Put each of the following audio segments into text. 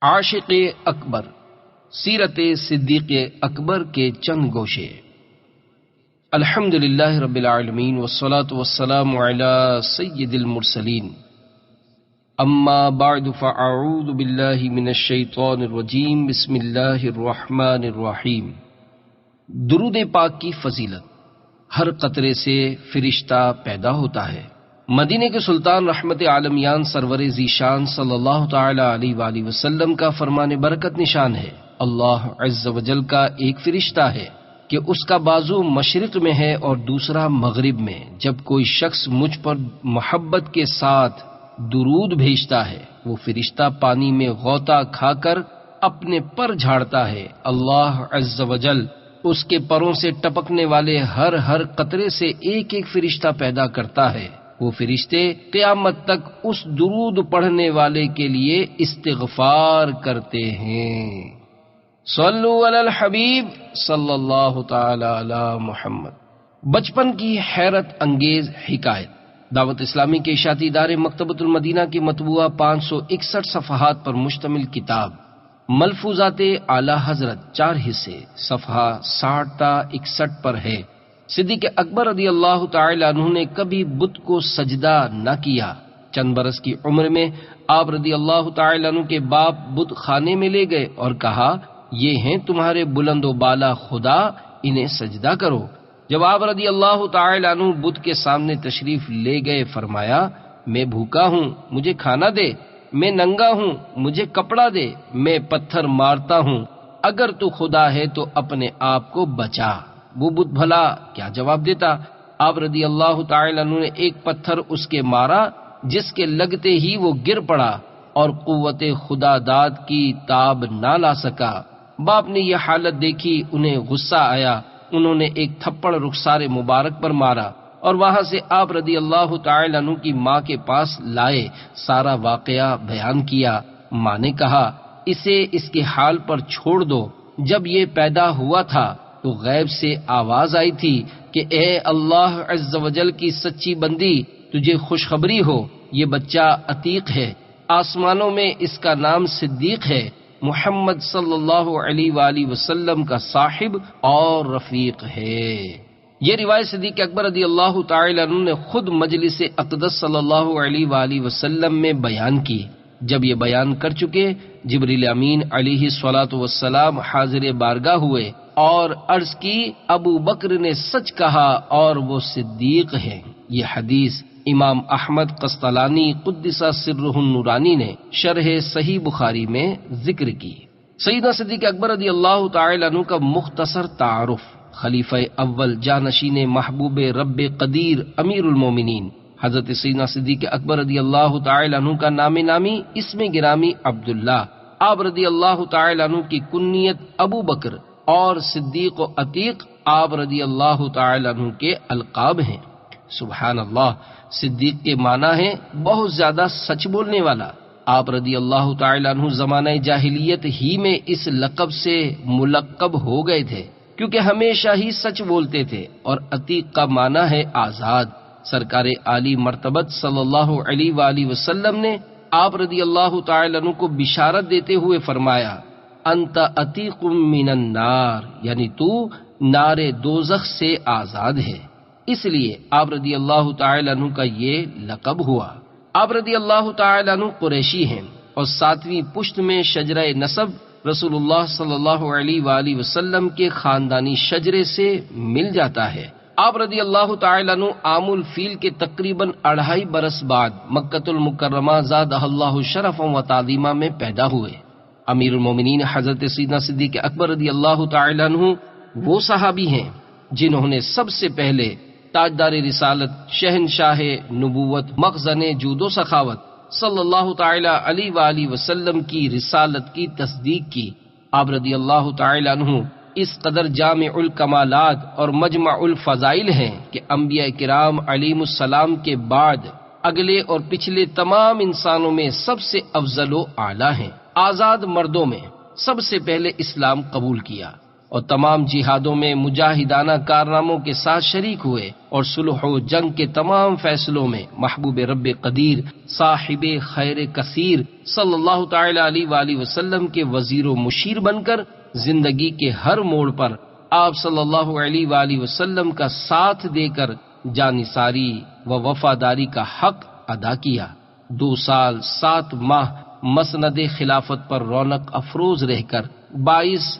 عاشق اکبر، سیرت صدیق اکبر کے چند گوشے۔ الحمدللہ رب العالمین والصلاة والسلام علی سید المرسلین، اما بعد فاعوذ باللہ من الشیطان الرجیم، بسم اللہ الرحمن الرحیم۔ درود پاک کی فضیلت، ہر قطرے سے فرشتہ پیدا ہوتا ہے۔ مدینے کے سلطان رحمت عالمیان سرور ذیشان صلی اللہ تعالی علیہ وآلہ وسلم کا فرمان برکت نشان ہے، اللہ عز و جل کا ایک فرشتہ ہے کہ اس کا بازو مشرق میں ہے اور دوسرا مغرب میں۔ جب کوئی شخص مجھ پر محبت کے ساتھ درود بھیجتا ہے، وہ فرشتہ پانی میں غوطہ کھا کر اپنے پر جھاڑتا ہے، اللہ عز و جل اس کے پروں سے ٹپکنے والے ہر قطرے سے ایک ایک فرشتہ پیدا کرتا ہے۔ وہ فرشتے قیامت تک اس درود پڑھنے والے کے لیے استغفار کرتے ہیں۔ صلو علی الحبیب صلی اللہ تعالی علی محمد۔ بچپن کی حیرت انگیز حکایت۔ دعوت اسلامی کے اشاعتی ادارے مکتبۃ المدینہ کی مطبوعہ 561 صفحات پر مشتمل کتاب ملفوظات اعلی حضرت 4 حصے، صفحہ 60 تا 61 پر ہے۔ صدیق اکبر رضی اللہ تعالی عنہ نے کبھی بت کو سجدہ نہ کیا۔ چند برس کی عمر میں آپ رضی اللہ تعالی عنہ کے باپ بت خانے میں لے گئے اور کہا، یہ ہیں تمہارے بلند و بالا خدا، انہیں سجدہ کرو۔ جب آپ رضی اللہ تعالی عنہ بت کے سامنے تشریف لے گئے، فرمایا، میں بھوکا ہوں، مجھے کھانا دے، میں ننگا ہوں، مجھے کپڑا دے، میں پتھر مارتا ہوں، اگر تو خدا ہے تو اپنے آپ کو بچا۔ وہ بت بھلا کیا جواب دیتا؟ آپ رضی اللہ تعالی عنہ نے ایک پتھر اس کے مارا، جس کے لگتے ہی وہ گر پڑا اور قوت خدا داد کی تاب نہ لا سکا۔ باپ نے یہ حالت دیکھی، انہیں غصہ آیا، انہوں نے ایک تھپڑ رخسار مبارک پر مارا اور وہاں سے آپ رضی اللہ تعالی عنہ کی ماں کے پاس لائے، سارا واقعہ بیان کیا۔ ماں نے کہا، اسے اس کے حال پر چھوڑ دو۔ جب یہ پیدا ہوا تھا تو غیب سے آواز آئی تھی کہ اے اللہ عز و جل کی سچی بندی، تجھے خوشخبری ہو، یہ بچہ عتیق ہے، آسمانوں میں اس کا نام صدیق ہے، محمد صلی اللہ علیہ وآلہ وسلم کا صاحب اور رفیق ہے۔ یہ روایت صدیق اکبر رضی اللہ تعالی عنہ نے خود مجلس اقدس صلی اللہ علیہ وآلہ وسلم میں بیان کی۔ جب یہ بیان کر چکے، جبریل امین علیہ الصلوۃ والسلام حاضر بارگاہ ہوئے اور عرض کی، ابو بکر نے سچ کہا اور وہ صدیق ہیں۔ یہ حدیث امام احمد قسطلانی قدس سرہ النورانی نے شرح صحیح بخاری میں ذکر کی۔ سیدنا صدیق اکبر رضی اللہ تعالی عنہ کا مختصر تعارف۔ خلیفہ اول جانشین محبوب رب قدیر امیر المومنین حضرت سیدنا صدیق اکبر رضی اللہ تعالی عنہ کا نام نامی اسم گرامی عبداللہ، آپ رضی اللہ تعالی عنہ کی کنیت ابو بکر اور صدیق و عتیق آپ رضی اللہ تعالی عنہ کے القاب ہیں۔ سبحان اللہ، صدیق کے معنی ہے بہت زیادہ سچ بولنے والا۔ آپ رضی اللہ تعالی عنہ زمانہ جاہلیت ہی میں اس لقب سے ملقب ہو گئے تھے، کیونکہ ہمیشہ ہی سچ بولتے تھے۔ اور عتیق کا معنی ہے آزاد۔ سرکار عالی مرتبت صلی اللہ علیہ وآلہ وسلم نے آپ رضی اللہ تعالی عنہ کو بشارت دیتے ہوئے فرمایا، انت عتیق من النار، یعنی تو نار دوزخ سے آزاد ہے۔ اس لیے آپ رضی اللہ تعالی عنہ کا یہ لقب ہوا۔ آپ رضی اللہ تعالی عنہ قریشی ہیں اور 7ویں پشت میں شجرہ نسب رسول اللہ صلی اللہ علیہ وآلہ وسلم کے خاندانی شجرے سے مل جاتا ہے۔ آپ رضی اللہ تعالی عنہ عام الفیل کے تقریباً 2.5 برس بعد مکۃ المکرمہ زادہ اللہ شرفا و تعظیما میں پیدا ہوئے۔ امیر المومنین حضرت سیدنا صدیق اکبر رضی اللہ تعالی عنہ وہ صحابی ہیں جنہوں نے سب سے پہلے تاجدار رسالت، شہنشاہ نبوت، مخزن جود و سخاوت صلی اللہ تعالی علیہ وآلہ وسلم کی رسالت کی تصدیق کی۔ آپ رضی اللہ تعالی عنہ اس قدر جامع الکمالات اور مجمع الفضائل ہیں کہ انبیاء کرام علیہم السلام کے بعد اگلے اور پچھلے تمام انسانوں میں سب سے افضل و اعلیٰ ہیں۔ آزاد مردوں میں سب سے پہلے اسلام قبول کیا اور تمام جہادوں میں مجاہدانہ کارناموں کے ساتھ شریک ہوئے اور صلح و جنگ کے تمام فیصلوں میں محبوب رب قدیر صاحب خیر کثیر صلی اللہ تعالی علیہ وآلہ وسلم کے وزیر و مشیر بن کر زندگی کے ہر موڑ پر آپ صلی اللہ علیہ وآلہ وسلم کا ساتھ دے کر جانثاری و وفاداری کا حق ادا کیا۔ 2 سال 7 ماہ مسند خلافت پر رونق افروز رہ کر 22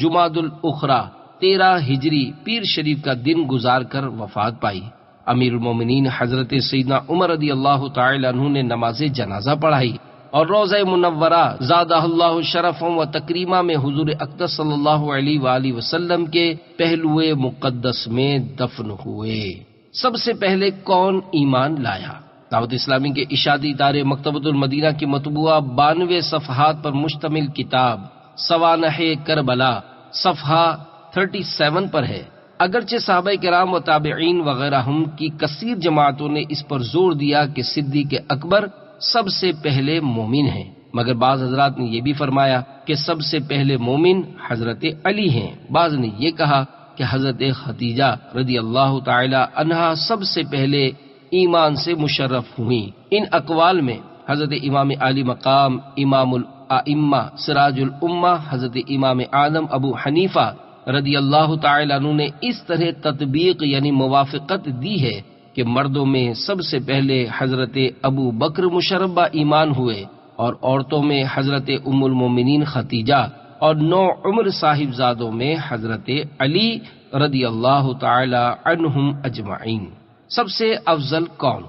جمادی الاخری 13 ہجری پیر شریف کا دن گزار کر وفات پائی۔ امیر المومنین حضرت سیدنا عمر رضی اللہ تعالی عنہ نے نماز جنازہ پڑھائی اور روضہ منورہ زادہ اللہ شرفا و تکریمہ میں حضور اقدس صلی اللہ علیہ وآلہ وسلم کے پہلو مقدس میں دفن ہوئے۔ سب سے پہلے کون ایمان لایا؟ دعوت اسلامی کے اشاعتی ادارے مکتبۃ المدینہ کی مطبوعہ 92 صفحات پر مشتمل کتاب سوانح کربلا صفحہ 37 پر ہے۔ اگرچہ صحابہ کرام و تابعین وغیرہ ہم کی کثیر جماعتوں نے اس پر زور دیا کہ صدیق اکبر سب سے پہلے مومن ہیں، مگر بعض حضرات نے یہ بھی فرمایا کہ سب سے پہلے مومن حضرت علی ہیں۔ بعض نے یہ کہا کہ حضرت خدیجہ رضی اللہ تعالی عنہا سب سے پہلے ایمان سے مشرف ہوئیں۔ ان اقوال میں حضرت امام علی مقام، امام الائمہ، سراج الامہ، حضرت امام اعظم ابو حنیفہ رضی اللہ تعالی عنہ نے اس طرح تطبیق یعنی موافقت دی ہے کہ مردوں میں سب سے پہلے حضرت ابو بکر مشربہ ایمان ہوئے اور عورتوں میں حضرت ام المومنین خدیجہ اور 9 عمر صاحبزادوں میں حضرت علی رضی اللہ تعالی عنہم اجمعین۔ سب سے افضل کون؟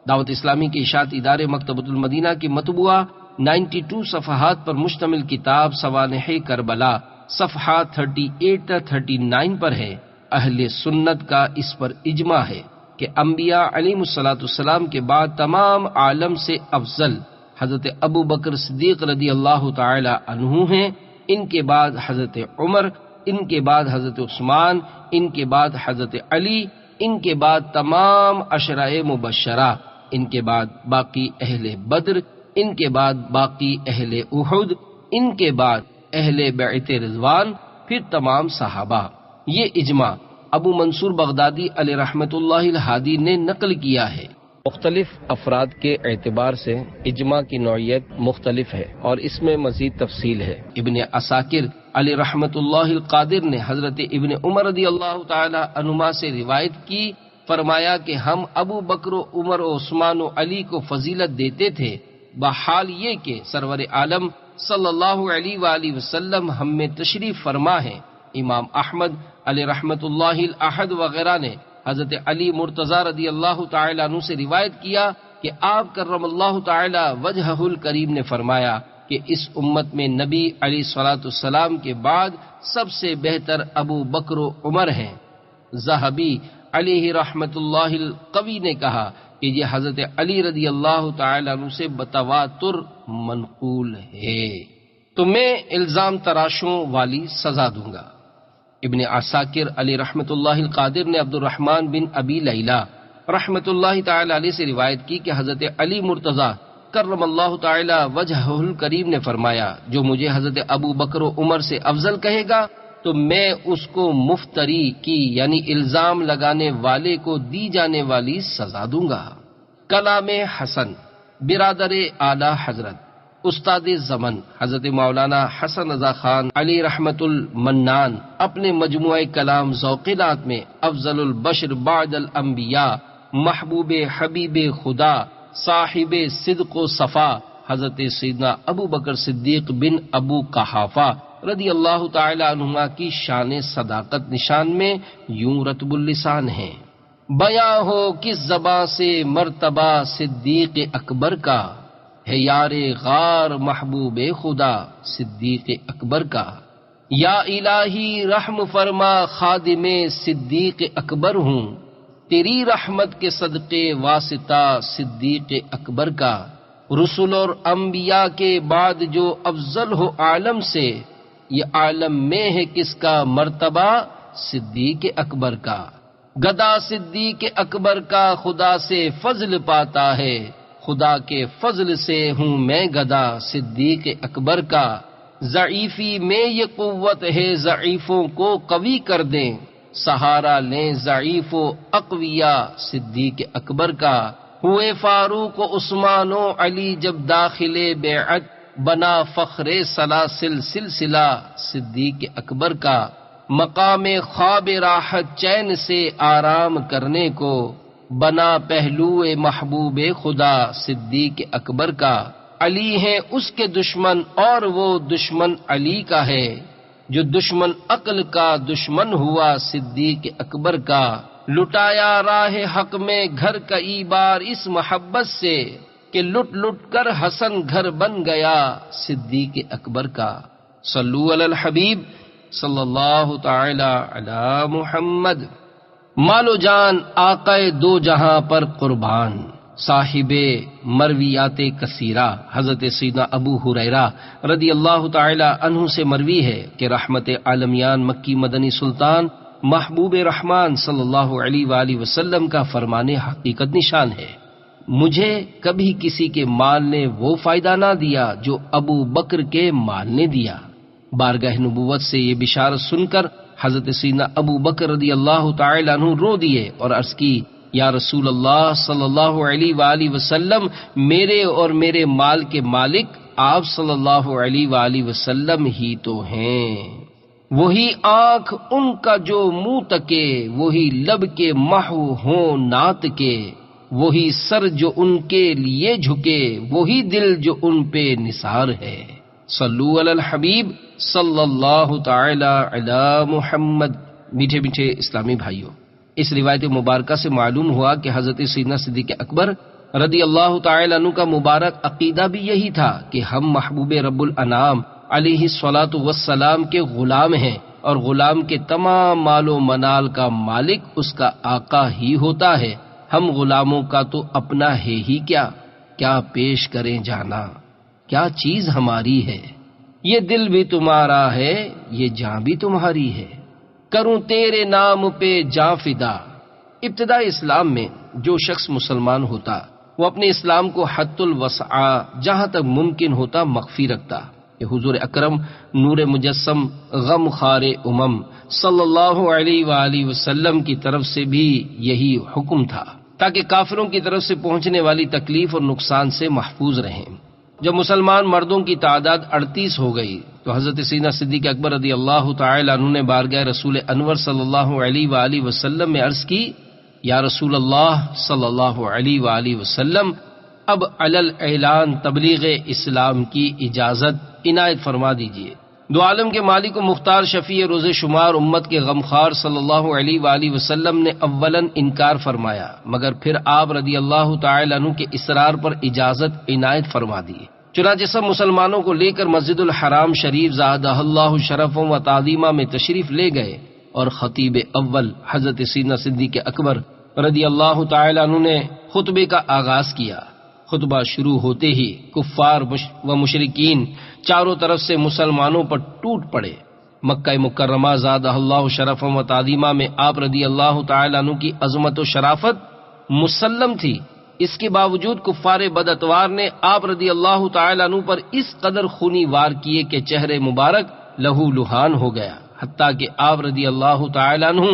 دعوت اسلامی کے اشاعتی ادارے مکتبۃ المدینہ کی مطبوعہ 92 صفحات پر مشتمل کتاب سوانح کربلا صفحہ 38 تا 39 پر ہے۔ اہل سنت کا اس پر اجماع ہے کہ انبیاء علیہ السلام کے بعد تمام عالم سے افضل حضرت ابو بکر صدیق رضی اللہ تعالی عنہ ہیں، ان کے بعد حضرت عمر، ان کے بعد حضرت عثمان، ان کے بعد حضرت علی، ان کے بعد تمام عشرۂ مبشرہ، ان کے بعد باقی اہل بدر، ان کے بعد باقی اہل احد، ان کے بعد اہل بیعت رضوان، پھر تمام صحابہ۔ یہ اجماع ابو منصور بغدادی علیہ رحمت اللہ الہادی نے نقل کیا ہے۔ مختلف افراد کے اعتبار سے اجماع کی نوعیت مختلف ہے اور اس میں مزید تفصیل ہے۔ ابن عساکر علی رحمت اللہ القادر نے حضرت ابن عمر رضی اللہ تعالی عنہما سے روایت کی، فرمایا کہ ہم ابو بکر و عمر و عثمان و علی کو فضیلت دیتے تھے، بحال یہ کہ سرور عالم صلی اللہ علیہ وآلہ وسلم ہم میں تشریف فرما ہے۔ امام احمد علیہ رحمت اللہ الاحد وغیرہ نے حضرت علی مرتضی رضی اللہ تعالی عنہ سے روایت کیا کہ آپ کرم اللہ تعالی وجہہ الکریم نے فرمایا کہ اس امت میں نبی علیہ الصلوۃ والسلام کے بعد سب سے بہتر ابو بکر و عمر ہیں۔ ذہبی علیہ رحمت اللہ القوی نے کہا کہ یہ حضرت علی رضی اللہ تعالی عنہ سے بتواتر منقول ہے، تو میں الزام تراشوں والی سزا دوں گا۔ ابن عساکر علی رحمت اللہ القادر نے عبد الرحمن بن ابی لیلہ رحمت اللہ تعالی علیہ سے روایت کی کہ حضرت علی مرتضی کرم اللہ تعالی وجہہ الکریم نے فرمایا، جو مجھے حضرت ابو بکر و عمر سے افضل کہے گا تو میں اس کو مفتری کی یعنی الزام لگانے والے کو دی جانے والی سزا دوں گا۔ کلام حسن برادر اعلی حضرت استاد زمن حضرت مولانا حسن رضا خان علی رحمت المنان اپنے مجموعہ کلام ذوقنات میں افضل البشر بعد الانبیاء، محبوب حبیب خدا، صاحب صدق و صفا حضرت سیدنا ابو بکر صدیق بن ابو قحافہ رضی اللہ تعالی عنہما کی شان صداقت نشان میں یوں رتب اللسان ہیں: بیاں ہو کس زباں سے مرتبہ صدیق اکبر کا، ہے یار غار محبوب خدا صدیق اکبر کا، یا الہی رحم فرما خادم صدیق اکبر ہوں، تیری رحمت کے صدقے واسطہ صدیق اکبر کا، رسول اور انبیاء کے بعد جو افضل ہو عالم سے، یہ عالم میں ہے کس کا مرتبہ صدیق اکبر کا، گدا صدیق اکبر کا خدا سے فضل پاتا ہے، خدا کے فضل سے ہوں میں گدا صدیق اکبر کا، ضعیفی میں یہ قوت ہے ضعیفوں کو قوی کر دیں، سہارا لیں ضعیف و اقویا صدیق اکبر کا۔ ہوئے فاروق و عثمان و علی جب داخل بیعت، بنا فخر سلاسل سلسلہ صدیق اکبر کا۔ مقام خواب راحت چین سے آرام کرنے کو، بنا پہلو محبوب خدا صدیق اکبر کا۔ علی ہیں اس کے دشمن اور وہ دشمن علی کا ہے، جو دشمن عقل کا دشمن ہوا صدیق اکبر کا۔ لٹایا راہ حق میں گھر کئی بار اس محبت سے، کہ لٹ لٹ کر حسن گھر بن گیا صدیق اکبر کا۔ صلو علی الحبیب صلی اللہ تعالی علی محمد۔ مال و جان آقا دو جہاں پر قربان، صاحب مرویات کثیرہ حضرت سیدنا ابو ہریرہ رضی اللہ تعالی عنہ سے مروی ہے کہ رحمت عالمیان مکی مدنی سلطان محبوب رحمان صلی اللہ علیہ وآلہ وسلم کا فرمان حقیقت نشان ہے، مجھے کبھی کسی کے مال نے وہ فائدہ نہ دیا جو ابو بکر کے مال نے دیا۔ بارگاہ نبوت سے یہ بشارت سن کر حضرت سیدنا ابو بکر رضی اللہ تعالی عنہ رو دیے اور عرض کی، یا رسول اللہ صلی اللہ علیہ وآلہ وسلم، میرے اور میرے مال کے مالک آپ صلی اللہ علیہ وآلہ وسلم ہی تو ہیں۔ وہی آنکھ ان کا جو منہ تکے، وہی لب کے محو ہوں نعت کے، وہی سر جو ان کے لیے جھکے، وہی دل جو ان پہ نثار ہے۔ صلو علی الحبیب صلی اللہ تعالی علی محمد۔ میٹھے میٹھے اسلامی بھائیوں، اس روایت مبارکہ سے معلوم ہوا کہ حضرت سیدنا صدیق اکبر رضی اللہ تعالی عنہ کا مبارک عقیدہ بھی یہی تھا کہ ہم محبوب رب الانام علیہ الصلاۃ والسلام کے غلام ہیں، اور غلام کے تمام مال و منال کا مالک اس کا آقا ہی ہوتا ہے۔ ہم غلاموں کا تو اپنا ہے ہی کیا پیش کریں جانا، کیا چیز ہماری ہے، یہ دل بھی تمہارا ہے، یہ جان بھی تمہاری ہے، کروں تیرے نام پہ جاں فدا۔ ابتدا اسلام میں جو شخص مسلمان ہوتا وہ اپنے اسلام کو حد الوسع جہاں تک ممکن ہوتا مخفی رکھتا۔ کہ حضور اکرم نور مجسم غم خار امم صلی اللہ علیہ وآلہ وسلم کی طرف سے بھی یہی حکم تھا، تاکہ کافروں کی طرف سے پہنچنے والی تکلیف اور نقصان سے محفوظ رہیں۔ جب مسلمان مردوں کی تعداد 38 ہو گئی تو حضرت سیدنا صدیق اکبر رضی اللہ تعالی عنہ نے بارگاہ رسول انور صلی اللہ علیہ وآلہ وسلم میں عرض کی، یا رسول اللہ صلی اللہ علیہ وآلہ وسلم، اب علل اعلان تبلیغ اسلام کی اجازت عنایت فرما دیجیے۔ دو عالم کے مالک و مختار شفیع روز شمار امت کے غمخوار صلی اللہ علیہ وآلہ وسلم نے اولاً انکار فرمایا، مگر پھر آپ رضی اللہ تعالی عنہ کے اصرار پر اجازت عنایت فرما دی۔ چنانچہ سب مسلمانوں کو لے کر مسجد الحرام شریف زادہ اللہ شرفا و تعظیما میں تشریف لے گئے، اور خطیب اول حضرت سیدنا صدیق اکبر رضی اللہ تعالی عنہ نے خطبے کا آغاز کیا۔ خطبہ شروع ہوتے ہی کفار و مشرکین چاروں طرف سے مسلمانوں پر ٹوٹ پڑے۔ مکہ مکرمہ زادہ اللہ شرفا و تعظیما میں آپ رضی اللہ تعالی عنہ کی عظمت و شرافت مسلم تھی، اس کے باوجود کفار بداتوار نے آپ رضی اللہ تعالی عنہ پر اس قدر خونی وار کیے کہ چہرے مبارک لہو لہان ہو گیا، حتیٰ کہ آپ رضی اللہ تعالی عنہ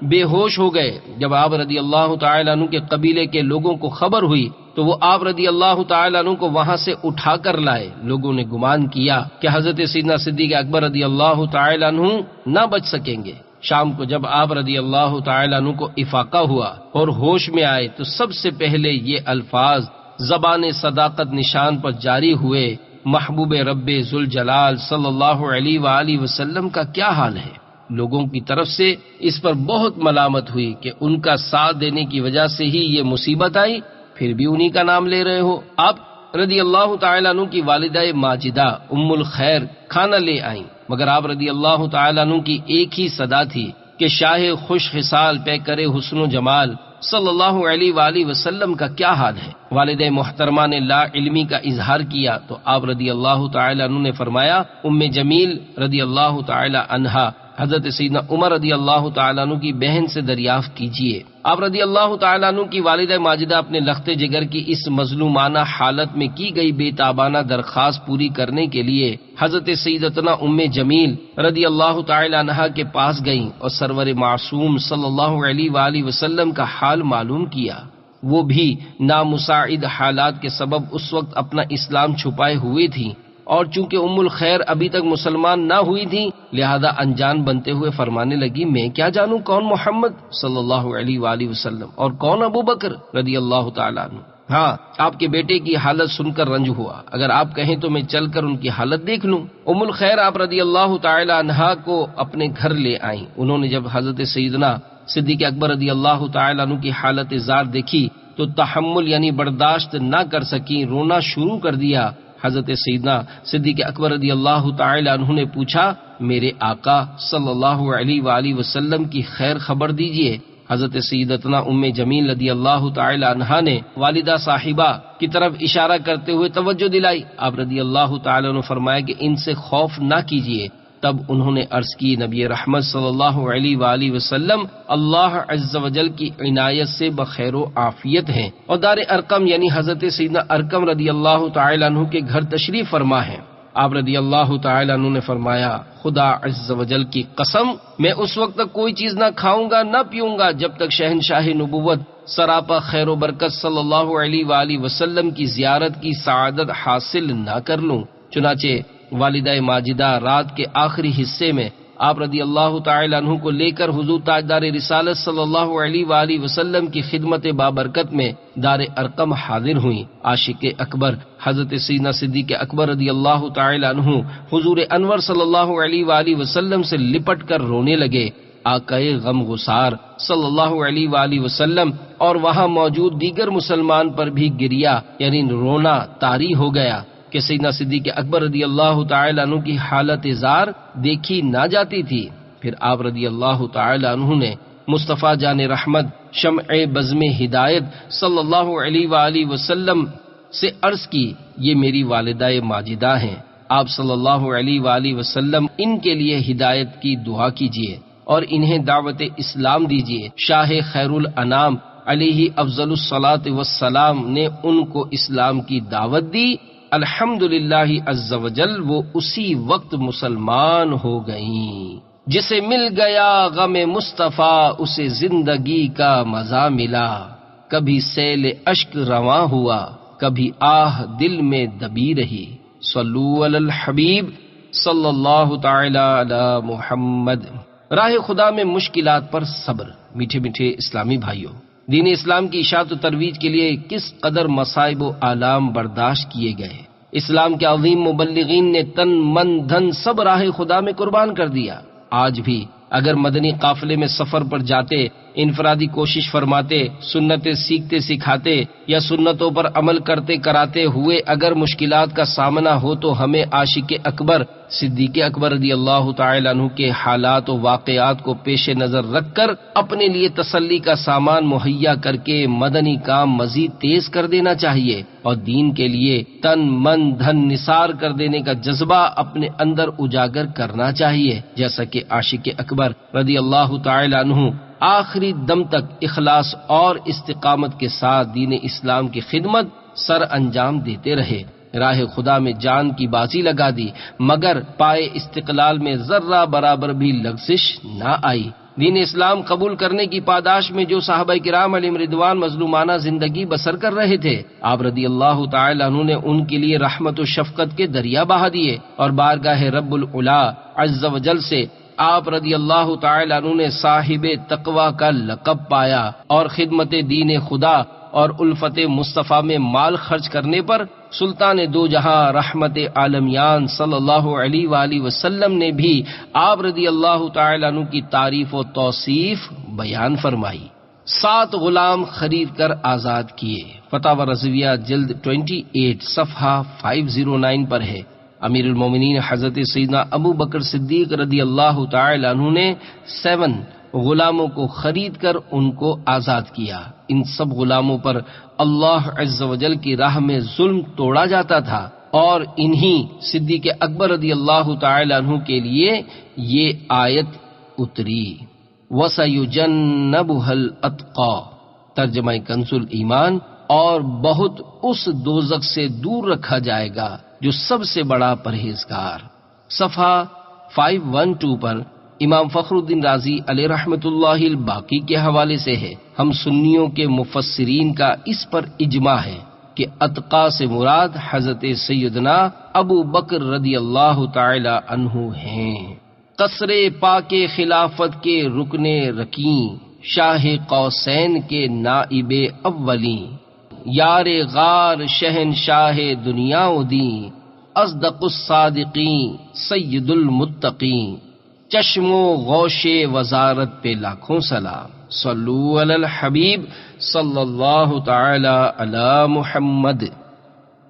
بے ہوش ہو گئے۔ جب آپ رضی اللہ تعالی عنہ کے قبیلے کے لوگوں کو خبر ہوئی تو وہ آپ رضی اللہ تعالی عنہ کو وہاں سے اٹھا کر لائے۔ لوگوں نے گمان کیا کہ حضرت سیدنا صدیق اکبر رضی اللہ تعالی عنہ نہ بچ سکیں گے۔ شام کو جب آپ رضی اللہ تعالی عنہ کو افاقہ ہوا اور ہوش میں آئے تو سب سے پہلے یہ الفاظ زبان صداقت نشان پر جاری ہوئے، محبوب رب ذوالجلال صلی اللہ علیہ وآلہ وسلم کا کیا حال ہے۔ لوگوں کی طرف سے اس پر بہت ملامت ہوئی کہ ان کا ساتھ دینے کی وجہ سے ہی یہ مصیبت آئی، پھر بھی انہی کا نام لے رہے ہو۔ آپ رضی اللہ تعالی عنہ کی والدہ ماجدہ ام الخیر کھانا لے آئیں، مگر آپ رضی اللہ تعالی عنہ کی ایک ہی صدا تھی کہ شاہ خوش خصال پہ کرے حسن و جمال صلی اللہ علیہ وآلہ وسلم کا کیا حال ہے۔ والدہ محترمہ نے لا علمی کا اظہار کیا تو آپ رضی اللہ تعالی عنہ نے فرمایا، ام جمیل رضی اللہ تعالی عنہا حضرت سیدنا عمر رضی اللہ تعالیٰ عنہ کی بہن سے دریافت کیجیے۔ آپ رضی اللہ تعالیٰ عنہ کی والدہ ماجدہ اپنے لخت جگر کی اس مظلومانہ حالت میں کی گئی بے تابانہ درخواست پوری کرنے کے لیے حضرت سیدتنا ام جمیل رضی اللہ تعالیٰ عنہا کے پاس گئیں اور سرور معصوم صلی اللہ علیہ وآلہ وسلم کا حال معلوم کیا۔ وہ بھی نامساعد حالات کے سبب اس وقت اپنا اسلام چھپائے ہوئے تھیں، اور چونکہ ام الخیر ابھی تک مسلمان نہ ہوئی تھی لہذا انجان بنتے ہوئے فرمانے لگی، میں کیا جانوں کون محمد صلی اللہ علیہ وآلہ وسلم اور کون ابو بکر رضی اللہ تعالیٰ عنہ۔ ہاں، آپ کے بیٹے کی حالت سن کر رنج ہوا، اگر آپ کہیں تو میں چل کر ان کی حالت دیکھ لوں۔ ام الخیر آپ رضی اللہ تعالیٰ عنہا کو اپنے گھر لے آئیں۔ انہوں نے جب حضرت سیدنا صدیق اکبر رضی اللہ تعالیٰ عنہ کی حالت زار دیکھی تو تحمل یعنی برداشت نہ کر سکی، رونا شروع کر دیا۔ حضرت سیدنا صدیق اکبر رضی اللہ تعالی عنہ نے پوچھا، میرے آقا صلی اللہ علیہ وآلہ وسلم کی خیر خبر دیجئے۔ حضرت سیدتنا ام جمیل رضی اللہ تعالی عنہا نے والدہ صاحبہ کی طرف اشارہ کرتے ہوئے توجہ دلائی۔ آپ رضی اللہ تعالی عنہ فرمایا کہ ان سے خوف نہ کیجئے۔ تب انہوں نے عرض کی، نبی رحمت صلی اللہ علیہ وآلہ وسلم اللہ عز و جل کی عنایت سے بخیر و عافیت ہیں اور دار ارقم یعنی حضرت سیدنا ارقم رضی اللہ تعالی عنہ کے گھر تشریف فرما ہے۔ آپ رضی اللہ تعالی عنہ نے فرمایا، خدا عز و جل کی قسم، میں اس وقت تک کوئی چیز نہ کھاؤں گا نہ پیوں گا جب تک شہنشاہ نبوت سراپا خیر و برکت صلی اللہ علیہ وآلہ وسلم کی زیارت کی سعادت حاصل نہ کر لوں۔ چنانچہ والدہ ماجدہ رات کے آخری حصے میں آپ رضی اللہ تعالی عنہ کو لے کر حضور تاجدار رسالت صلی اللہ علیہ وآلہ وسلم کی خدمت بابرکت میں دار ارقم حاضر ہوئیں۔ عاشق اکبر حضرت سیدنا صدیق اکبر رضی اللہ تعالی عنہ حضور انور صلی اللہ علیہ وآلہ وسلم سے لپٹ کر رونے لگے۔ آقائے غم گسار صلی اللہ علیہ وآلہ وسلم اور وہاں موجود دیگر مسلمان پر بھی گریا یعنی رونا طاری ہو گیا کہ سیدنا صدیق اکبر رضی اللہ تعالی عنہ کی حالت زار دیکھی نہ جاتی تھی۔ پھر آپ رضی اللہ تعالی عنہ نے مصطفیٰ جان رحمت شمع بزم ہدایت صلی اللہ علیہ وآلہ وسلم سے عرض کی، یہ میری والدہ ماجدہ ہیں، آپ صلی اللہ علیہ وآلہ وسلم ان کے لیے ہدایت کی دعا کیجیے اور انہیں دعوت اسلام دیجیے۔ شاہ خیر الانام علیہ افضل الصلاۃ والسلام نے ان کو اسلام کی دعوت دی۔ الحمدللہ عز و جل وہ اسی وقت مسلمان ہو گئیں۔ جسے مل گیا غم مصطفیٰ اسے زندگی کا مزہ ملا، کبھی سیل اشک رواں ہوا کبھی آہ دل میں دبی رہی۔ صلو علی الحبیب صلی اللہ تعالی علی محمد۔ راہ خدا میں مشکلات پر صبر۔ میٹھے میٹھے اسلامی بھائیوں، دین اسلام کی اشاعت و ترویج کے لیے کس قدر مصائب و آلام برداشت کیے گئے۔ اسلام کے عظیم مبلغین نے تن من دھن سب راہ خدا میں قربان کر دیا۔ آج بھی اگر مدنی قافلے میں سفر پر جاتے، انفرادی کوشش فرماتے، سنتیں سیکھتے سکھاتے یا سنتوں پر عمل کرتے کراتے ہوئے اگر مشکلات کا سامنا ہو تو ہمیں عاشق اکبر صدیق اکبر رضی اللہ تعالی عنہ کے حالات و واقعات کو پیش نظر رکھ کر اپنے لیے تسلی کا سامان مہیا کر کے مدنی کام مزید تیز کر دینا چاہیے اور دین کے لیے تن من دھن نثار کر دینے کا جذبہ اپنے اندر اجاگر کرنا چاہیے، جیسا کہ عاشق اکبر رضی اللہ تعالی عنہ آخری دم تک اخلاص اور استقامت کے ساتھ دین اسلام کی خدمت سر انجام دیتے رہے۔ راہ خدا میں جان کی بازی لگا دی مگر پائے استقلال میں ذرہ برابر بھی لغزش نہ آئی۔ دین اسلام قبول کرنے کی پاداش میں جو صحابہ کرام علیہم رضوان مظلومانہ زندگی بسر کر رہے تھے، آپ رضی اللہ تعالی عنہ نے ان کے لیے رحمت و شفقت کے دریا بہا دیے اور بارگاہ رب العلا عز و جل سے آپ رضی اللہ تعالی عنہ نے صاحب تقوی کا لقب پایا اور خدمت دین خدا اور الفت مصطفیٰ میں مال خرچ کرنے پر سلطان دو جہاں رحمت عالمیان صلی اللہ علیہ وآلہ وسلم نے بھی آپ رضی اللہ تعالی عنہ کی تعریف و توصیف بیان فرمائی۔ 7 غلام خرید کر آزاد کیے۔ فتاوی رضویہ جلد 28 صفحہ 509 پر ہے۔ امیر المومنین حضرت سیدنا ابو بکر صدیق رضی اللہ تعالی عنہ نے 7 غلاموں کو خرید کر ان کو آزاد کیا۔ ان سب غلاموں پر اللہ عز و جل کی راہ میں ظلم توڑا جاتا تھا اور انہی صدیق اکبر رضی اللہ تعالی عنہ کے لیے یہ آیت اتری۔ وَسَيُجَنَّبُهَا الْأَتْقَى، ترجمہ کنز الایمان، اور بہت اس دوزخ سے دور رکھا جائے گا جو سب سے بڑا پرہیزگار۔ صفحہ 512 پر امام فخر الدین رازی علیہ رحمۃ اللہ الباقی کے حوالے سے ہے۔ ہم سنیوں کے مفسرین کا اس پر اجماع ہے کہ اتقا سے مراد حضرت سیدنا ابو بکر رضی اللہ تعالی عنہ ہیں۔ قصر پاک خلافت کے رکن رکیں، شاہ قوسین کے نائب اولیں، یار غار شہنشاہ دنیا دیں، اصدق الصادقین سید المتقین، چشم و غوش وزارت پہ لاکھوں سلام، صلو علی الحبیب صلی اللہ تعالی علی محمد۔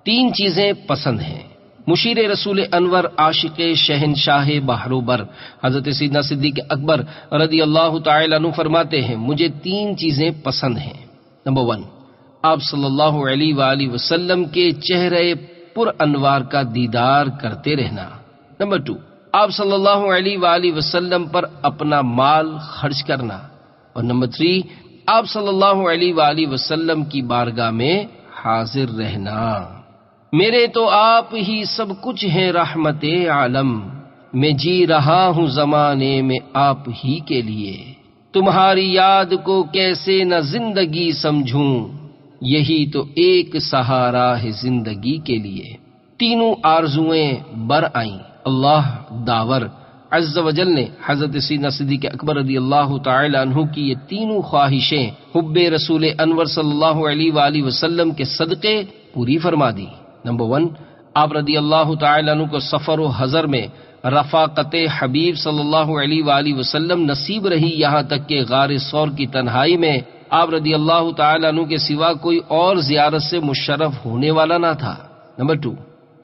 تین چیزیں پسند ہیں۔ مشیر رسول انور عاشق شہنشاہ بحر و بر حضرت سیدنا صدیق اکبر رضی اللہ تعالی عنہ فرماتے ہیں، مجھے تین چیزیں پسند ہیں۔ نمبر 1، آپ صلی اللہ علیہ وآلہ وسلم کے چہرے پر انوار کا دیدار کرتے رہنا۔ نمبر 2، آپ صلی اللہ علیہ وآلہ وسلم پر اپنا مال خرچ کرنا۔ اور نمبر 3، آپ صلی اللہ علیہ وآلہ وسلم کی بارگاہ میں حاضر رہنا۔ میرے تو آپ ہی سب کچھ ہیں رحمت عالم، میں جی رہا ہوں زمانے میں آپ ہی کے لیے، تمہاری یاد کو کیسے نہ زندگی سمجھوں، یہی تو ایک سہارا ہے زندگی کے لیے۔ تینوں آرزویں بر آئیں۔ اللہ داور عز و جل نے حضرت سیدنا صدیق اکبر رضی اللہ تعالی عنہ کی یہ تینوں خواہشیں حب رسول انور صلی اللہ علیہ وآلہ وسلم کے صدقے پوری فرما دی۔ نمبر 1، آپ رضی اللہ تعالی عنہ کو سفر و حضر میں رفاقت حبیب صلی اللہ علیہ وآلہ وسلم نصیب رہی، یہاں تک کہ غار ثور کی تنہائی میں آپ رضی اللہ تعالی عنہ کے سوا کوئی اور زیارت سے مشرف ہونے والا نہ تھا۔ نمبر 2،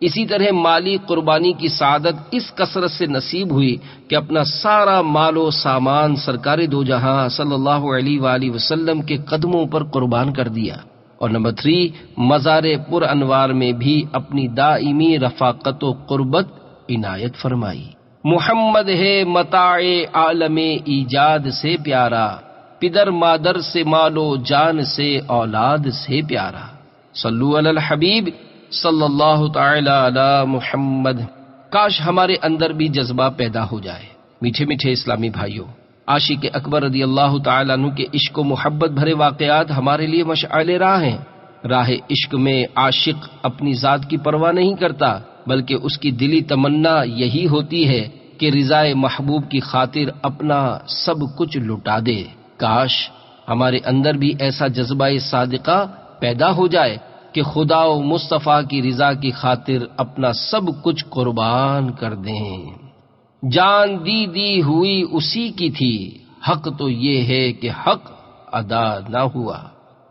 اسی طرح مالی قربانی کی سعادت اس کثرت سے نصیب ہوئی کہ اپنا سارا مال و سامان سرکار دو جہاں صلی اللہ علیہ وآلہ وسلم کے قدموں پر قربان کر دیا۔ اور نمبر 3، مزار پر انوار میں بھی اپنی دائمی رفاقت و قربت عنایت فرمائی۔ محمد ہے متاع عالم ایجاد سے پیارا، پدر مادر سے مال و جان سے اولاد سے پیارا، صلو علی الحبیب صلی اللہ تعالی علی محمد۔ کاش ہمارے اندر بھی جذبہ پیدا ہو جائے۔ میٹھے میٹھے اسلامی بھائیوں، عاشق اکبر رضی اللہ تعالیٰ عنہ کے عشق و محبت بھرے واقعات ہمارے لیے مشعل راہ ہیں۔ راہ عشق میں عاشق اپنی ذات کی پرواہ نہیں کرتا، بلکہ اس کی دلی تمنا یہی ہوتی ہے کہ رضائے محبوب کی خاطر اپنا سب کچھ لٹا دے۔ کاش ہمارے اندر بھی ایسا جذبہ صادقہ پیدا ہو جائے کہ خدا و مصطفیٰ کی رضا کی خاطر اپنا سب کچھ قربان کر دیں۔ جان دی ہوئی اسی کی تھی، حق تو یہ ہے کہ حق ادا نہ ہوا۔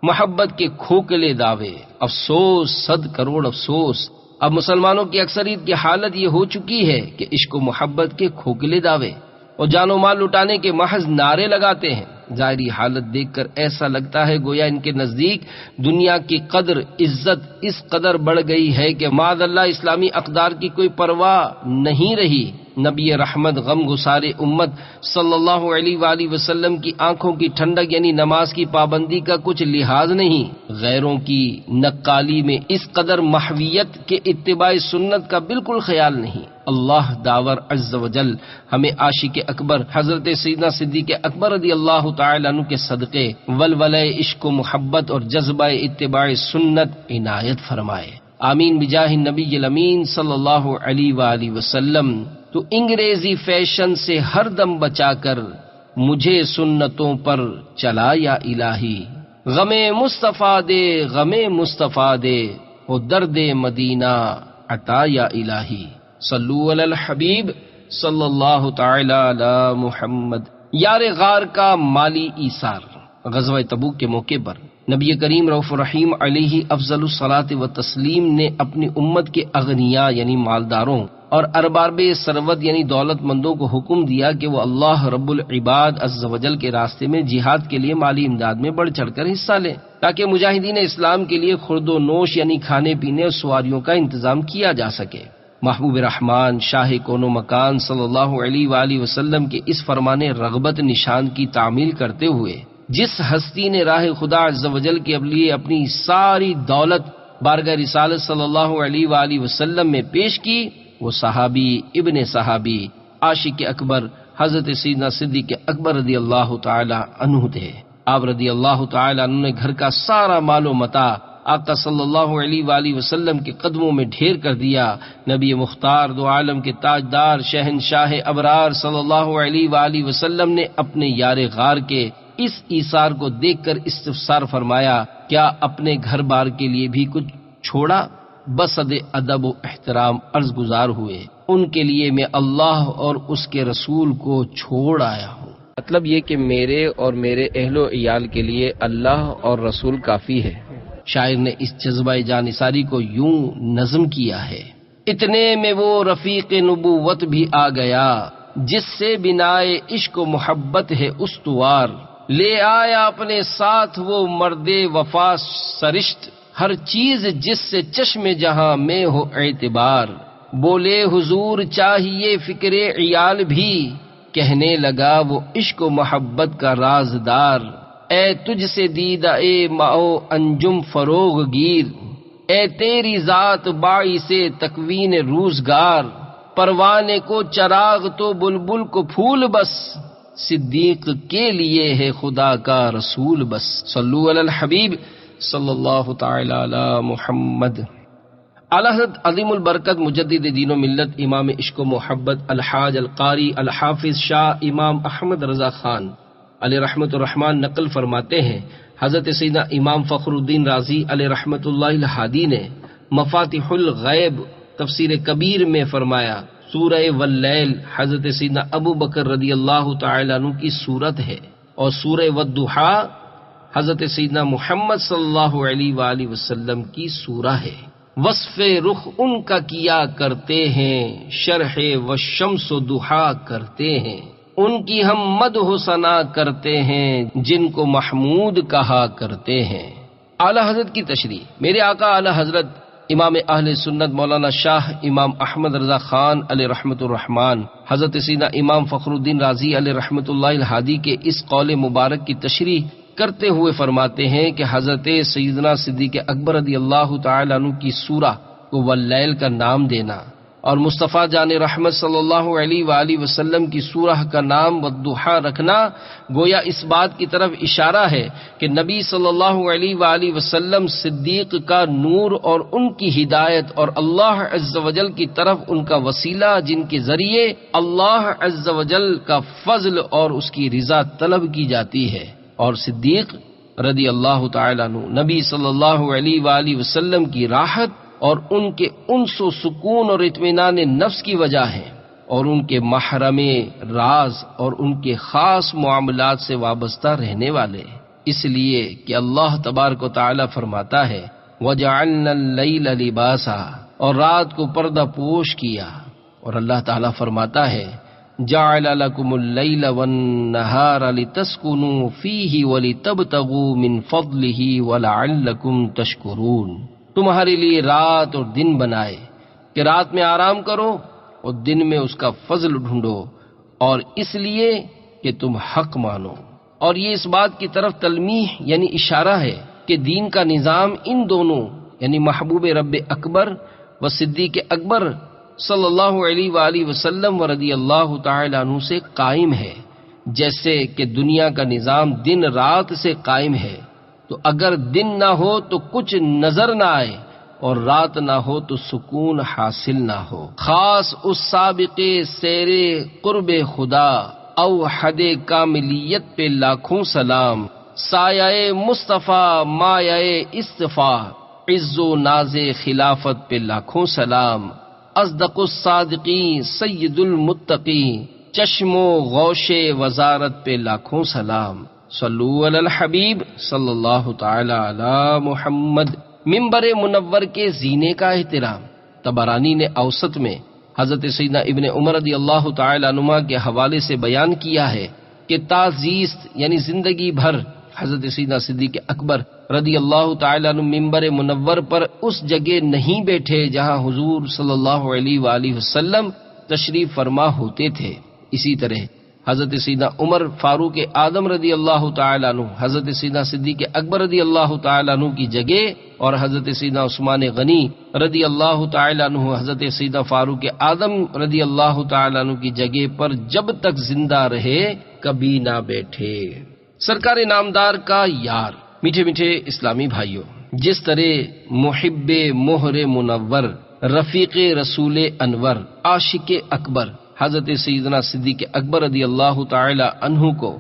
محبت کے کھوکھلے دعوے، افسوس صد کروڑ افسوس۔ اب مسلمانوں کی اکثریت کی حالت یہ ہو چکی ہے کہ عشق و محبت کے کھوکھلے دعوے اور جان و مال لٹانے کے محض نعرے لگاتے ہیں۔ ظاہری حالت دیکھ کر ایسا لگتا ہے گویا ان کے نزدیک دنیا کی قدر عزت اس قدر بڑھ گئی ہے کہ معاذ اللہ اسلامی اقدار کی کوئی پرواہ نہیں رہی۔ نبی رحمت غم گسار امت صلی اللہ علیہ وآلہ وسلم کی آنکھوں کی ٹھنڈک یعنی نماز کی پابندی کا کچھ لحاظ نہیں، غیروں کی نقالی میں اس قدر محویت کے اتباع سنت کا بالکل خیال نہیں۔ اللہ داور عز و جل ہمیں عاشق اکبر حضرت سیدنا صدیق اکبر رضی اللہ تعالی عنہ کے صدقے ولولہ عشق و محبت اور جذبہ اتباع سنت عنایت فرمائے، آمین بجاہ النبی الامین صلی اللہ علیہ وآلہ وسلم۔ تو انگریزی فیشن سے ہر دم بچا کر مجھے سنتوں پر چلا یا الہی، غم مصطفیٰ دے غم مصطفیٰ دے وہ درد مدینہ عطا یا الہی، صلو علی الحبیب صلی اللہ تعالی علی محمد۔ یار غار کا مالی ایثار۔ غزوہ تبوک کے موقع پر نبی کریم رؤوف الرحیم علیہ افضل الصلاۃ و تسلیم نے اپنی امت کے اغنیاء یعنی مالداروں اور ارباب ثروت یعنی دولت مندوں کو حکم دیا کہ وہ اللہ رب العباد عز و جل کے راستے میں جہاد کے لیے مالی امداد میں بڑھ چڑھ کر حصہ لیں، تاکہ مجاہدین اسلام کے لیے خورد و نوش یعنی کھانے پینے اور سواریوں کا انتظام کیا جا سکے۔ محبوب رحمان شاہ کون و مکان صلی اللہ علیہ وآلہ وسلم کے اس فرمان رغبت نشان کی تعمیل کرتے ہوئے جس ہستی نے راہ خدا عز و جل کے لیے اپنی ساری دولت بارگاہ رسالت صلی اللہ علیہ وآلہ وسلم میں پیش کی، وہ صحابی ابن صحابی عاشق اکبر حضرت سیدنا صدیق اکبر رضی اللہ تعالی عنہ تھے۔ آپ رضی اللہ تعالی عنہ نے گھر کا سارا مال و متاع آقا صلی اللہ علیہ وآلہ وسلم کے قدموں میں ڈھیر کر دیا۔ نبی مختار دو عالم کے تاجدار شہنشاہ ابرار صلی اللہ علیہ وآلہ وسلم نے اپنے یار غار کے اس ایثار کو دیکھ کر استفسار فرمایا، کیا اپنے گھر بار کے لیے بھی کچھ چھوڑا؟ بصد ادب و احترام عرض گزار ہوئے، ان کے لیے میں اللہ اور اس کے رسول کو چھوڑ آیا ہوں۔ مطلب یہ کہ میرے اور میرے اہل و عیال کے لیے اللہ اور رسول کافی ہے۔ شاعر نے اس جذبہ جانثاری کو یوں نظم کیا ہے، اتنے میں وہ رفیق نبوت بھی آ گیا، جس سے بنائے عشق و محبت ہے استوار، لے آیا اپنے ساتھ وہ مرد وفا سرشت، ہر چیز جس سے چشم جہاں میں ہو اعتبار، بولے حضور چاہیے فکر عیال بھی، کہنے لگا وہ عشق و محبت کا رازدار، اے تجھ سے دیدہ اے ماؤ انجم فروغ گیر، اے تیری ذات باعث تکوین روزگار، پروانے کو چراغ تو بلبل کو پھول بس، صدیق کے لیے ہے خدا کا رسول بس، صلو علی الحبیب صلی اللہ تعالی علی محمد۔ اعلی حضرت عظیم البرکت مجدد دین و ملت امام عشق و محبت الحاج القاری الحافظ شاہ امام احمد رضا خان علیہ رحمت الرحمن نقل فرماتے ہیں، حضرت سیدنا امام فخر الدین رازی علیہ رحمت اللہ الہادی نے مفاتیح الغیب تفسیر کبیر میں فرمایا، سورہ واللیل حضرت سیدنا ابو بکر رضی اللہ تعالی عنہ کی سورت ہے، اور سورہ والضحی حضرت سیدنا محمد صلی اللہ علیہ وآلہ وسلم کی سورہ ہے۔ وصف رخ ان کا کیا کرتے ہیں، شرح و شمس و ضحیٰ کرتے ہیں، ان کی ہم مدح و ثنا کرتے ہیں، جن کو محمود کہا کرتے ہیں۔ اعلی حضرت کی تشریح، میرے آقا اعلی حضرت امام اہل سنت مولانا شاہ امام احمد رضا خان علیہ رحمت الرحمن حضرت سیدنا امام فخر الدین رازی علیہ رحمت اللہ الہادی کے اس قول مبارک کی تشریح کرتے ہوئے فرماتے ہیں کہ حضرت سیدنا صدیق اکبر رضی اللہ تعالی عنہ کی سورہ کو واللیل کا نام دینا اور مصطفیٰ جان رحمت صلی اللہ علیہ وآلہ وسلم کی سورہ کا نام والضحیٰ رکھنا گویا اس بات کی طرف اشارہ ہے کہ نبی صلی اللہ علیہ وآلہ وسلم صدیق کا نور اور ان کی ہدایت اور اللہ عز و جل کی طرف ان کا وسیلہ، جن کے ذریعے اللہ عز و جل کا فضل اور اس کی رضا طلب کی جاتی ہے، اور صدیق رضی اللہ تعالیٰ عنہ نبی صلی اللہ علیہ وآلہ وسلم کی راحت اور ان کے انس و سکون اور اطمینان نفس کی وجہ ہے، اور ان کے محرم راز اور ان کے خاص معاملات سے وابستہ رہنے والے، اس لیے کہ اللہ تبارک و تعالی فرماتا ہے وَجَعَلْنَا اللَّيْلَ لِبَاسًا، اور رات کو پردہ پوش کیا، اور اللہ تعالی فرماتا ہے جَعَلَ لَكُمُ اللَّيْلَ وَالنَّهَارَ لِتَسْكُنُوا فِيهِ وَلِتَبْتَغُوا مِنْ فَضْلِهِ وَلَعَلَّكُمْ تَشْكُرُونَ، تمہارے لیے رات اور دن بنائے کہ رات میں آرام کرو اور دن میں اس کا فضل ڈھونڈو، اور اس لیے کہ تم حق مانو۔ اور یہ اس بات کی طرف تلمیح یعنی اشارہ ہے کہ دین کا نظام ان دونوں یعنی محبوب رب اکبر و صدیق اکبر صلی اللہ علیہ وآلہ وسلم و رضی اللہ تعالی عنہ سے قائم ہے، جیسے کہ دنیا کا نظام دن رات سے قائم ہے، تو اگر دن نہ ہو تو کچھ نظر نہ آئے اور رات نہ ہو تو سکون حاصل نہ ہو۔ خاص اس سابق سیر قرب خدا اوحد کاملیت پہ لاکھوں سلام، سایہ مصطفیٰ مایہ اصطفیٰ عز و ناز خلافت پہ لاکھوں سلام، اصدق الصادقین سید المتقین چشم و غوش وزارت پہ لاکھوں سلام، صلو علی الحبیب صلی اللہ تعالی علی محمد۔ منبر منور کے زینے کا احترام، طبرانی نے اوسط میں حضرت سیدنا ابن عمر رضی اللہ تعالی عنہما کے حوالے سے بیان کیا ہے کہ تازیست یعنی زندگی بھر حضرت سیدنا صدیق اکبر رضی اللہ تعالی عنہ ممبر منور پر اس جگہ نہیں بیٹھے جہاں حضور صلی اللہ علیہ وآلہ وسلم تشریف فرما ہوتے تھے۔ اسی طرح حضرت سیدنا عمر فاروق اعظم رضی اللہ تعالی عنہ، حضرت سیدنا صدیق اکبر رضی اللہ تعالی عنہ کی جگہ اور حضرت سیدنا عثمان غنی رضی اللہ تعالی عنہ حضرت سیدنا فاروق اعظم رضی اللہ تعالی عنہ کی جگہ پر جب تک زندہ رہے کبھی نہ بیٹھے۔ سرکار نامدار کا یار، میٹھے میٹھے اسلامی بھائیوں، جس طرح محب مہر منور، رفیق رسول انور، عاشق اکبر حضرت سیدنا صدیق اکبر رضی اللہ تعالی عنہ کو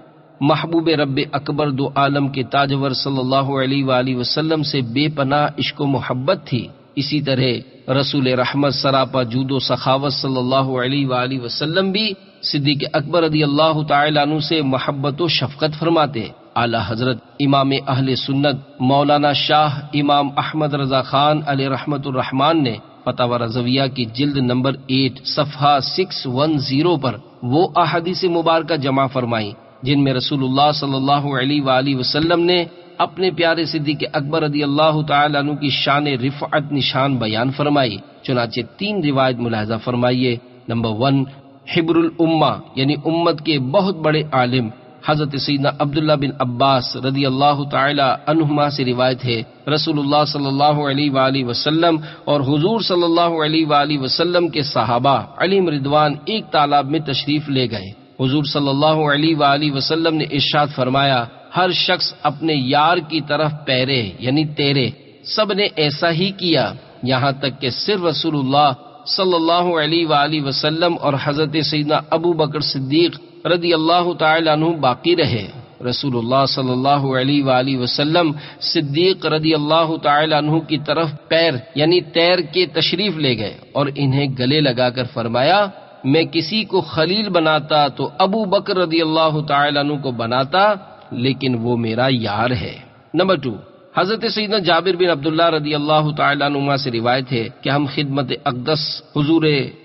محبوب رب اکبر دو عالم کے تاجور صلی اللہ علیہ وآلہ وسلم سے بے پناہ عشق و محبت تھی، اسی طرح رسول رحمت سراپا جود و سخاوت صلی اللہ علیہ وآلہ وسلم بھی صدیق اکبر رضی اللہ تعالی عنہ سے محبت و شفقت فرماتے۔ اعلی حضرت امام اہل سنت مولانا شاہ امام احمد رضا خان علیہ رحمت الرحمان نے فتاوی رضویہ کی جلد نمبر 8 صفحہ 610 پر وہ احادیث مبارکہ جمع فرمائی جن میں رسول اللہ صلی اللہ علیہ وآلہ وسلم نے اپنے پیارے صدیق اکبر رضی اللہ تعالی عنہ کی شان رفعت نشان بیان فرمائی۔ چنانچہ 3 روایت ملاحظہ فرمائیے۔ نمبر 1، حبر الامہ یعنی امت کے بہت بڑے عالم حضرت سیدنا عبداللہ بن عباس رضی اللہ تعالی عنہما سے روایت ہے، رسول اللہ صلی اللہ علیہ وآلہ وسلم اور حضور صلی اللہ علیہ وآلہ وسلم کے صحابہ علیہم رضوان ایک تالاب میں تشریف لے گئے۔ حضور صلی اللہ علیہ وآلہ وسلم نے ارشاد فرمایا، ہر شخص اپنے یار کی طرف پیرے یعنی تیرے۔ سب نے ایسا ہی کیا، یہاں تک کہ صرف رسول اللہ صلی اللہ علیہ وآلہ وسلم اور حضرت سیدنا ابو بکر صدیق رضی اللہ تعالی عنہ باقی رہے۔ رسول اللہ صلی اللہ علیہ وآلہ وسلم صدیق رضی اللہ تعالی عنہ کی طرف پیر یعنی تیر کے تشریف لے گئے اور انہیں گلے لگا کر فرمایا، میں کسی کو خلیل بناتا تو ابو بکر رضی اللہ تعالی عنہ کو بناتا، لیکن وہ میرا یار ہے۔ نمبر 2، حضرت سیدنا جابر بن عبداللہ رضی اللہ تعالی عنہما سے روایت ہے کہ ہم خدمت اقدس حضور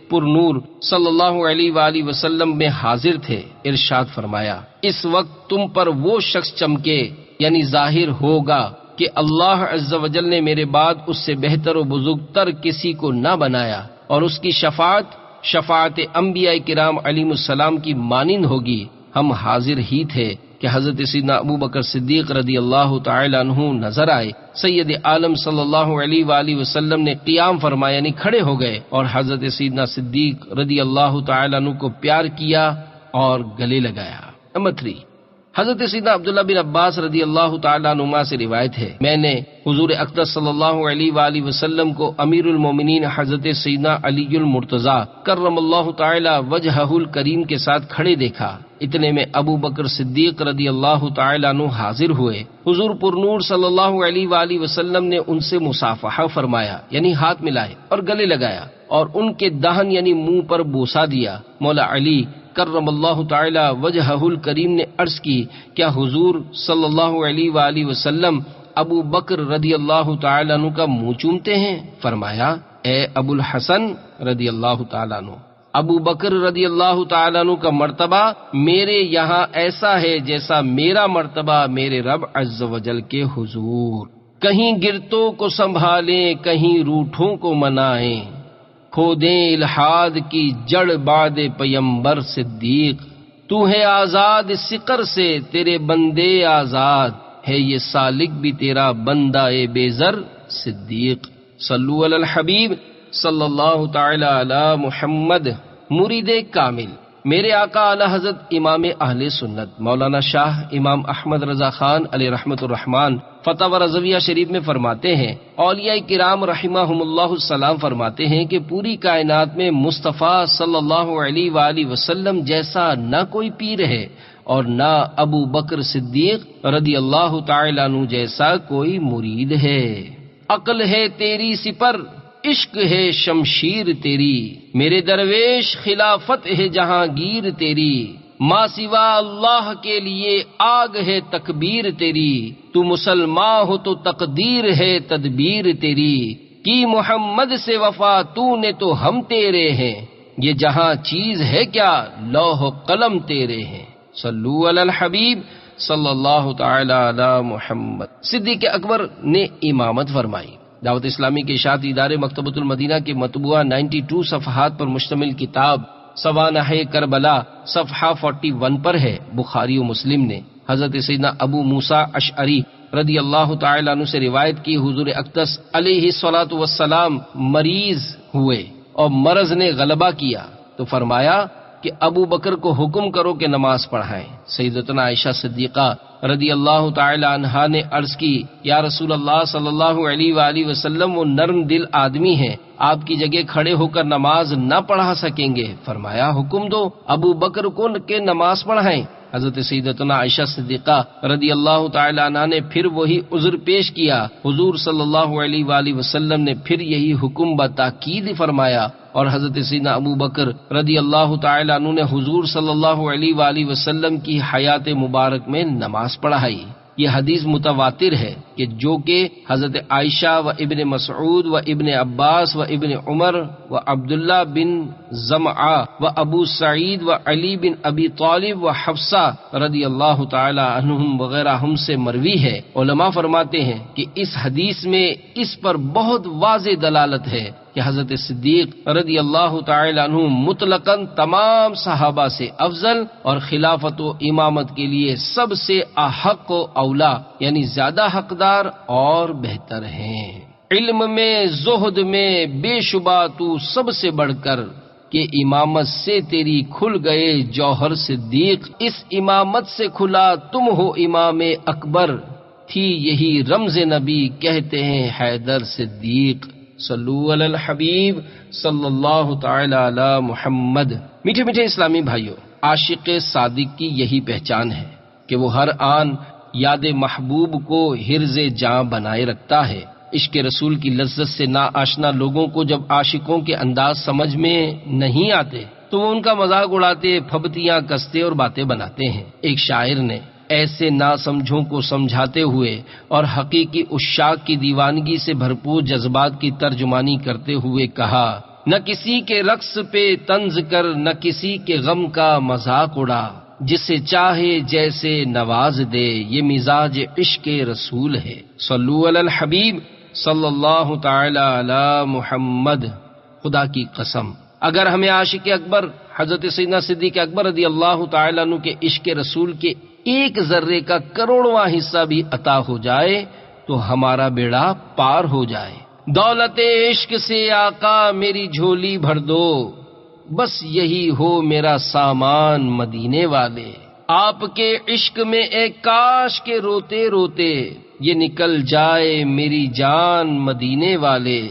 پر نور صلی اللہ علیہ وآلہ وسلم میں حاضر تھے۔ ارشاد فرمایا، اس وقت تم پر وہ شخص چمکے یعنی ظاہر ہوگا کہ اللہ عز و جل نے میرے بعد اس سے بہتر و بزرگ تر کسی کو نہ بنایا، اور اس کی شفاعت انبیاء کرام علیہ السلام کی مانند ہوگی۔ ہم حاضر ہی تھے کہ حضرت سیدنا ابو بکر صدیق رضی اللہ تعالی عنہ نظر آئے۔ سید عالم صلی اللہ علیہ وآلہ وسلم نے قیام فرمایا یعنی کھڑے ہو گئے اور حضرت سیدنا صدیق رضی اللہ تعالی عنہ کو پیار کیا اور گلے لگایا۔ نمبر 3، حضرت سیدنا عبداللہ بن عباس رضی اللہ تعالی عنہما سے روایت ہے، میں نے حضور اقدس صلی اللہ علیہ وآلہ وسلم کو امیر المومنین حضرت سیدنا علی المرتضی کرم اللہ تعالی وجہہ الکریم کے ساتھ کھڑے دیکھا۔ اتنے میں ابو بکر صدیق رضی اللہ تعالی عنہ حاضر ہوئے۔ حضور پر نور صلی اللہ علیہ وآلہ وسلم نے ان سے مصافحہ فرمایا یعنی ہاتھ ملائے اور گلے لگایا اور ان کے دہن یعنی منہ پر بوسہ دیا۔ مولا علی کرم اللہ تعالی وجہہ الکریم نے عرض کی، کیا حضور صلی اللہ علیہ وآلہ وسلم ابو بکر رضی اللہ تعالی عنہ کا منہ چومتے ہیں؟ فرمایا، اے ابو الحسن رضی اللہ تعالی عنہ، ابو بکر رضی اللہ تعالی عنہ کا مرتبہ میرے یہاں ایسا ہے جیسا میرا مرتبہ میرے رب عز و جل کے حضور۔ کہیں گرتوں کو سنبھالیں، کہیں روٹھوں کو منائیں، کھودیں الحاد کی جڑ بعد پیمبر صدیق۔ تو ہے آزاد سقر سے، تیرے بندے آزاد ہے یہ سالک بھی تیرا بندہ بے زر صدیق۔ صلو علی الحبیب صلی اللہ تعالی علی محمد۔ مرید کامل میرے آقا اعلی حضرت امام اہل سنت مولانا شاہ امام احمد رضا خان علیہ رحمت الرحمان فتاوی رضویہ شریف میں فرماتے ہیں، اولیاء کرام رحمہم اللہ السلام فرماتے ہیں کہ پوری کائنات میں مصطفیٰ صلی اللہ علیہ وآلہ وسلم جیسا نہ کوئی پیر ہے اور نہ ابو بکر صدیق رضی اللہ تعالی عنہ جیسا کوئی مرید ہے۔ عقل ہے تیری سپر، عشق ہے شمشیر تیری، میرے درویش خلافت ہے جہانگیر تیری، ماں سوا اللہ کے لیے آگ ہے تکبیر تیری، تو مسلمان ہو تو تقدیر ہے تدبیر تیری، کی محمد سے وفا تو نے تو ہم تیرے ہیں، یہ جہاں چیز ہے کیا لوح و قلم تیرے ہیں۔ صلو علی الحبیب صلی اللہ تعالی علی محمد۔ صدیق اکبر نے امامت فرمائی۔ دعوت اسلامی کے اشاعتی ادارے مکتبۃ المدینہ کے مطبوعہ 92 صفحات پر مشتمل کتاب سوانح کربلا صفحہ 41 پر ہے۔ بخاری و مسلم نے حضرت سیدنا ابو موسیٰ اشعری رضی اللہ تعالی عنہ سے روایت کی، حضور اقدس علیہ الصلوۃ والسلام مریض ہوئے اور مرض نے غلبہ کیا تو فرمایا کہ ابو بکر کو حکم کرو کہ نماز پڑھائیں۔ سیدتنا عائشہ صدیقہ رضی اللہ تعالی عنہا نے عرض کی، یا رسول اللہ صلی اللہ علیہ وآلہ وسلم، وہ نرم دل آدمی ہیں، آپ کی جگہ کھڑے ہو کر نماز نہ پڑھا سکیں گے۔ فرمایا حکم دو ابو بکر کو کہ نماز پڑھائیں۔ حضرت سیدتنا عائشہ صدیقہ رضی اللہ تعالی عنہ نے پھر وہی عذر پیش کیا۔ حضور صلی اللہ علیہ وآلہ وسلم نے پھر یہی حکم بتاکید فرمایا، اور حضرت سیدنا ابو بکر رضی اللہ تعالی عنہ نے حضور صلی اللہ علیہ وآلہ وسلم کی حیات مبارک میں نماز پڑھائی۔ یہ حدیث متواتر ہے کہ جو کہ حضرت عائشہ و ابن مسعود و ابن عباس و ابن عمر و عبداللہ بن زمعہ و ابو سعید و علی بن ابی طالب و حفصہ رضی اللہ تعالی عنہم وغیرہ ہم سے مروی ہے۔ علماء فرماتے ہیں کہ اس حدیث میں اس پر بہت واضح دلالت ہے کہ حضرت صدیق رضی اللہ تعالی عنہ مطلقاً تمام صحابہ سے افضل اور خلافت و امامت کے لیے سب سے احق و اولا یعنی زیادہ حقدار اور بہتر ہیں۔ علم میں، زہد میں بے شبہ تو سب سے بڑھ کر کہ امامت سے تیری کھل گئے جوہر صدیق، اس امامت سے کھلا تم ہو امام اکبر، تھی یہی رمز نبی کہتے ہیں حیدر صدیق۔ صلو علی الحبیب صلی اللہ تعالی علی محمد۔ میٹھے میٹھے اسلامی بھائیوں، عاشق صادق کی یہی پہچان ہے کہ وہ ہر آن یاد محبوب کو حرز جاں بنائے رکھتا ہے۔ عشق رسول کی لذت سے نا آشنا لوگوں کو جب عاشقوں کے انداز سمجھ میں نہیں آتے تو وہ ان کا مذاق اڑاتے، پھبتیاں کستے اور باتیں بناتے ہیں۔ ایک شاعر نے ایسے ناسمجھوں کو سمجھاتے ہوئے اور حقیقی عشاق کی دیوانگی سے بھرپور جذبات کی ترجمانی کرتے ہوئے کہا، نہ کسی کے رقص پہ طنز کر، نہ کسی کے غم کا مذاق اڑا، جسے چاہے جیسے نواز دے، یہ مزاج عشق رسول ہے۔ صلو علی الحبیب صلی اللہ تعالی علی محمد۔ خدا کی قسم اگر ہمیں عاشق اکبر حضرت سیدنا صدیق اکبر رضی اللہ تعالی عنہ کے عشق رسول کے ایک ذرے کا کروڑواں حصہ بھی عطا ہو جائے تو ہمارا بیڑا پار ہو جائے۔ دولت عشق سے آقا میری جھولی بھر دو، بس یہی ہو میرا سامان مدینے والے۔ آپ کے عشق میں ایک کاش کے روتے روتے یہ نکل جائے میری جان مدینے والے۔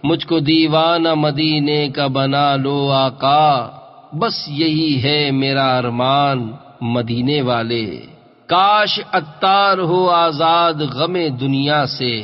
مجھ کو دیوانہ مدینے کا بنا لو آقا، بس یہی ہے میرا ارمان مدینے والے۔ کاش عطار ہو آزاد غم دنیا سے،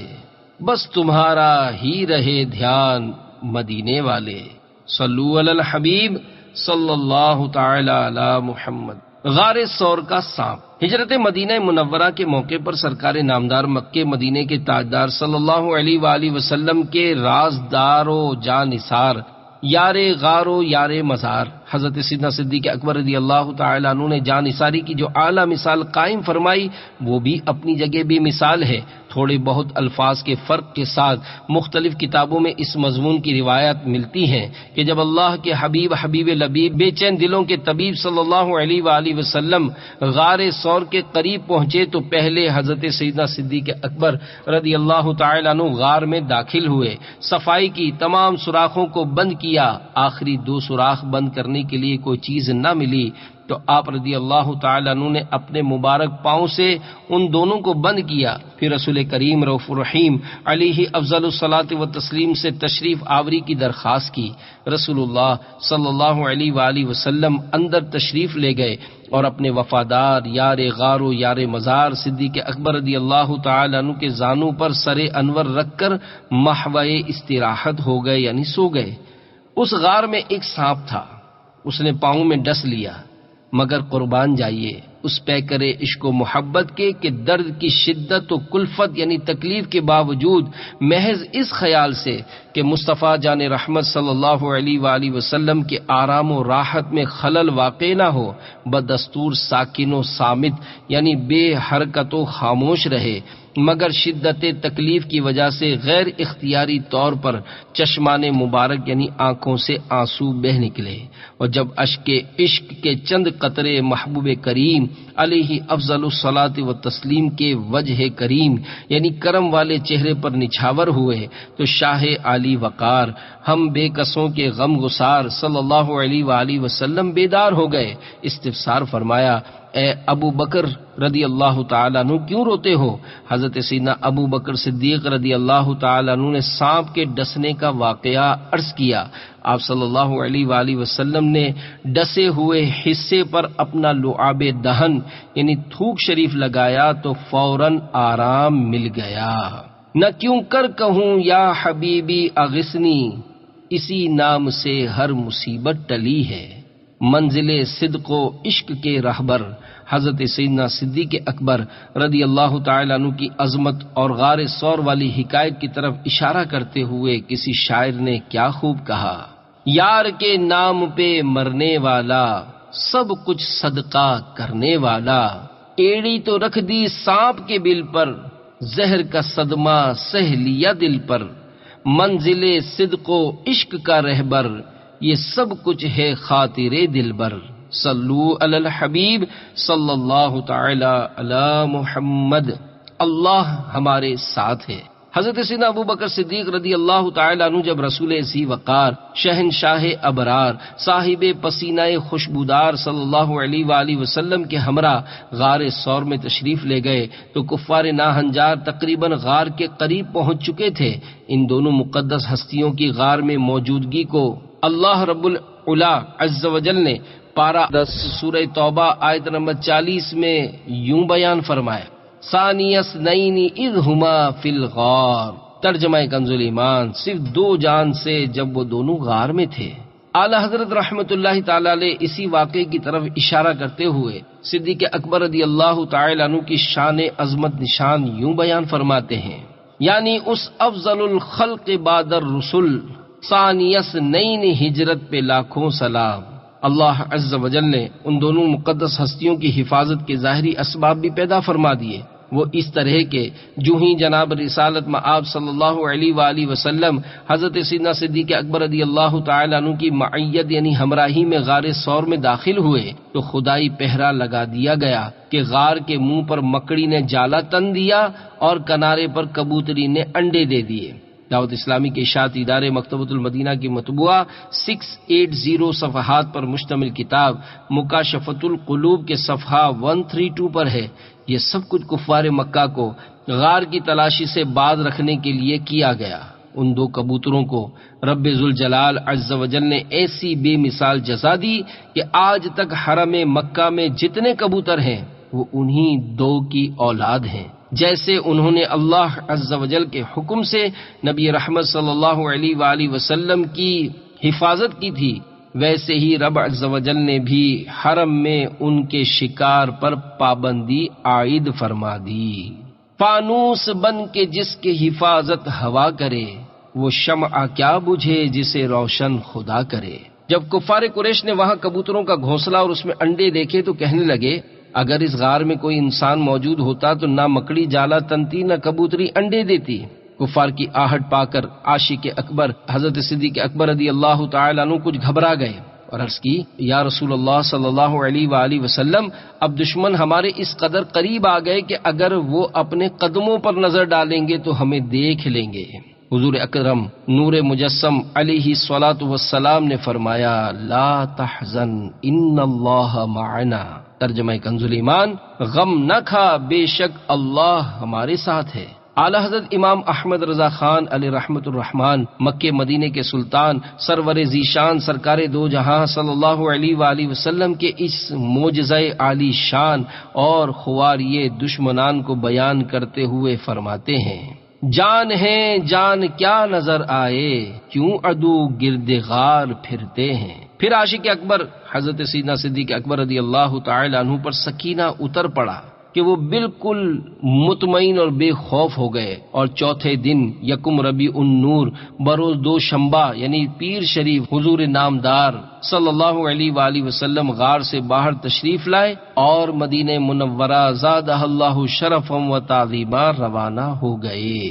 بس تمہارا ہی رہے دھیان مدینے والے۔ صلو علی الحبیب صلی اللہ تعالی علی محمد۔ غار ثور کا سانپ۔ ہجرت مدینہ منورہ کے موقع پر سرکار نامدار مکے مدینے کے تاجدار صلی اللہ علیہ وآلہ وسلم کے رازدار و جانثار، یار غار و یار مزار حضرت سیدنا صدیق اکبر رضی اللہ تعالی عنہ نے جانثاری کی جو اعلیٰ مثال قائم فرمائی وہ بھی اپنی جگہ بھی مثال ہے۔ تھوڑے بہت الفاظ کے فرق کے ساتھ مختلف کتابوں میں اس مضمون کی روایت ملتی ہیں کہ جب اللہ کے حبیب لبیب بے چین دلوں کے طبیب صلی اللہ علیہ وآلہ وسلم غار ثور کے قریب پہنچے تو پہلے حضرت سیدنا صدیق اکبر رضی اللہ تعالی عنہ غار میں داخل ہوئے، صفائی کی، تمام سوراخوں کو بند کیا، آخری 2 سوراخ بند کرنے کے لیے کوئی چیز نہ ملی تو آپ رضی اللہ تعالی عنہ نے اپنے مبارک پاؤں سے ان دونوں کو بند کیا، پھر رسول کریم رؤوف الرحیم علیہ افضل الصلاۃ والتسلیم سے تشریف آوری کی درخواست کی۔ رسول اللہ صلی اللہ علیہ وآلہ وسلم اندر تشریف لے گئے اور اپنے وفادار یار غار و یار مزار صدیق اکبر رضی اللہ تعالی عنہ کے زانوں پر سر انور رکھ کر محو استراحت ہو گئے یعنی سو گئے۔ اس غار میں ایک سانپ تھا، اس نے پاؤں میں ڈس لیا، مگر قربان جائیے اس پیکر عشق و محبت کے کہ درد کی شدت و کلفت یعنی تکلیف کے باوجود محض اس خیال سے کہ مصطفیٰ جان رحمت صلی اللہ علیہ وآلہ وسلم کے آرام و راحت میں خلل واقع نہ ہو، بدستور ساکن و صامت یعنی بے حرکت و خاموش رہے، مگر شدت تکلیف کی وجہ سے غیر اختیاری طور پر چشمان مبارک یعنی آنکھوں سے آنسو بہہ نکلے، اور جب اشک عشق کے چند قطرے محبوب کریم علیہ افضل الصلاۃ و تسلیم کے وجہ کریم یعنی کرم والے چہرے پر نچھاور ہوئے تو شاہ عالی وقار ہم بے کسوں کے غم گسار صلی اللہ علیہ وآلہ وسلم بیدار ہو گئے۔ استفسار فرمایا، اے ابو بکر رضی اللہ تعالیٰ عنہ کیوں روتے ہو؟ حضرت سیدنا ابو بکر صدیق رضی اللہ تعالیٰ عنہ نے سانپ کے ڈسنے کا واقعہ عرض کیا۔ آپ صلی اللہ علیہ وآلہ وسلم نے ڈسے ہوئے حصے پر اپنا لعاب دہن یعنی تھوک شریف لگایا تو فوراً آرام مل گیا۔ نہ کیوں کر کہوں یا حبیبی اغثنی، اسی نام سے ہر مصیبت ٹلی ہے۔ منزل صدق و عشق کے رہبر حضرت سیدنا صدیق اکبر رضی اللہ تعالیٰ عنہ کی عظمت اور غار ثور والی حکایت کی طرف اشارہ کرتے ہوئے کسی شاعر نے کیا خوب کہا، یار کے نام پہ مرنے والا سب کچھ صدقہ کرنے والا، ایڑی تو رکھ دی سانپ کے بل پر زہر کا صدمہ سہ لیا دل پر، منزل صدق و عشق کا رہبر یہ سب کچھ ہے خاطر دلبر، صلو علی الحبیب صلی اللہ تعالی علی محمد، اللہ ہمارے ساتھ ہے۔ حضرت سیدنا ابو بکر صدیق رضی اللہ تعالی عنہ جب رسول ذی وقار شہنشاہ ابرار صاحب پسینہ خوشبودار صلی اللہ علیہ وآلہ وسلم کے ہمراہ غار ثور میں تشریف لے گئے تو کفار ناہنجار تقریباً غار کے قریب پہنچ چکے تھے۔ ان دونوں مقدس ہستیوں کی غار میں موجودگی کو اللہ رب العلا عز و جل نے پارہ 10 سورہ توبہ آیت نمبر 40 میں یوں بیان فرمایا، ثانی اثنین اذ ہما فی الغار، ترجمہ کنز ایمان، صرف 2 جان سے جب وہ دونوں غار میں تھے۔ اعلی حضرت رحمت اللہ تعالی علیہ اسی واقعے کی طرف اشارہ کرتے ہوئے صدیق اکبر رضی اللہ تعالی عنہ کی شان عظمت نشان یوں بیان فرماتے ہیں، یعنی اس افضل الخلق بعد الرسل ثانی اثنین ہجرت پہ لاکھوں سلام۔ اللہ عز و جل نے ان دونوں مقدس ہستیوں کی حفاظت کے ظاہری اسباب بھی پیدا فرما دیے۔ وہ اس طرح کے جو ہی جناب رسالت مآب صلی اللہ علیہ وآلہ وسلم حضرت سیدنا صدیق اکبر رضی اللہ تعالی عنہ کی معیت یعنی ہمراہی میں غار ثور میں داخل ہوئے تو خدائی پہرا لگا دیا گیا کہ غار کے منہ پر مکڑی نے جالا تن دیا اور کنارے پر کبوتری نے انڈے دے دیے۔ دعوت اسلامی کے اشاعتی ادارے مکتبۃ المدینہ کی مطبوعہ 680 صفحات پر مشتمل کتاب مکاشفۃ القلوب کے صفحہ 132 پر ہے۔ یہ سب کچھ کفار مکہ کو غار کی تلاشی سے باز رکھنے کے لیے کیا گیا۔ ان 2 کبوتروں کو رب ذوالجلال عز و جل نے ایسی بے مثال جزا دی کہ آج تک حرم مکہ میں جتنے کبوتر ہیں وہ انہی 2 کی اولاد ہیں۔ جیسے انہوں نے اللہ عز و جل کے حکم سے نبی رحمت صلی اللہ علیہ وآلہ وسلم کی حفاظت کی تھی، ویسے ہی رب عز و جل نے بھی حرم میں ان کے شکار پر پابندی عائد فرما دی۔ فانوس بن کے جس کی حفاظت ہوا کرے، وہ شمع کیا بجھے جسے روشن خدا کرے۔ جب کفار قریش نے وہاں کبوتروں کا گھونسلہ اور اس میں انڈے دیکھے تو کہنے لگے، اگر اس غار میں کوئی انسان موجود ہوتا تو نہ مکڑی جالا تنتی نہ کبوتری انڈے دیتی۔ کفار کی آہٹ پا کر عاشق اکبر حضرت صدیق اکبر رضی اللہ تعالی عنہ کچھ گھبرا گئے اور عرض کی، یا رسول اللہ صلی اللہ علیہ وآلہ وسلم، اب دشمن ہمارے اس قدر قریب آ گئے کہ اگر وہ اپنے قدموں پر نظر ڈالیں گے تو ہمیں دیکھ لیں گے۔ حضور اکرم نور مجسم علیہ الصلاۃ والسلام نے فرمایا، لا تحزن ان اللہ معنا، ترجمہ کنز ایمان، غم نہ کھا، بے شک اللہ ہمارے ساتھ ہے۔ اعلی حضرت امام احمد رضا خان علیہ رحمت الرحمن مکہ مدینے کے سلطان سرور ذیشان سرکار دو جہاں صلی اللہ علیہ وآلہ وسلم کے اس معجزہ عالی شان اور خواری دشمنان کو بیان کرتے ہوئے فرماتے ہیں، جان ہے جان کیا نظر آئے، کیوں عدو گرد غار پھرتے ہیں۔ پھر عاشق اکبر حضرت سیدنا صدیق اکبر رضی اللہ تعالی عنہ پر سکینہ اتر پڑا کہ وہ بالکل مطمئن اور بے خوف ہو گئے، اور چوتھے دن یکم ربیع النور بروز دوشنبہ یعنی پیر شریف حضور نامدار صلی اللہ علیہ وآلہ وسلم غار سے باہر تشریف لائے اور مدینہ منورہ زادہ اللہ شرفا و تعظیما روانہ ہو گئے۔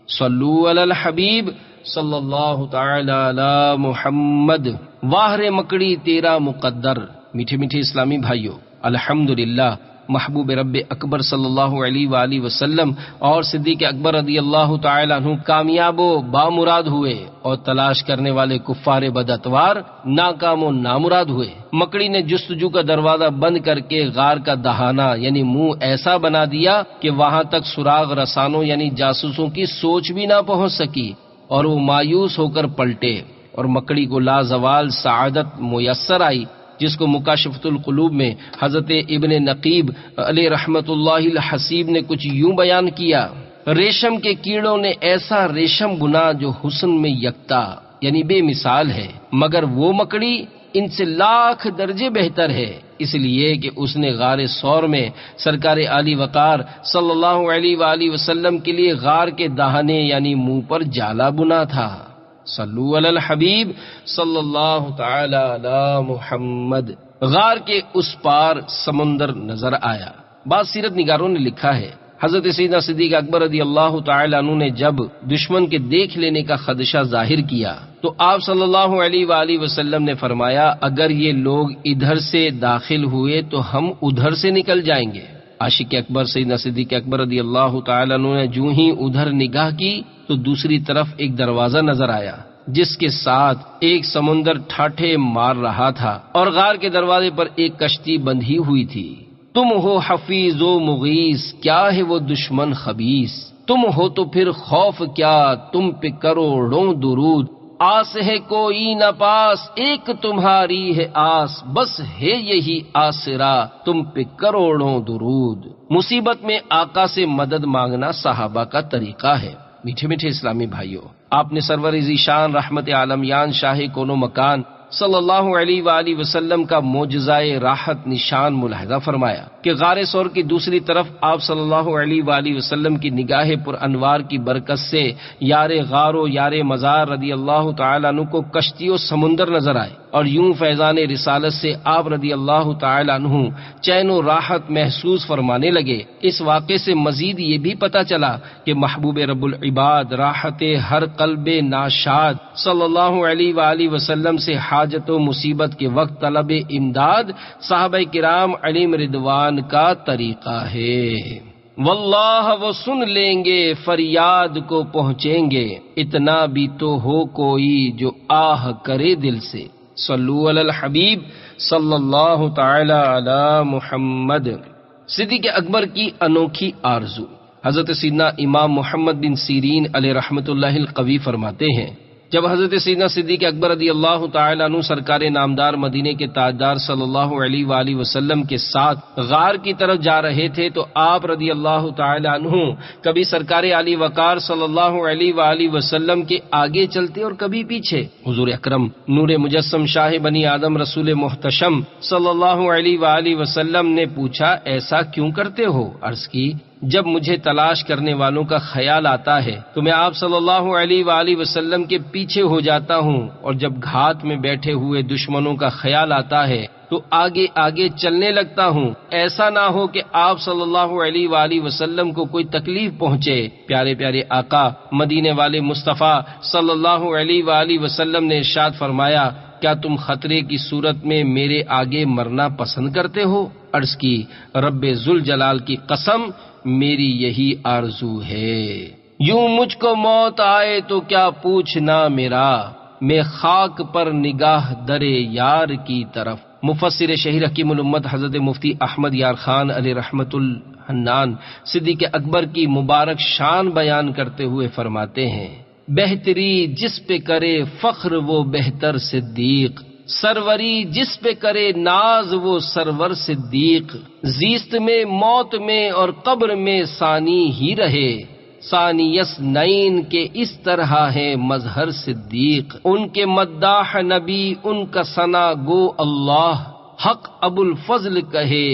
صلو علی الحبیب صلی اللہ تعالی علی محمد۔ واہر مکڑی تیرا مقدر۔ میٹھے میٹھے اسلامی بھائیوں، الحمدللہ محبوب رب اکبر صلی اللہ علیہ وآلہ وسلم اور صدیق اکبر رضی اللہ تعالی عنہ کامیاب و بامراد ہوئے، اور تلاش کرنے والے کفار بداتوار ناکام و نامراد ہوئے۔ مکڑی نے جستجو کا دروازہ بند کر کے غار کا دہانہ یعنی منہ ایسا بنا دیا کہ وہاں تک سراغ رسانوں یعنی جاسوسوں کی سوچ بھی نہ پہنچ سکی، اور وہ مایوس ہو کر پلٹے، اور مکڑی کو لازوال سعادت میسر آئی، جس کو مکاشفۃ القلوب میں حضرت ابن نقیب علیہ رحمت اللہ الحسیب نے کچھ یوں بیان کیا: ریشم کے کیڑوں نے ایسا ریشم بنا جو حسن میں یکتا یعنی بے مثال ہے، مگر وہ مکڑی ان سے لاکھ درجے بہتر ہے، اس لیے کہ اس نے غار ثور میں سرکار عالی وقار صلی اللہ علیہ وآلہ وسلم کے لیے غار کے دہانے یعنی منہ پر جالا بنا تھا۔ صلو علی الحبیب صلی اللہ تعالی علی محمد۔ غار کے اس پار سمندر نظر آیا۔ بعض سیرت نگاروں نے لکھا ہے حضرت سیدنا صدیق اکبر رضی اللہ تعالی عنہ نے جب دشمن کے دیکھ لینے کا خدشہ ظاہر کیا تو آپ صلی اللہ علیہ وآلہ وسلم نے فرمایا، اگر یہ لوگ ادھر سے داخل ہوئے تو ہم ادھر سے نکل جائیں گے۔ عاشق اکبر سیدنا صدیق اکبر رضی اللہ تعالی عنہ نے جو ہی ادھر نگاہ کی تو دوسری طرف ایک دروازہ نظر آیا جس کے ساتھ ایک سمندر ٹھاٹھے مار رہا تھا، اور غار کے دروازے پر ایک کشتی بندھی ہوئی تھی۔ تم ہو حفیظ و مغیث، کیا ہے وہ دشمن خبیث، تم ہو تو پھر خوف کیا، تم پہ کروڑوں درود، آس ہے کوئی نہ پاس، ایک تمہاری ہے آس، بس ہے یہی آسرا، تم پہ کروڑوں درود۔ مصیبت میں آقا سے مدد مانگنا صحابہ کا طریقہ ہے۔ میٹھے میٹھے اسلامی بھائیوں، آپ نے سرور ذیشان رحمت عالمیان شاہ کون و مکان صلی اللہ علیہ وآلہ وسلم کا معجزۂ راحت نشان ملاحظہ فرمایا کہ غار ثور کی دوسری طرف آپ صلی اللہ علیہ وآلہ وسلم کی نگاہ پر انوار کی برکت سے یار غار و یار مزار رضی اللہ تعالیٰ عنہ کو کشتی و سمندر نظر آئے، اور یوں فیضان رسالت سے آپ رضی اللہ تعالیٰ عنہ چین و راحت محسوس فرمانے لگے۔ اس واقعے سے مزید یہ بھی پتہ چلا کہ محبوب رب العباد راحت ہر قلب ناشاد صلی اللہ علیہ وآلہ وسلم سے حاجت و مصیبت کے وقت طلب امداد صحابہ کرام علیہم رضوان کا طریقہ ہے۔ واللہ وہ سن لیں گے، فریاد کو پہنچیں گے، اتنا بھی تو ہو کوئی جو آہ کرے دل سے۔ صلو علی الحبیب صلی اللہ تعالی علی محمد۔ صدیق اکبر کی انوکھی آرزو۔ حضرت سیدنا امام محمد بن سیرین علیہ رحمت اللہ القوی فرماتے ہیں، جب حضرت سیدنا صدیق اکبر رضی اللہ تعالیٰ عنہ سرکار نامدار مدینے کے تاجدار صلی اللہ علیہ وآلہ وسلم کے ساتھ غار کی طرف جا رہے تھے تو آپ رضی اللہ تعالیٰ عنہ کبھی سرکار علی وقار صلی اللہ علیہ وآلہ وسلم کے آگے چلتے اور کبھی پیچھے۔ حضور اکرم نور مجسم شاہ بنی آدم رسول محتشم صلی اللہ علیہ وآلہ وسلم نے پوچھا، ایسا کیوں کرتے ہو؟ عرض کی، جب مجھے تلاش کرنے والوں کا خیال آتا ہے تو میں آپ صلی اللہ علیہ وآلہ وسلم کے پیچھے ہو جاتا ہوں، اور جب گھات میں بیٹھے ہوئے دشمنوں کا خیال آتا ہے تو آگے آگے چلنے لگتا ہوں، ایسا نہ ہو کہ آپ صلی اللہ علیہ وآلہ وسلم کو کوئی تکلیف پہنچے۔ پیارے پیارے آقا مدینے والے مصطفیٰ صلی اللہ علیہ وآلہ وسلم نے ارشاد فرمایا، کیا تم خطرے کی صورت میں میرے آگے مرنا پسند کرتے ہو؟ عرض کی، رب ذوالجلال کی قسم، میری یہی آرزو ہے۔ یوں مجھ کو موت آئے تو کیا پوچھنا میرا، میں خاک پر نگاہ درے یار کی طرف۔ مفسر شہیر حکیم الامت حضرت مفتی احمد یار خان علیہ رحمت الحنان صدیق اکبر کی مبارک شان بیان کرتے ہوئے فرماتے ہیں، بہتری جس پہ کرے فخر وہ بہتر صدیق، سروری جس پہ کرے ناز وہ سرور صدیق، زیست میں موت میں اور قبر میں ثانی ہی رہے، ثانیس نین کے اس طرح ہے مظہر صدیق، ان کے مداح نبی ان کا ثنا گو اللہ، حق ابو الفضل کہے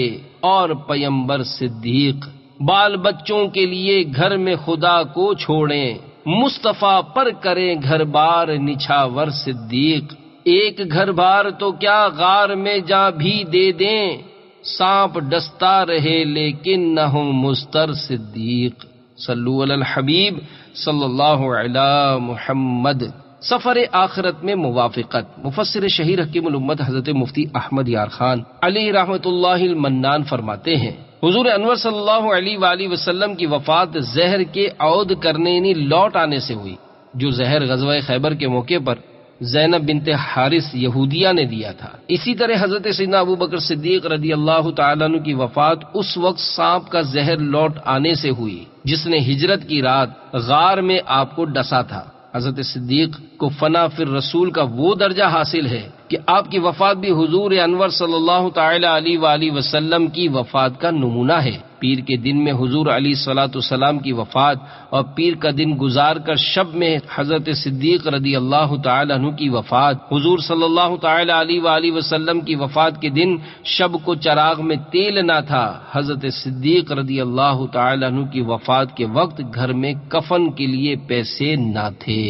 اور پیمبر صدیق، بال بچوں کے لیے گھر میں خدا کو چھوڑیں، مصطفیٰ پر کریں گھر بار نچھاور صدیق، ایک گھر بار تو کیا غار میں جا بھی دے دیں، سانپ ڈستا رہے لیکن نہ ہو مستر صدیق۔ صلو علی الحبیب صلی اللہ علی محمد۔ سفر آخرت میں موافقت۔ مفسر شہیر حکیم الامت حضرت مفتی احمد یار خان علیہ رحمۃ اللہ المنان فرماتے ہیں، حضور انور صلی اللہ علیہ وآلہ وسلم کی وفات زہر کے عود کرنے یعنی لوٹ آنے سے ہوئی، جو زہر غزوہ خیبر کے موقع پر زینب بنت حارث یہودیہ نے دیا تھا۔ اسی طرح حضرت سیدنا ابو بکر صدیق رضی اللہ تعالیٰ عنہ کی وفات اس وقت سانپ کا زہر لوٹ آنے سے ہوئی جس نے ہجرت کی رات غار میں آپ کو ڈسا تھا۔ حضرت صدیق کو فنا فی الرسول کا وہ درجہ حاصل ہے کہ آپ کی وفات بھی حضور انور صلی اللہ تعالی علیہ وآلہ وسلم کی وفات کا نمونہ ہے۔ پیر کے دن میں حضور علیہ الصلوۃ والسلام کی وفات اور پیر کا دن گزار کر شب میں حضرت صدیق رضی اللہ تعالی عنہ کی وفات، حضور صلی اللہ تعالی علیہ وآلہ وسلم کی وفات کے دن شب کو چراغ میں تیل نہ تھا، حضرت صدیق رضی اللہ تعالی عنہ کی وفات کے وقت گھر میں کفن کے لیے پیسے نہ تھے۔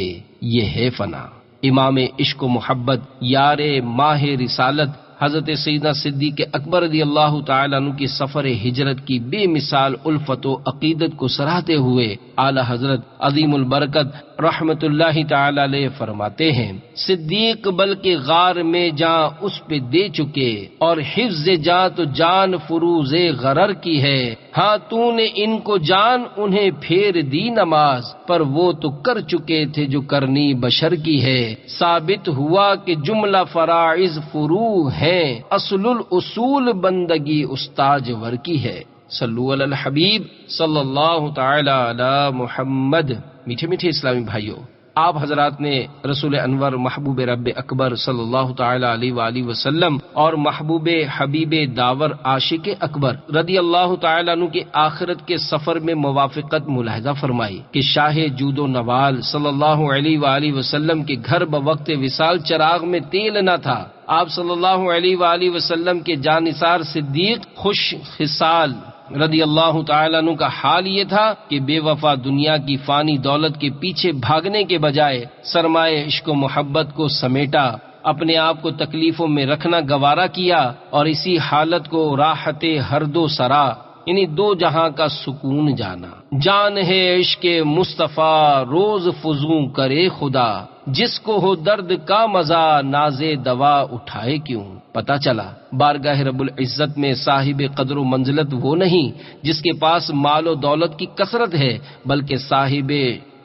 یہ ہے فنا۔ امام عشق و محبت، یار ماہ رسالت حضرت سیدنا صدیق اکبر رضی اللہ تعالی عنہ کی سفر ہجرت کی بے مثال الفت و عقیدت کو سراہتے ہوئے اعلی حضرت عظیم البرکت رحمت اللہ تعالی علیہ فرماتے ہیں، صدیق بلکہ غار میں جاں اس پہ دے چکے، اور حفظ جاں تو جان فروز غرر کی ہے، ہاں تو نے ان کو جان انہیں پھیر دی نماز، پر وہ تو کر چکے تھے جو کرنی بشر کی ہے، ثابت ہوا کہ جملہ فرائض فرو ہیں، اصل الاصول بندگی استاج ور کی ہے۔ صلو علی الحبیب صلی اللہ تعالی علی محمد۔ میٹھے میٹھے اسلامی بھائیوں، آپ حضرات نے رسول انور محبوب رب اکبر صلی اللہ تعالی علیہ وآلہ وسلم اور محبوب حبیب داور عاشق اکبر رضی اللہ تعالی عنہ کے آخرت کے سفر میں موافقت ملاحظہ فرمائی کہ شاہ جود و نوال صلی اللہ علیہ وآلہ وسلم کے گھر بوقت وصال چراغ میں تیل نہ تھا۔ آپ صلی اللہ علیہ وآلہ وسلم کے جانثار صدیق خوش خصال رضی اللہ تعالیٰ عنہ کا حال یہ تھا کہ بے وفا دنیا کی فانی دولت کے پیچھے بھاگنے کے بجائے سرمایہ عشق و محبت کو سمیٹا، اپنے آپ کو تکلیفوں میں رکھنا گوارا کیا، اور اسی حالت کو راحت ہر دو سرا یعنی دو جہاں کا سکون جانا۔ جان ہے عشق مصطفیٰ روز فزوں کرے خدا، جس کو ہو درد کا مزہ ناز دوا اٹھائے کیوں۔ پتہ چلا بارگاہ رب العزت میں صاحب قدر و منزلت وہ نہیں جس کے پاس مال و دولت کی کثرت ہے، بلکہ صاحب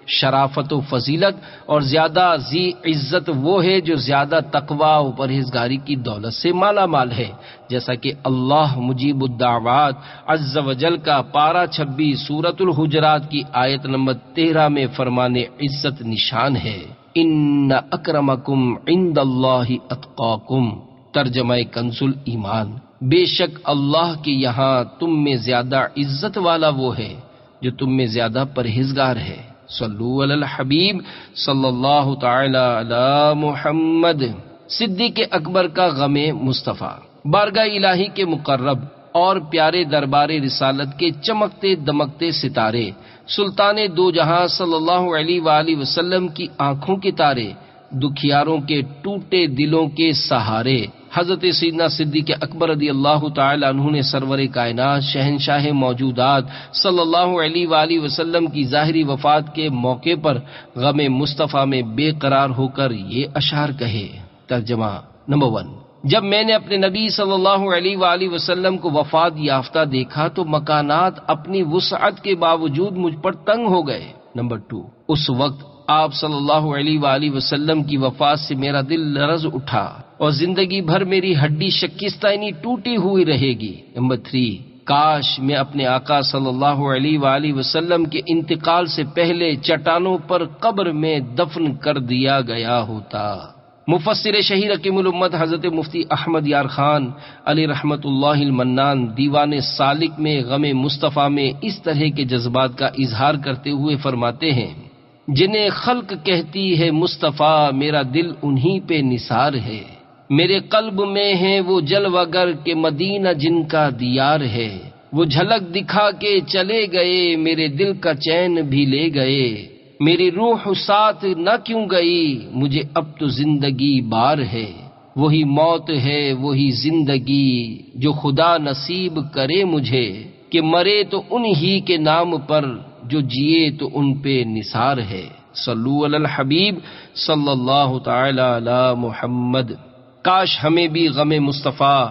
شرافت و فضیلت اور زیادہ ذی عزت وہ ہے جو زیادہ تقوی و پرہیزگاری کی دولت سے مالا مال ہے، جیسا کہ اللہ مجیب الدعوات عز و جل کا پارہ 26 سورۃ الحجرات کی آیت نمبر 13 میں فرمان عزت نشان ہے، ان اکرمکم عند اللہ اتقاکم۔ ترجمہ کنز ایمان، بے شک اللہ کے یہاں تم میں زیادہ عزت والا وہ ہے جو تم میں زیادہ پرہیزگار ہے۔ صلو علی الحبیب صلی اللہ تعالی علی محمد۔ صدیق اکبر کا غم مصطفیٰ، بارگاہ الہی کے مقرب اور پیارے دربار رسالت کے چمکتے دمکتے ستارے، سلطان دو جہاں صلی اللہ علیہ وآلہ وسلم کی آنکھوں کے تارے، دکھیاروں کے ٹوٹے دلوں کے سہارے، حضرت سیدنا صدیق اکبر رضی اللہ تعالی عنہ نے سرور کائنات شہنشاہ موجودات صلی اللہ علیہ وآلہ وسلم کی ظاہری وفات کے موقع پر غم مصطفیٰ میں بے قرار ہو کر یہ اشعار کہے۔ ترجمہ نمبر 1، جب میں نے اپنے نبی صلی اللہ علیہ وآلہ وسلم کو وفات یافتہ دیکھا تو مکانات اپنی وسعت کے باوجود مجھ پر تنگ ہو گئے۔ نمبر 2، اس وقت آپ صلی اللہ علیہ وآلہ وسلم کی وفات سے میرا دل لرز اٹھا اور زندگی بھر میری ہڈی شکستہ ٹوٹی ہوئی رہے گی۔ نمبر 3، کاش میں اپنے آقا صلی اللہ علیہ وآلہ وسلم کے انتقال سے پہلے چٹانوں پر قبر میں دفن کر دیا گیا ہوتا۔ مفسر شہیر حکیم الامت حضرت مفتی احمد یار خان علی رحمت اللہ المنان دیوان سالک میں غم مصطفیٰ میں اس طرح کے جذبات کا اظہار کرتے ہوئے فرماتے ہیں، جنہیں خلق کہتی ہے مصطفیٰ، میرا دل انہی پہ نثار ہے، میرے قلب میں ہے وہ جلوہ گر کہ مدینہ جن کا دیار ہے، وہ جھلک دکھا کے چلے گئے، میرے دل کا چین بھی لے گئے، میری روح ساتھ نہ کیوں گئی، مجھے اب تو زندگی بار ہے، وہی موت ہے وہی زندگی جو خدا نصیب کرے مجھے، کہ مرے تو انہی کے نام پر، جو جیے تو ان پہ نثار ہے۔ صلو علی الحبیب صلی اللہ تعالی علی محمد۔ کاش ہمیں بھی غم مصطفیٰ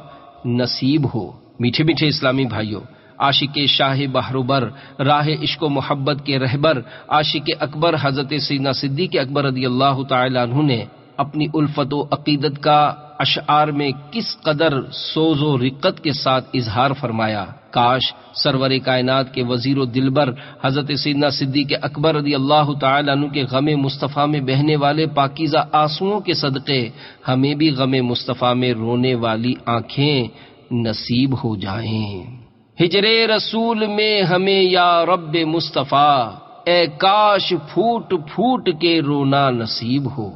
نصیب ہو۔ میٹھے میٹھے اسلامی بھائیوں، عاشق شاہ بحروبر، راہ عشق و محبت کے رہبر، عاشق اکبر حضرت سیدنا صدیق اکبر رضی اللہ تعالی عنہ نے اپنی الفت و عقیدت کا اشعار میں کس قدر سوز و رقت کے ساتھ اظہار فرمایا۔ کاش سرور کائنات کے وزیر و دلبر حضرت سیدنا صدیق اکبر رضی اللہ تعالی عنہ کے غم مصطفیٰ میں بہنے والے پاکیزہ آنسوؤں کے صدقے ہمیں بھی غم مصطفیٰ میں رونے والی آنکھیں نصیب ہو جائیں۔ ہجر رسول میں ہمیں یا رب مصطفیٰ، اے کاش پھوٹ پھوٹ کے رونا نصیب ہو۔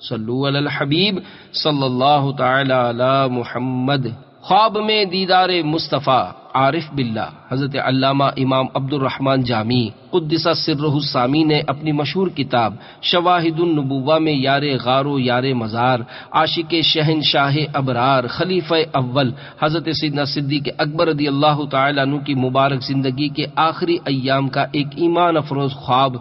صلو علی الحبیب صلی اللہ تعالی علی محمد۔ خواب میں دیدار مصطفیٰ، عارف باللہ حضرت علامہ امام عبد الرحمن جامی قدس سرہ السامی نے اپنی مشہور کتاب شواہد النبوہ میں یار غار و یار مزار، عاشق شہنشاہ ابرار، خلیفہ اول حضرت سیدنا صدیق اکبر رضی اللہ تعالی عنہ کی مبارک زندگی کے آخری ایام کا ایک ایمان افروز خواب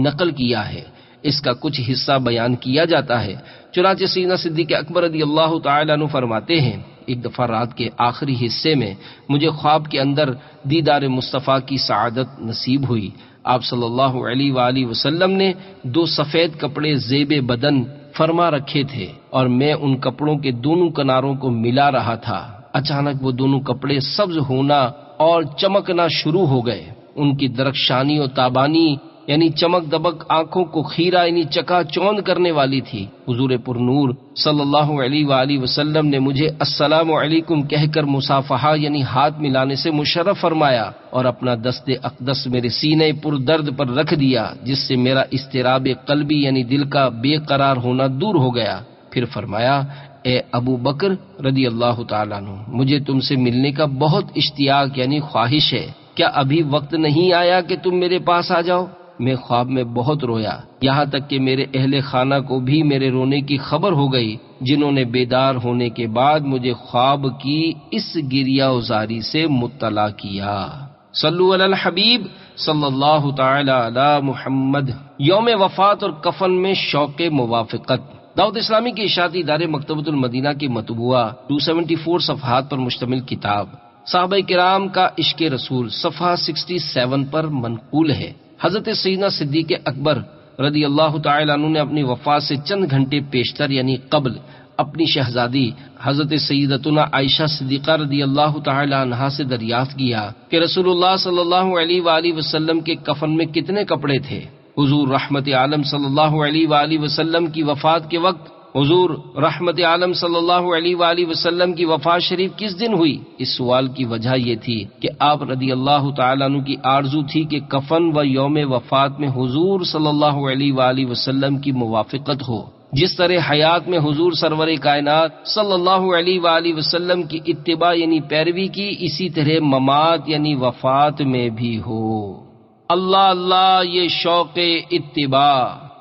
نقل کیا ہے۔ اس کا کچھ حصہ بیان کیا جاتا ہے۔ چنانچہ سیدنا صدیق اکبر رضی اللہ تعالی عنہ فرماتے ہیں، ایک دفعہ رات کے آخری حصے میں مجھے خواب کے اندر دیدار مصطفیٰ کی سعادت نصیب ہوئی۔ آپ صلی اللہ علیہ وآلہ وسلم نے 2 سفید کپڑے زیب بدن فرما رکھے تھے اور میں ان کپڑوں کے دونوں کناروں کو ملا رہا تھا۔ اچانک وہ دونوں کپڑے سبز ہونا اور چمکنا شروع ہو گئے۔ ان کی درخشانی و تابانی یعنی چمک دبک آنکھوں کو خیرہ یعنی چکا چوند کرنے والی تھی۔ حضور پر نور صلی اللہ علیہ وآلہ وسلم نے مجھے السلام علیکم کہہ کر مصافحہ یعنی ہاتھ ملانے سے مشرف فرمایا اور اپنا دست اقدس میرے سینے پر درد پر رکھ دیا، جس سے میرا اضطراب قلبی یعنی دل کا بے قرار ہونا دور ہو گیا۔ پھر فرمایا، اے ابو بکر رضی اللہ تعالیٰ عنہ، مجھے تم سے ملنے کا بہت اشتیاق یعنی خواہش ہے، کیا ابھی وقت نہیں آیا کہ تم میرے پاس آ جاؤ؟ میں خواب میں بہت رویا، یہاں تک کہ میرے اہل خانہ کو بھی میرے رونے کی خبر ہو گئی، جنہوں نے بیدار ہونے کے بعد مجھے خواب کی اس گریہ وزاری سے مطلع کیا۔ صلو علی الحبیب صلی اللہ تعالی علی محمد۔ یوم وفات اور کفن میں شوق موافقت۔ دعوت اسلامی کے اشاعتی ادارے مکتبۃ المدینہ کی مطبوعہ 274 صفحات پر مشتمل کتاب صحابہ کرام کا عشق رسول صفحہ 67 پر منقول ہے۔ حضرت سیدنا صدیق اکبر رضی اللہ تعالی عنہ نے اپنی وفات سے چند گھنٹے پیشتر یعنی قبل اپنی شہزادی حضرت سیدتنا عائشہ صدیقہ رضی اللہ تعالی عنہا سے دریافت کیا کہ رسول اللہ صلی اللہ علیہ وآلہ وسلم کے کفن میں کتنے کپڑے تھے۔ حضور رحمت عالم صلی اللہ علیہ وآلہ وسلم کی وفات کے وقت حضور رحمت عالم صلی اللہ علیہ وآلہ وسلم کی وفات شریف کس دن ہوئی؟ اس سوال کی وجہ یہ تھی کہ آپ رضی اللہ تعالیٰ عنہ کی آرزو تھی کہ کفن و یوم وفات میں حضور صلی اللہ علیہ وآلہ وسلم کی موافقت ہو، جس طرح حیات میں حضور سرور کائنات صلی اللہ علیہ وآلہ وسلم کی اتباع یعنی پیروی کی، اسی طرح ممات یعنی وفات میں بھی ہو۔ اللہ اللہ، یہ شوق اتباع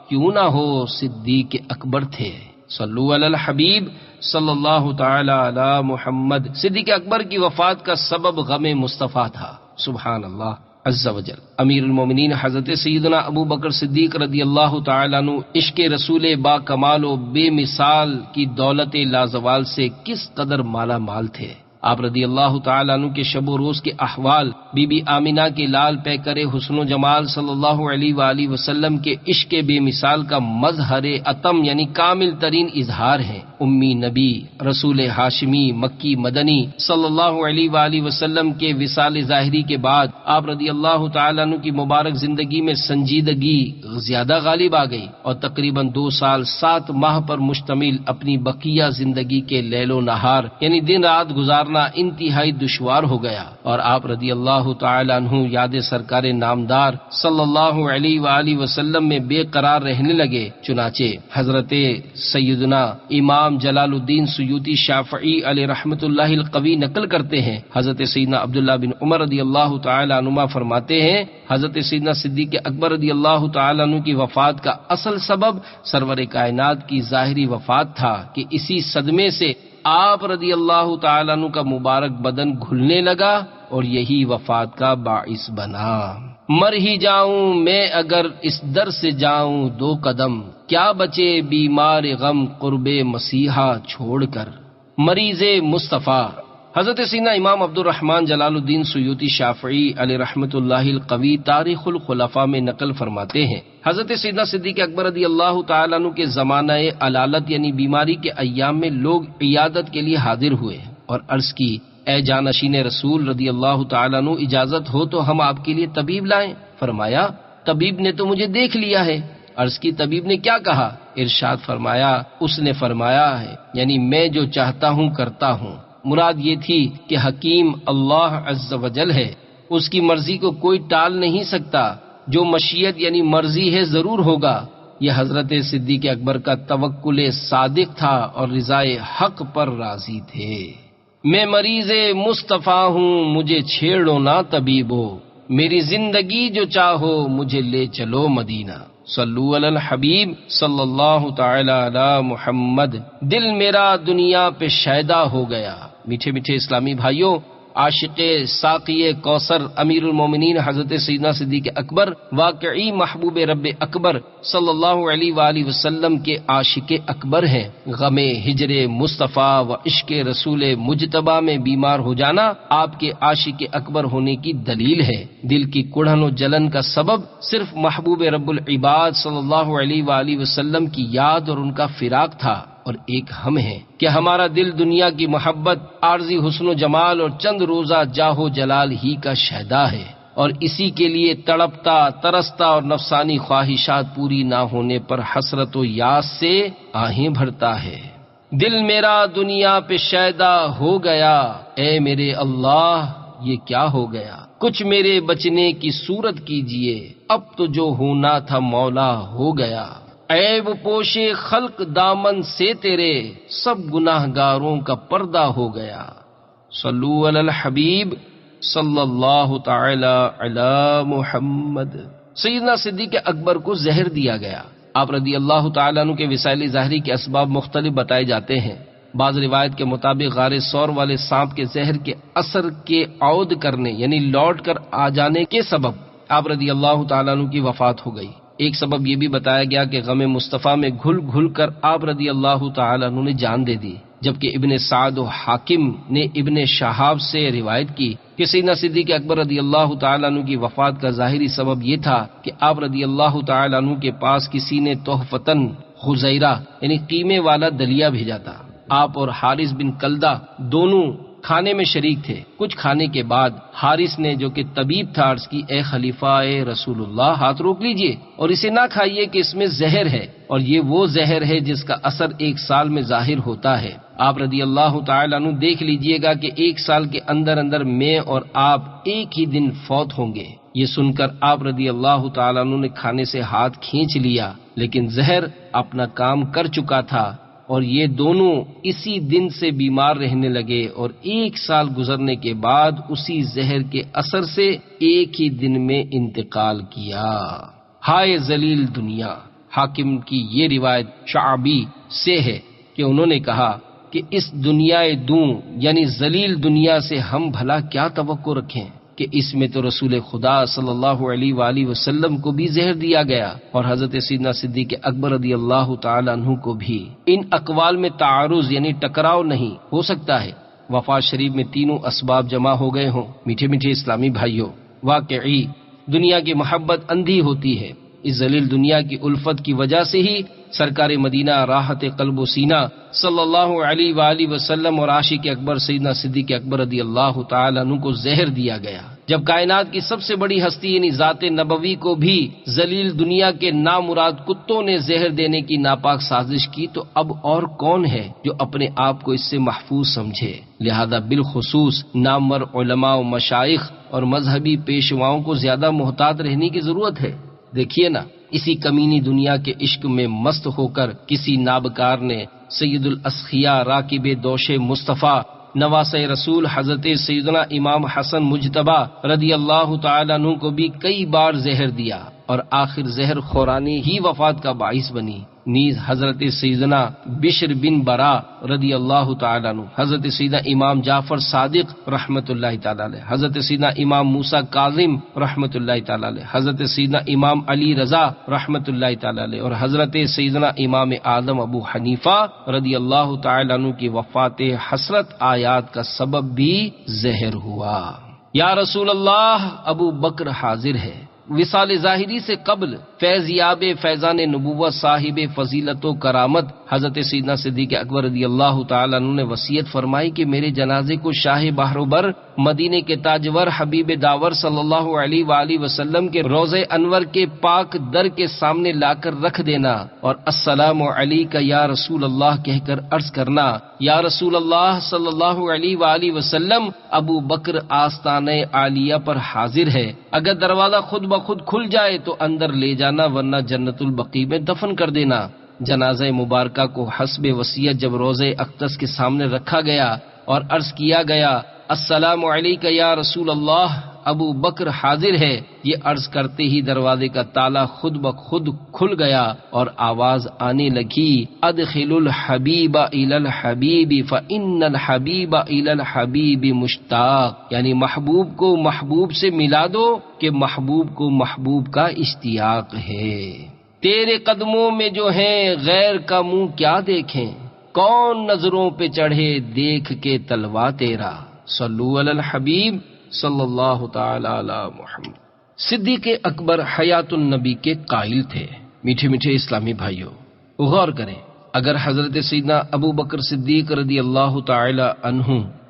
کیوں نہ ہو، صدیق اکبر تھے۔ صلو علی الحبیب صلی اللہ تعالی علی محمد۔ صدیق اکبر کی وفات کا سبب غم مصطفیٰ تھا۔ سبحان اللہ عز وجل۔ امیر المومنین حضرت سیدنا ابو بکر صدیق رضی اللہ تعالیٰ عنہ عشق رسول با کمال و بے مثال کی دولت لازوال سے کس قدر مالا مال تھے۔ آپ رضی اللہ تعالیٰ عنہ کے شب و روز کے احوال بی بی آمینہ کے لال پیکر حسن و جمال صلی اللہ علیہ وآلہ وسلم کے عشق بے مثال کا مظہر اتم یعنی کامل ترین اظہار ہے۔ امی نبی رسول ہاشمی مکی مدنی صلی اللہ علیہ وآلہ وسلم کے وصال ظاہری کے بعد آپ رضی اللہ تعالیٰ عنہ کی مبارک زندگی میں سنجیدگی زیادہ غالب آ گئی اور تقریباً 2 سال 7 ماہ پر مشتمل اپنی بقیہ زندگی کے لیل و نہار یعنی دن رات گزارنا گزارنا انتہائی دشوار ہو گیا، اور آپ رضی اللہ تعالی عنہ یاد سرکار نامدار صلی اللہ علیہ وآلہ وسلم میں بے قرار رہنے لگے۔ چنانچہ حضرت سیدنا امام جلال الدین سیوطی شافعی علیہ رحمۃ اللہ القوی نقل کرتے ہیں، حضرت سیدنا عبداللہ بن عمر رضی اللہ تعالی عنہما فرماتے ہیں، حضرت سیدنا صدیق اکبر رضی اللہ تعالی عنہ کی وفات کا اصل سبب سرور کائنات کی ظاہری وفات تھا کہ اسی صدمے سے آپ رضی اللہ تعالیٰ عنہ کا مبارک بدن گھلنے لگا اور یہی وفات کا باعث بنا۔ مر ہی جاؤں میں اگر اس در سے جاؤں دو قدم، کیا بچے بیمار غم قرب مسیحا چھوڑ کر۔ مریض مصطفیٰ حضرت سیدنا امام عبد الرحمن جلال الدین سیوطی شافعی علیہ رحمۃ اللہ القوی تاریخ الخلفاء میں نقل فرماتے ہیں، حضرت سیدنا صدیق اکبر رضی اللہ تعالیٰ عنہ کے زمانہ علالت یعنی بیماری کے ایام میں لوگ عیادت کے لیے حاضر ہوئے اور عرض کی، اے جانشین رسول رضی اللہ تعالیٰ عنہ، اجازت ہو تو ہم آپ کے لیے طبیب لائیں؟ فرمایا، طبیب نے تو مجھے دیکھ لیا ہے۔ عرض کی، طبیب نے کیا کہا؟ ارشاد فرمایا، اس نے فرمایا ہے یعنی میں جو چاہتا ہوں کرتا ہوں۔ مراد یہ تھی کہ حکیم اللہ عز و جل ہے، اس کی مرضی کو کوئی ٹال نہیں سکتا، جو مشیت یعنی مرضی ہے ضرور ہوگا۔ یہ حضرت صدیق اکبر کا توکل صادق تھا اور رضائے حق پر راضی تھے۔ میں مریض مصطفیٰ ہوں، مجھے چھیڑو نہ طبیبو، میری زندگی جو چاہو مجھے لے چلو مدینہ۔ صلو علی الحبیب صلی اللہ تعالی علی محمد۔ دل میرا دنیا پہ شیدا ہو گیا۔ میٹھے میٹھے اسلامی بھائیوں، عاشق ساقی کوثر امیر المومنین حضرت سیدنا صدیق اکبر واقعی محبوب رب اکبر صلی اللہ علیہ وآلہ وسلم کے عاشق اکبر ہیں۔ غم ہجر مصطفیٰ و عشق رسول مجتبی میں بیمار ہو جانا آپ کے عاشق اکبر ہونے کی دلیل ہے۔ دل کی کڑھن و جلن کا سبب صرف محبوب رب العباد صلی اللہ علیہ وآلہ وسلم کی یاد اور ان کا فراق تھا، اور ایک ہم ہیں کہ ہمارا دل دنیا کی محبت، عارضی حسن و جمال اور چند روزہ جاہ و جلال ہی کا شہدا ہے، اور اسی کے لیے تڑپتا ترستا اور نفسانی خواہشات پوری نہ ہونے پر حسرت و یاس سے آہیں بھرتا ہے۔ دل میرا دنیا پہ شیدا ہو گیا، اے میرے اللہ یہ کیا ہو گیا، کچھ میرے بچنے کی صورت کیجئے، اب تو جو ہونا تھا مولا ہو گیا۔ عیب پوش خلق دامن سے تیرے، سب گناہ گاروں کا پردہ ہو گیا۔ صلو علی الحبیب صلی اللہ تعالی علی محمد۔ سیدنا صدیق اکبر کو زہر دیا گیا۔ آپ رضی اللہ تعالیٰ عنہ کے وسائل ظاہری کے اسباب مختلف بتائے جاتے ہیں۔ بعض روایت کے مطابق غار ثور والے سانپ کے زہر کے اثر کے عود کرنے یعنی لوٹ کر آ جانے کے سبب آپ رضی اللہ تعالیٰ عنہ کی وفات ہو گئی۔ ایک سبب یہ بھی بتایا گیا کہ غم مصطفیٰ میں گھل گھل کر آپ رضی اللہ تعالیٰ عنہ نے جان دے دی، جبکہ ابن سعد و حاکم نے ابن شہاب سے روایت کی کہ سیدنا صدیق اکبر رضی اللہ تعالیٰ عنہ کی وفات کا ظاہری سبب یہ تھا کہ آپ رضی اللہ تعالیٰ عنہ کے پاس کسی نے تحفتاً خزیرہ یعنی قیمے والا دلیا بھیجا تھا۔ آپ اور حارث بن کلدہ دونوں کھانے میں شریک تھے۔ کچھ کھانے کے بعد حارث نے جو کہ طبیب تھا عرض کی، اے خلیفہ اے رسول اللہ، ہاتھ روک لیجئے اور اسے نہ کھائیے کہ اس میں زہر ہے، اور یہ وہ زہر ہے جس کا اثر 1 سال میں ظاہر ہوتا ہے۔ آپ رضی اللہ تعالیٰ عنہ دیکھ لیجئے گا کہ 1 سال کے اندر اندر میں اور آپ ایک ہی دن فوت ہوں گے۔ یہ سن کر آپ رضی اللہ تعالیٰ عنہ نے کھانے سے ہاتھ کھینچ لیا، لیکن زہر اپنا کام کر چکا تھا، اور یہ دونوں اسی دن سے بیمار رہنے لگے، اور 1 سال گزرنے کے بعد اسی زہر کے اثر سے ایک ہی دن میں انتقال کیا۔ ہائے ذلیل دنیا۔ حاکم کی یہ روایت شعبی سے ہے کہ انہوں نے کہا کہ اس دنیا دوں یعنی ذلیل دنیا سے ہم بھلا کیا توقع رکھیں کہ اس میں تو رسول خدا صلی اللہ علیہ وآلہ وسلم کو بھی زہر دیا گیا، اور حضرت سیدنا صدیق اکبر رضی اللہ تعالی عنہ کو بھی۔ ان اقوال میں تعارض یعنی ٹکراؤ نہیں ہو سکتا ہے۔ وفات شریف میں تینوں اسباب جمع ہو گئے ہوں۔ میٹھے میٹھے اسلامی بھائیوں، واقعی دنیا کی محبت اندھی ہوتی ہے، اس ذلیل دنیا کی الفت کی وجہ سے ہی سرکار مدینہ راحت قلب و سینہ صلی اللہ علیہ وآلہ وسلم اور عاشق اکبر سیدنا صدیق اکبر رضی اللہ تعالی عنہ کو زہر دیا گیا۔ جب کائنات کی سب سے بڑی ہستی یعنی ذات نبوی کو بھی ذلیل دنیا کے نامراد کتوں نے زہر دینے کی ناپاک سازش کی، تو اب اور کون ہے جو اپنے آپ کو اس سے محفوظ سمجھے؟ لہذا بالخصوص نامور علماء و مشائخ اور مذہبی پیشواؤں کو زیادہ محتاط رہنے کی ضرورت ہے۔ دیکھیے نا، اسی کمینی دنیا کے عشق میں مست ہو کر کسی نابکار نے سید الاسخیاء راکب دوش مصطفیٰ نواسہ رسول حضرت سیدنا امام حسن مجتبی رضی اللہ تعالیٰ عنہ کو بھی کئی بار زہر دیا، اور آخر زہر خورانی ہی وفات کا باعث بنی۔ نیز حضرت سیدنا بشر بن برا رضی اللہ تعالیٰ عنہ، حضرت سیدنا امام جعفر صادق رحمت اللہ تعالیٰ علیہ، حضرت سیدنا امام موسیٰ کاظم رحمت اللہ تعالیٰ علیہ، حضرت سیدنا امام علی رضا رحمت اللہ تعالیٰ علیہ، اور حضرت سیدنا امام اعظم ابو حنیفہ رضی اللہ تعالیٰ عنہ کی وفات حسرت آیات کا سبب بھی زہر ہوا۔ یا رسول اللہ، ابو بکر حاضر ہے۔ وصال ظاہری سے قبل فیضیاب فیضان نبوت صاحب فضیلت و کرامت حضرت سیدنا صدیق اکبر رضی اللہ تعالیٰ عنہ نے وصیت فرمائی کہ میرے جنازے کو شاہ بحر و بر مدینے کے تاجور حبیب داور صلی اللہ علیہ وآلہ وسلم کے روضہ انور کے پاک در کے سامنے لا کر رکھ دینا، اور السلام علیک یا رسول اللہ کہہ کر عرض کرنا، یا رسول اللہ صلی اللہ علیہ وآلہ وسلم، ابو بکر آستانہ عالیہ پر حاضر ہے، اگر دروازہ خود بخود کھل جائے تو اندر لے جانا، ورنہ جنت البقیع میں دفن کر دینا۔ جنازہ مبارکہ کو حسب وصیت جب روضہ اقدس کے سامنے رکھا گیا اور عرض کیا گیا السلام علیک یا رسول اللہ، ابو بکر حاضر ہے، یہ عرض کرتے ہی دروازے کا تالا خود بخود کھل گیا اور آواز آنے لگی ادخل الحبیب الی الحبیب فان الحبیب الی الحبیب مشتاق، یعنی محبوب کو محبوب سے ملا دو کہ محبوب کو محبوب کا اشتیاق ہے۔ تیرے قدموں میں جو ہیں غیر کا منہ کیا دیکھیں، کون نظروں پہ چڑھے دیکھ کے تلوا تیرا، صلو علی الحبیب صلی اللہ تعالی علی محمد۔ صدیق اکبر حیات النبی کے قائل تھے۔ میٹھے میٹھے اسلامی بھائیوں، غور کریں، اگر حضرت سیدنا ابو بکر صدیق رضی اللہ تعالی عنہ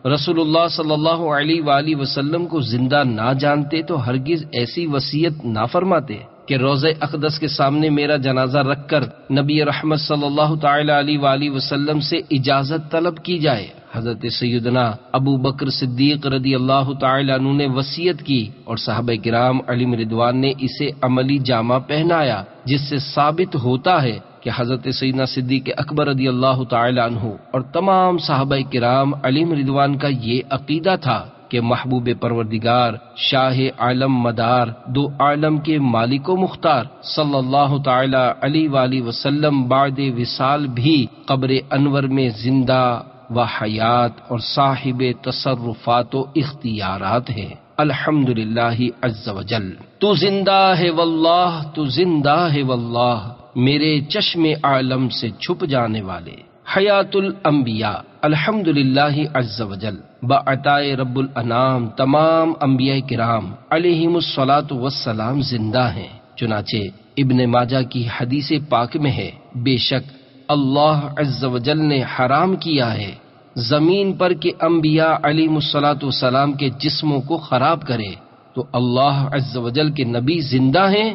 رسول اللہ صلی اللہ علیہ وآلہ وسلم کو زندہ نہ جانتے تو ہرگز ایسی وصیت نہ فرماتے کہ روضہ اقدس کے سامنے میرا جنازہ رکھ کر نبی رحمت صلی اللہ تعالی علیہ وآلہ وسلم سے اجازت طلب کی جائے۔ حضرت سیدنا ابو بکر صدیق رضی اللہ تعالی عنہ نے وصیت کی اور صحابہ کرام علیہم رضوان نے اسے عملی جامہ پہنایا، جس سے ثابت ہوتا ہے کہ حضرت سیدنا صدیق اکبر رضی اللہ تعالی عنہ اور تمام صحابہ کرام علیہم رضوان کا یہ عقیدہ تھا کہ محبوب پروردگار شاہ عالم مدار دو عالم کے مالک و مختار صلی اللہ تعالی علیہ وآلہ وسلم بعد وصال بھی قبر انور میں زندہ و حیات اور صاحب تصرفات و اختیارات ہے۔ الحمدللہ عز وجل۔ تو زندہ ہے واللہ، تو زندہ ہے واللہ، میرے چشم عالم سے چھپ جانے والے۔ حیات الانبیاء، الحمدللہ عز وجل، بعطائے رب الانام تمام انبیاء کرام علیہم الصلاۃ والسلام زندہ ہیں۔ چنانچہ ابن ماجہ کی حدیث پاک میں ہے، بے شک اللہ عز وجل نے حرام کیا ہے زمین پر کہ انبیاء علیہم الصلاۃ والسلام کے جسموں کو خراب کرے، تو اللہ عز وجل کے نبی زندہ ہیں،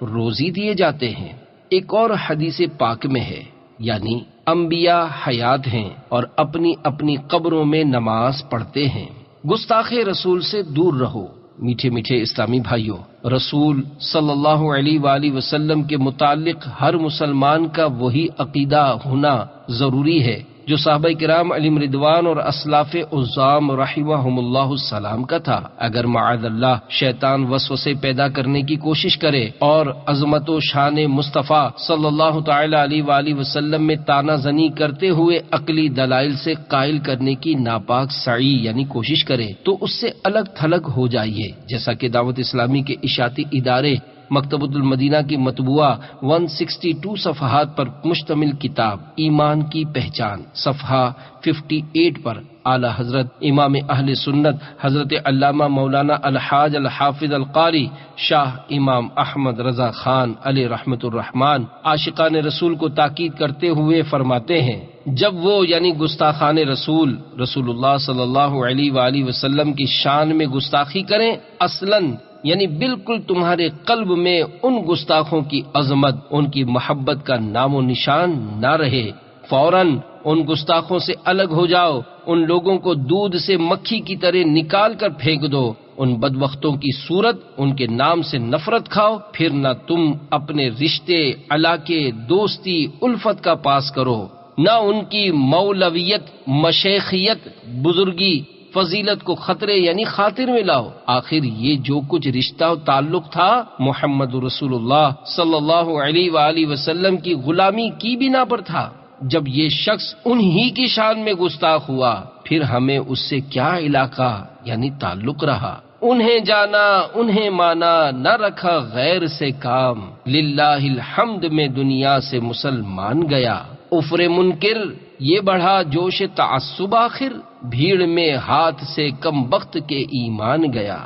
روزی دیے جاتے ہیں۔ ایک اور حدیث پاک میں ہے، یعنی انبیاء حیات ہیں اور اپنی اپنی قبروں میں نماز پڑھتے ہیں۔ گستاخ رسول سے دور رہو۔ میٹھے میٹھے اسلامی بھائیوں، رسول صلی اللہ علیہ وآلہ وسلم کے متعلق ہر مسلمان کا وہی عقیدہ ہونا ضروری ہے جو صحابہ کرام علیہم رضوان اور اسلاف عظام رحمہم اللہ السلام کا تھا۔ اگر معاذ اللہ شیطان وسوسے پیدا کرنے کی کوشش کرے اور عظمت و شان مصطفیٰ صلی اللہ تعالی علیہ وآلہ وسلم میں تانا زنی کرتے ہوئے عقلی دلائل سے قائل کرنے کی ناپاک سعی یعنی کوشش کرے تو اس سے الگ تھلگ ہو جائیے، جیسا کہ دعوت اسلامی کے اشاعتی ادارے مکتبۃ المدینہ کی مطبوعہ 162 صفحات پر مشتمل کتاب ایمان کی پہچان صفحہ 58 پر اعلیٰ حضرت امام اہل سنت حضرت علامہ مولانا الحاج الحافظ القاری شاہ امام احمد رضا خان علیہ رحمت الرحمن عاشقان رسول کو تاکید کرتے ہوئے فرماتے ہیں، جب وہ یعنی گستاخان رسول اللہ صلی اللہ علیہ وآلہ وسلم کی شان میں گستاخی کریں، اصلاً یعنی بالکل تمہارے قلب میں ان گستاخوں کی عظمت، ان کی محبت کا نام و نشان نہ رہے، فوراً ان گستاخوں سے الگ ہو جاؤ، ان لوگوں کو دودھ سے مکھی کی طرح نکال کر پھینک دو، ان بدبختوں کی صورت، ان کے نام سے نفرت کھاؤ، پھر نہ تم اپنے رشتے، علاقے، دوستی، الفت کا پاس کرو، نہ ان کی مولویت، مشیخیت، بزرگی، فضیلت کو خطرے یعنی خاطر میں لاؤ۔ آخر یہ جو کچھ رشتہ و تعلق تھا محمد رسول اللہ صلی اللہ علیہ وآلہ وسلم کی غلامی کی بنا پر تھا۔ جب یہ شخص انہی کی شان میں گستاخ ہوا، پھر ہمیں اس سے کیا علاقہ یعنی تعلق رہا؟ انہیں جانا، انہیں مانا، نہ رکھا غیر سے کام، للہ الحمد میں دنیا سے مسلمان گیا۔ افر منکر یہ بڑھا جوش تعصب، آخر بھیڑ میں ہاتھ سے کم بخت کے ایمان گیا۔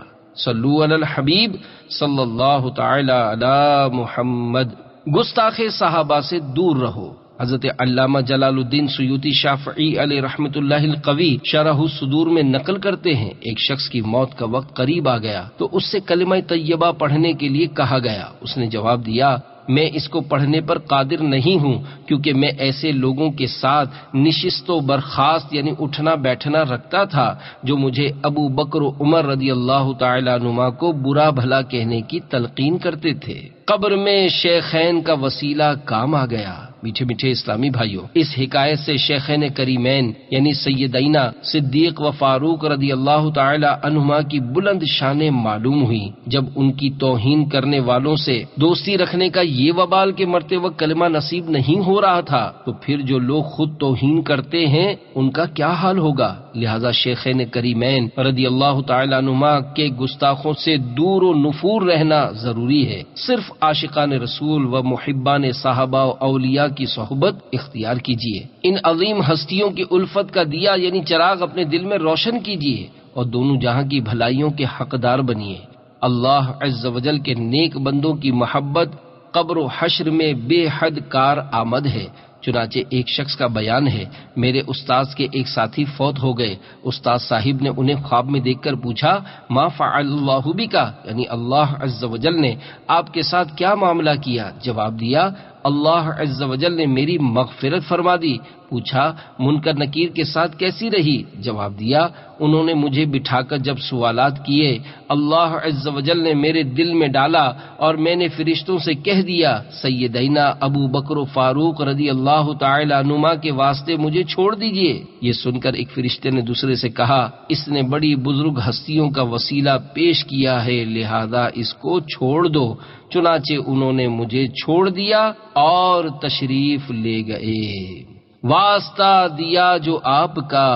صلو علی الحبیب صلی اللہ تعالی علی محمد۔ گستاخ صحابہ سے دور رہو۔ حضرت علامہ جلال الدین سیوطی شافعی علیہ رحمت اللہ القوی شرح الصدور میں نقل کرتے ہیں، ایک شخص کی موت کا وقت قریب آ گیا تو اس سے کلمہ طیبہ پڑھنے کے لیے کہا گیا۔ اس نے جواب دیا، میں اس کو پڑھنے پر قادر نہیں ہوں، کیونکہ میں ایسے لوگوں کے ساتھ نشست و برخاست یعنی اٹھنا بیٹھنا رکھتا تھا جو مجھے ابو بکر و عمر رضی اللہ تعالی عنہما کو برا بھلا کہنے کی تلقین کرتے تھے۔ قبر میں شیخین کا وسیلہ کام آ گیا۔ میٹھے میٹھے اسلامی بھائیوں، اس حکایت سے شیخین کریمین یعنی سیدینا صدیق و فاروق رضی اللہ تعالی عنہما کی بلند شانیں معلوم ہوئی۔ جب ان کی توہین کرنے والوں سے دوستی رکھنے کا یہ وبال کے مرتے وقت کلمہ نصیب نہیں ہو رہا تھا، تو پھر جو لوگ خود توہین کرتے ہیں ان کا کیا حال ہوگا؟ لہذا شیخین کریمین رضی اللہ تعالی عنہما کے گستاخوں سے دور و نفور رہنا ضروری ہے۔ صرف عاشقان رسول و محبان صحابہ و اولیاء کی صحبت اختیار کیجیے۔ ان عظیم ہستیوں کی الفت کا دیا یعنی چراغ اپنے دل میں روشن کیجیے اور دونوں جہاں کی بھلائیوں کے حقدار بنیے۔ اللہ عز و جل کے نیک بندوں کی محبت قبر و حشر میں بے حد کار آمد ہے۔ چنانچہ ایک شخص کا بیان ہے، میرے استاذ کے ایک ساتھی فوت ہو گئے۔ استاذ صاحب نے انہیں خواب میں دیکھ کر پوچھا، ما فعل اللہ بکا، یعنی اللہ عز و جل نے آپ کے ساتھ کیا معاملہ کیا؟ جواب دیا، اللہ عز و جل نے میری مغفرت فرما دی۔ پوچھا، منکر نکیر کے ساتھ کیسی رہی؟ جواب دیا، انہوں نے مجھے بٹھا کر جب سوالات کیے، اللہ عز و جل نے میرے دل میں ڈالا اور میں نے فرشتوں سے کہہ دیا، سیدینا ابو بکر و فاروق رضی اللہ تعالی عنہما کے واسطے مجھے چھوڑ دیجئے۔ یہ سن کر ایک فرشتے نے دوسرے سے کہا، اس نے بڑی بزرگ ہستیوں کا وسیلہ پیش کیا ہے، لہذا اس کو چھوڑ دو۔ چنانچہ انہوں نے مجھے چھوڑ دیا اور تشریف لے گئے۔ واسطہ دیا جو آپ کا،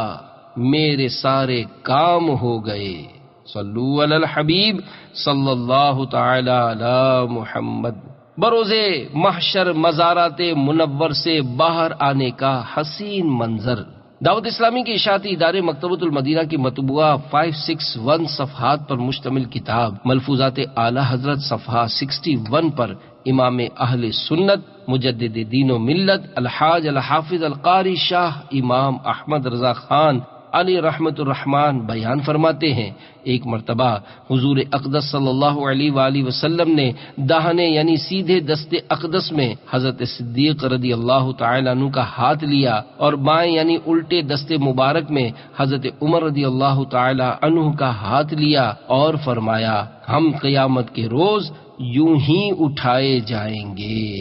میرے سارے کام ہو گئے۔ صلو علی الحبیب صلی اللہ تعالی علی محمد۔ بروز محشر مزارات منور سے باہر آنے کا حسین منظر۔ دعوت اسلامی کے اشاعتی ادارے مکتبۃ المدینہ کی مطبوعہ 561 صفحات پر مشتمل کتاب ملفوظات اعلی حضرت صفحہ 61 پر امام اہل سنت مجدد دین و ملت الحاج الحافظ القاری شاہ امام احمد رضا خان علی رحمت الرحمن بیان فرماتے ہیں، ایک مرتبہ حضور اقدس صلی اللہ علیہ وآلہ وسلم نے داہنے یعنی سیدھے دست اقدس میں حضرت صدیق رضی اللہ تعالی عنہ کا ہاتھ لیا اور بائیں یعنی الٹے دست مبارک میں حضرت عمر رضی اللہ تعالی عنہ کا ہاتھ لیا اور فرمایا، ہم قیامت کے روز یوں ہی اٹھائے جائیں گے۔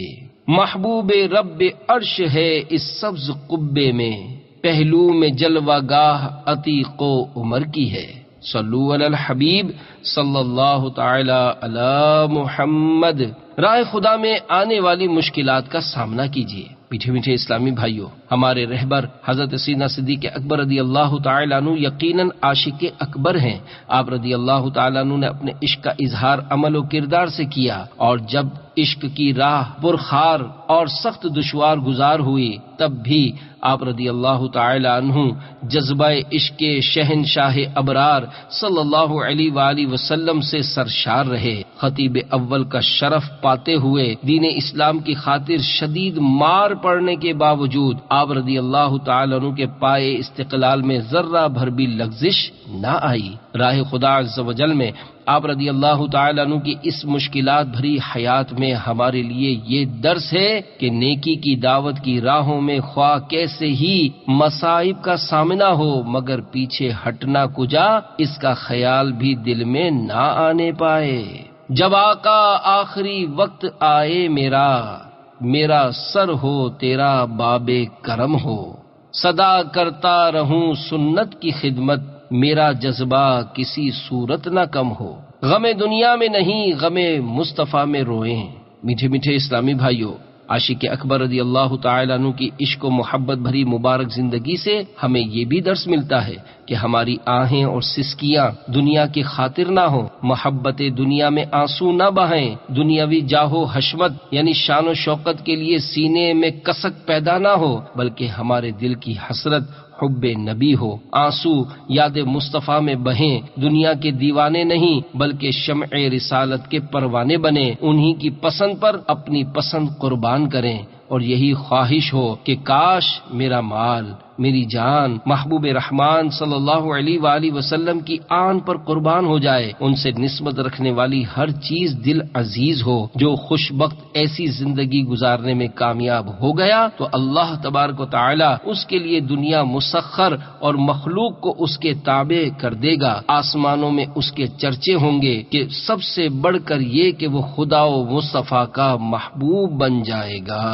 محبوب رب عرش ہے اس سبز قبے میں، پہلو میں جلوہ گاہ عتیق و عمر کی ہے۔ صلو علی الحبیب صلی اللہ تعالی علی محمد۔ راہ خدا میں آنے والی مشکلات کا سامنا کیجیے۔ میٹھے میٹھے اسلامی بھائیوں، ہمارے رہبر حضرت سیدنا صدیق اکبر رضی اللہ تعالیٰ عنہ یقیناً عاشق اکبر ہیں۔ آپ رضی اللہ تعالیٰ عنہ نے اپنے عشق کا اظہار عمل و کردار سے کیا، اور جب عشق کی راہ پرخار اور سخت دشوار گزار ہوئی تب بھی آپ رضی اللہ تعالی عنہ جذبہ عشق شہنشاہ ابرار صلی اللہ علیہ وآلہ وسلم سے سرشار رہے۔ خطیب اول کا شرف پاتے ہوئے دین اسلام کی خاطر شدید مار پڑنے کے باوجود آپ رضی اللہ تعالی عنہ کے پائے استقلال میں ذرہ بھر بھی لغزش نہ آئی۔ راہ خدا عز و جل میں آپ رضی اللہ تعالی عنہ کی اس مشکلات بھری حیات میں ہمارے لیے یہ درس ہے کہ نیکی کی دعوت کی راہوں میں خواہ کیسے ہی مصائب کا سامنا ہو مگر پیچھے ہٹنا کجا، اس کا خیال بھی دل میں نہ آنے پائے۔ جب آقا آخری وقت آئے میرا سر ہو تیرا باب کرم ہو، صدا کرتا رہوں سنت کی خدمت، میرا جذبہ کسی صورت نہ کم ہو۔ غم دنیا میں نہیں غم مصطفیٰ میں روئیں۔ میٹھے میٹھے اسلامی بھائیوں، عاشق اکبر رضی اللہ تعالی عنہ کی عشق و محبت بھری مبارک زندگی سے ہمیں یہ بھی درس ملتا ہے کہ ہماری آہیں اور سسکیاں دنیا کی خاطر نہ ہوں، محبت دنیا میں آنسو نہ بہائیں، دنیاوی جاہ و حشمت یعنی شان و شوکت کے لیے سینے میں کسک پیدا نہ ہو، بلکہ ہمارے دل کی حسرت حب نبی ہو، آنسو یاد مصطفیٰ میں بہیں، دنیا کے دیوانے نہیں بلکہ شمع رسالت کے پروانے بنے، انہی کی پسند پر اپنی پسند قربان کریں، اور یہی خواہش ہو کہ کاش میرا مال میری جان محبوب رحمان صلی اللہ علیہ وآلہ وسلم کی آن پر قربان ہو جائے۔ ان سے نسبت رکھنے والی ہر چیز دل عزیز ہو۔ جو خوش بخت ایسی زندگی گزارنے میں کامیاب ہو گیا تو اللہ تبارک و تعالی اس کے لیے دنیا مسخر اور مخلوق کو اس کے تابع کر دے گا۔ آسمانوں میں اس کے چرچے ہوں گے کہ سب سے بڑھ کر یہ کہ وہ خدا و مصطفیٰ کا محبوب بن جائے گا۔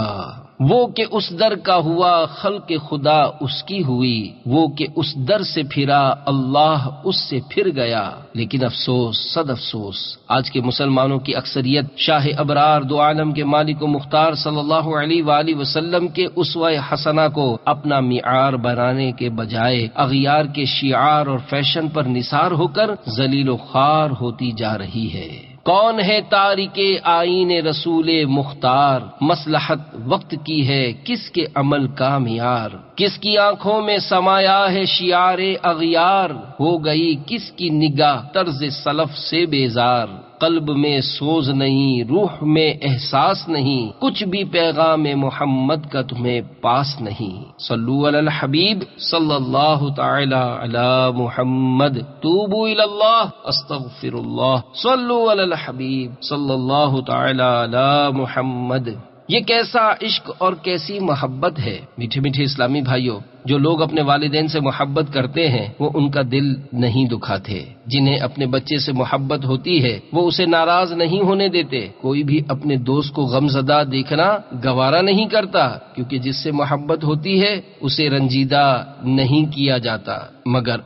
وہ کہ اس در کا ہوا خلق خدا اس کی ہوئی، وہ کہ اس در سے پھرا اللہ اس سے پھر گیا۔ لیکن افسوس صد افسوس، آج کے مسلمانوں کی اکثریت شاہ ابرار دو عالم کے مالک و مختار صلی اللہ علیہ وآلہ وسلم کے اسوہ حسنہ کو اپنا معیار بنانے کے بجائے اغیار کے شعار اور فیشن پر نثار ہو کر ذلیل و خوار ہوتی جا رہی ہے۔ کون ہے تارک آئین رسول مختار، مصلحت وقت کی ہے کس کے عمل کا معیار، کس کی آنکھوں میں سمایا ہے شعار اغیار، ہو گئی کس کی نگاہ طرز سلف سے بیزار، قلب میں سوز نہیں روح میں احساس نہیں، کچھ بھی پیغام محمد کا تمہیں پاس نہیں۔ صلو علی الحبیب صلی اللہ تعالی علی محمد، توبوا الی اللہ استغفر اللہ، صلو علی الحبیب صلی اللہ تعالی علی محمد۔ یہ کیسا عشق اور کیسی محبت ہے میٹھے میٹھے اسلامی بھائیوں۔ جو لوگ اپنے والدین سے محبت کرتے ہیں وہ ان کا دل نہیں دکھاتے، جنہیں اپنے بچے سے محبت ہوتی ہے وہ اسے ناراض نہیں ہونے دیتے۔ کوئی بھی اپنے دوست کو غم زدہ دیکھنا گوارا نہیں کرتا، کیونکہ جس سے محبت ہوتی ہے اسے رنجیدہ نہیں کیا جاتا۔ مگر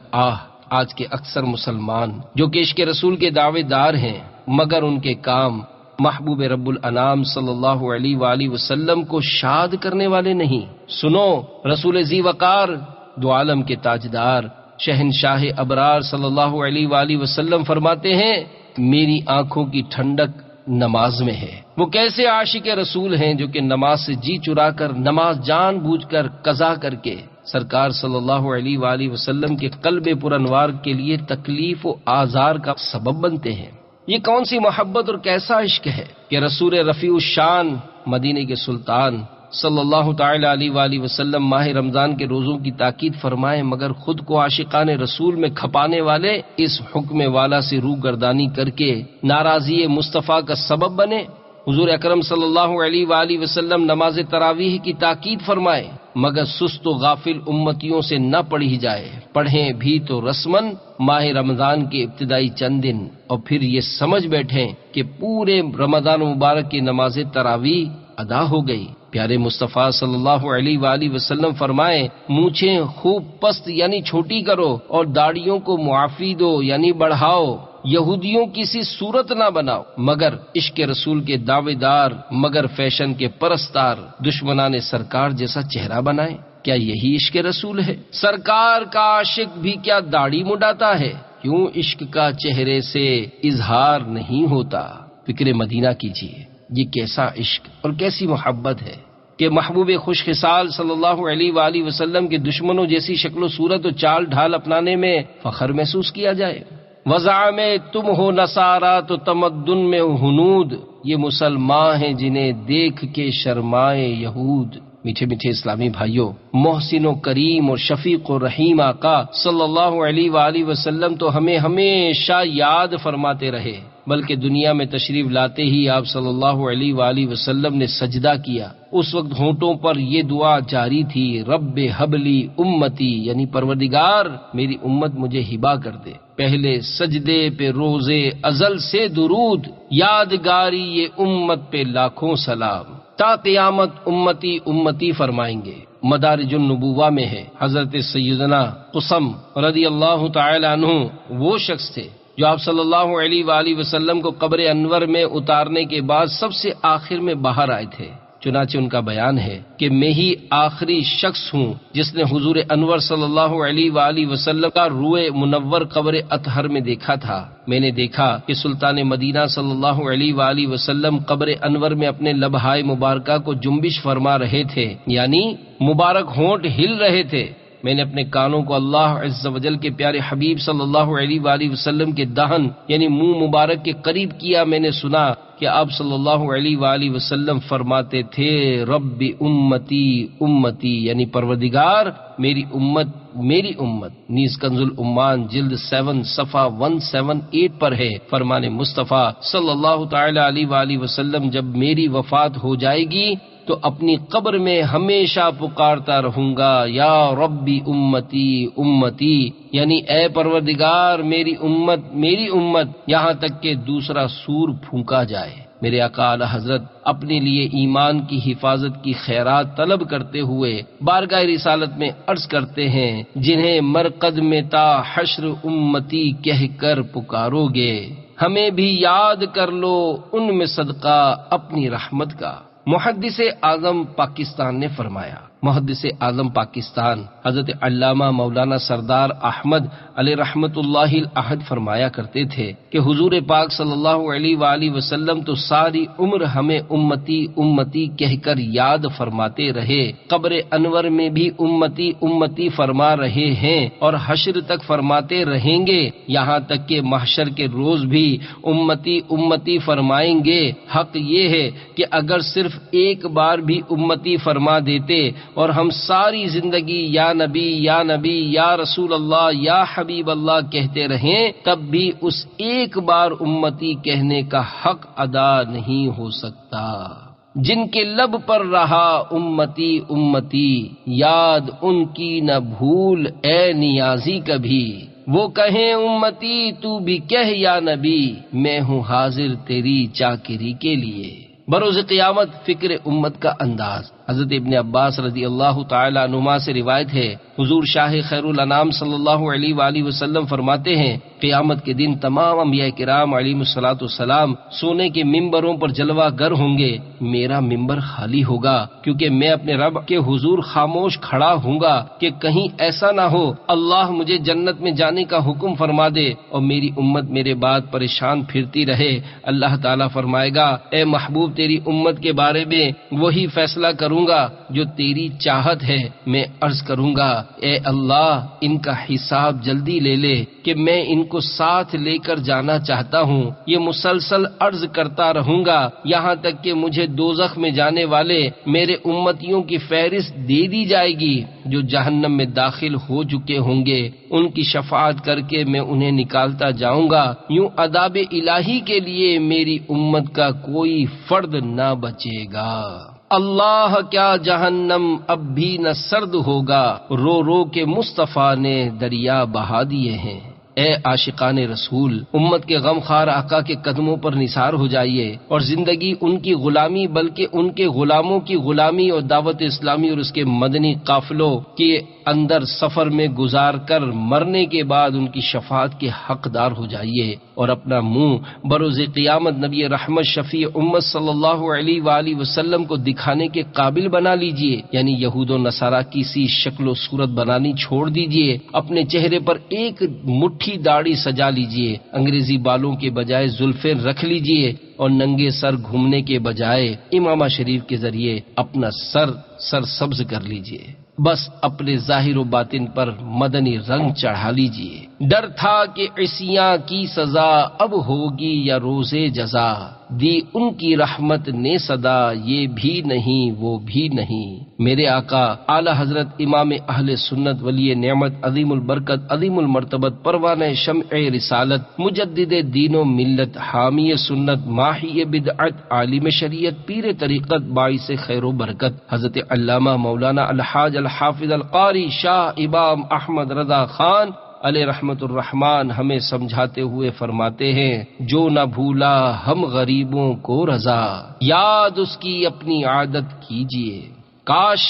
آج کے اکثر مسلمان جو کہ عشق رسول کے دعوے دار ہیں مگر ان کے کام محبوب رب الانام صلی اللہ علیہ وآلہ وسلم کو شاد کرنے والے نہیں۔ سنو، رسول ذی وقار دو عالم کے تاجدار شہنشاہ ابرار صلی اللہ علیہ وآلہ وسلم فرماتے ہیں، میری آنکھوں کی ٹھنڈک نماز میں ہے۔ وہ کیسے عاشق رسول ہیں جو کہ نماز سے جی چرا کر، نماز جان بوجھ کر قضا کر کے سرکار صلی اللہ علیہ وآلہ وسلم کے قلب پرانوار کے لیے تکلیف و آزار کا سبب بنتے ہیں۔ یہ کون سی محبت اور کیسا عشق ہے کہ رسول رفیع الشان مدینے کے سلطان صلی اللہ تعالی علیہ وآلہ وسلم ماہ رمضان کے روزوں کی تاکید فرمائے مگر خود کو عاشقان رسول میں کھپانے والے اس حکم والا سے روگردانی کر کے ناراضی مصطفیٰ کا سبب بنے۔ حضور اکرم صلی اللہ علیہ وآلہ وسلم نماز تراویح کی تاکید فرمائے مگر سست و غافل امتیوں سے نہ پڑھی جائے، پڑھیں بھی تو رسمن ماہ رمضان کے ابتدائی چند دن، اور پھر یہ سمجھ بیٹھیں کہ پورے رمضان مبارک کی نماز تراویح ادا ہو گئی۔ پیارے مصطفیٰ صلی اللہ علیہ وآلہ وسلم فرمائے، مونچھیں خوب پست یعنی چھوٹی کرو اور داڑھیوں کو معافی دو یعنی بڑھاؤ، یہودیوں کی سی صورت نہ بناؤ مگر عشق رسول کے دعوے دار، مگر فیشن کے پرستار، دشمنان سرکار جیسا چہرہ بنائے۔ کیا یہی عشق رسول ہے؟ سرکار کا عاشق بھی کیا داڑھی مڈاتا ہے؟ کیوں عشق کا چہرے سے اظہار نہیں ہوتا؟ فکر مدینہ کیجیے، یہ کیسا عشق اور کیسی محبت ہے کہ محبوب خوش خصال صلی اللہ علیہ وآلہ وسلم کے دشمنوں جیسی شکل و صورت و چال ڈھال اپنانے میں فخر محسوس کیا جائے۔ وضع میں تم ہو نصارا تو تمدن میں ہنود، یہ مسلمان ہیں جنہیں دیکھ کے شرمائے یہود۔ میٹھے میٹھے اسلامی بھائیوں، محسن و کریم اور شفیق و رحیم آقا صلی اللہ علیہ وآلہ وسلم تو ہمیں ہمیشہ یاد فرماتے رہے، بلکہ دنیا میں تشریف لاتے ہی آپ صلی اللہ علیہ وآلہ وسلم نے سجدہ کیا۔ اس وقت ہونٹوں پر یہ دعا جاری تھی، رب حبلی امتی، یعنی پروردگار میری امت مجھے ہبا کر دے۔ پہلے سجدے پہ روزے ازل سے درود، یادگاری یہ امت پہ لاکھوں سلام، تا قیامت امتی امتی فرمائیں گے۔ مدارج النبوہ میں ہے، حضرت سیدنا قسم رضی اللہ تعالی عنہ وہ شخص تھے جو آپ صلی اللہ علیہ وآلہ وسلم کو قبر انور میں اتارنے کے بعد سب سے آخر میں باہر آئے تھے۔ چنانچہ ان کا بیان ہے کہ میں ہی آخری شخص ہوں جس نے حضور انور صلی اللہ علیہ وآلہ وسلم کا روئے منور قبر اطہر میں دیکھا تھا۔ میں نے دیکھا کہ سلطان مدینہ صلی اللہ علیہ وآلہ وسلم قبر انور میں اپنے لبہائے مبارکہ کو جنبش فرما رہے تھے، یعنی مبارک ہونٹ ہل رہے تھے۔ میں نے اپنے کانوں کو اللہ عز و جل کے پیارے حبیب صلی اللہ علیہ وآلہ وسلم کے دہن یعنی منہ مبارک کے قریب کیا۔ میں نے سنا کہ آپ صلی اللہ علیہ وآلہ وسلم فرماتے تھے، رب امتی امتی، یعنی پروردگار میری امت میری امت۔ نیز کنز الاممان جلد 7 صفحہ 178 پر ہے، فرمان مصطفیٰ صلی اللہ تعالی علیہ وآلہ وسلم جب میری وفات ہو جائے گی تو اپنی قبر میں ہمیشہ پکارتا رہوں گا، یا ربی امتی امتی، یعنی اے پروردگار میری امت، یہاں تک کہ دوسرا سور پھونکا جائے۔ میرے آقا اعلی حضرت اپنے لیے ایمان کی حفاظت کی خیرات طلب کرتے ہوئے بارگاہ رسالت میں عرض کرتے ہیں، جنہیں مرقد میں تا حشر امتی کہہ کر پکارو گے، ہمیں بھی یاد کر لو ان میں صدقہ اپنی رحمت کا۔ محدث اعظم پاکستان نے فرمایا، محدث اعظم پاکستان حضرت علامہ مولانا سردار احمد علیہ رحمت اللہ الاحد فرمایا کرتے تھے کہ حضور پاک صلی اللہ علیہ وآلہ وسلم تو ساری عمر ہمیں امتی امتی کہہ کر یاد فرماتے رہے، قبر انور میں بھی امتی امتی فرما رہے ہیں اور حشر تک فرماتے رہیں گے، یہاں تک کہ محشر کے روز بھی امتی امتی فرمائیں گے۔ حق یہ ہے کہ اگر صرف ایک بار بھی امتی فرما دیتے اور ہم ساری زندگی یا نبی یا نبی یا رسول اللہ یا حبیب اللہ کہتے رہیں، تب بھی اس ایک بار امتی کہنے کا حق ادا نہیں ہو سکتا۔ جن کے لب پر رہا امتی امتی، یاد ان کی نہ بھول اے نیازی کبھی، وہ کہیں امتی تو بھی کہہ یا نبی، میں ہوں حاضر تیری چاکری کے لیے۔ بروز قیامت فکر امت کا انداز حضرت ابن عباس رضی اللہ تعالی عنہما سے روایت ہے، حضور شاہ خیر الانام صلی اللہ علیہ وآلہ وسلم فرماتے ہیں، قیامت کے دن تمام انبیاء کرام علیہم الصلوۃ والسلام سونے کے ممبروں پر جلوہ گر ہوں گے، میرا ممبر خالی ہوگا، کیونکہ میں اپنے رب کے حضور خاموش کھڑا ہوں گا کہ کہیں ایسا نہ ہو اللہ مجھے جنت میں جانے کا حکم فرما دے اور میری امت میرے بعد پریشان پھرتی رہے۔ اللہ تعالیٰ فرمائے گا، اے محبوب تیری امت کے بارے میں وہی فیصلہ کروں گا جو تیری چاہت ہے۔ میں عرض کروں گا، اے اللہ ان کا حساب جلدی لے لے کہ میں ان کو ساتھ لے کر جانا چاہتا ہوں۔ یہ مسلسل عرض کرتا رہوں گا یہاں تک کہ مجھے دوزخ میں جانے والے میرے امتیوں کی فہرست دے دی جائے گی جو جہنم میں داخل ہو چکے ہوں گے، ان کی شفاعت کر کے میں انہیں نکالتا جاؤں گا، یوں عذاب الہی کے لیے میری امت کا کوئی فرد نہ بچے گا۔ اللہ کیا جہنم اب بھی نہ سرد ہوگا، رو رو کے مصطفیٰ نے دریا بہا دیے ہیں۔ اے عاشقان رسول، امت کے غمخوار آقا کے قدموں پر نثار ہو جائیے اور زندگی ان کی غلامی بلکہ ان کے غلاموں کی غلامی اور دعوت اسلامی اور اس کے مدنی قافلوں کے اندر سفر میں گزار کر مرنے کے بعد ان کی شفاعت کے حقدار ہو جائیے اور اپنا منہ بروز قیامت نبی رحمت شفیع امت صلی اللہ علیہ وآلہ وسلم کو دکھانے کے قابل بنا لیجئے، یعنی یہود و نصارہ کی سی شکل و صورت بنانی چھوڑ دیجئے، اپنے چہرے پر ایک مٹھی داڑھی سجا لیجئے، انگریزی بالوں کے بجائے زلفیں رکھ لیجئے اور ننگے سر گھومنے کے بجائے امامہ شریف کے ذریعے اپنا سر سبز کر لیجئے، بس اپنے ظاہر و باطن پر مدنی رنگ چڑھا لیجئے۔ ڈر تھا کہ عصیاں کی سزا اب ہوگی یا روز جزا، دی ان کی رحمت نے صدا یہ بھی نہیں وہ بھی نہیں۔ میرے آقا اعلی حضرت امام اہل سنت ولی نعمت عظیم البرکت عظیم المرتبت پروانہ شمع رسالت مجدد دین و ملت حامی سنت ماحی بدعت عالم شریعت پیر طریقت باعث خیر و برکت حضرت علامہ مولانا الحاج الحافظ القاری شاہ امام احمد رضا خان علیہ رحمت الرحمن ہمیں سمجھاتے ہوئے فرماتے ہیں، جو نہ بھولا ہم غریبوں کو رضا، یاد اس کی اپنی عادت کیجئے، کاش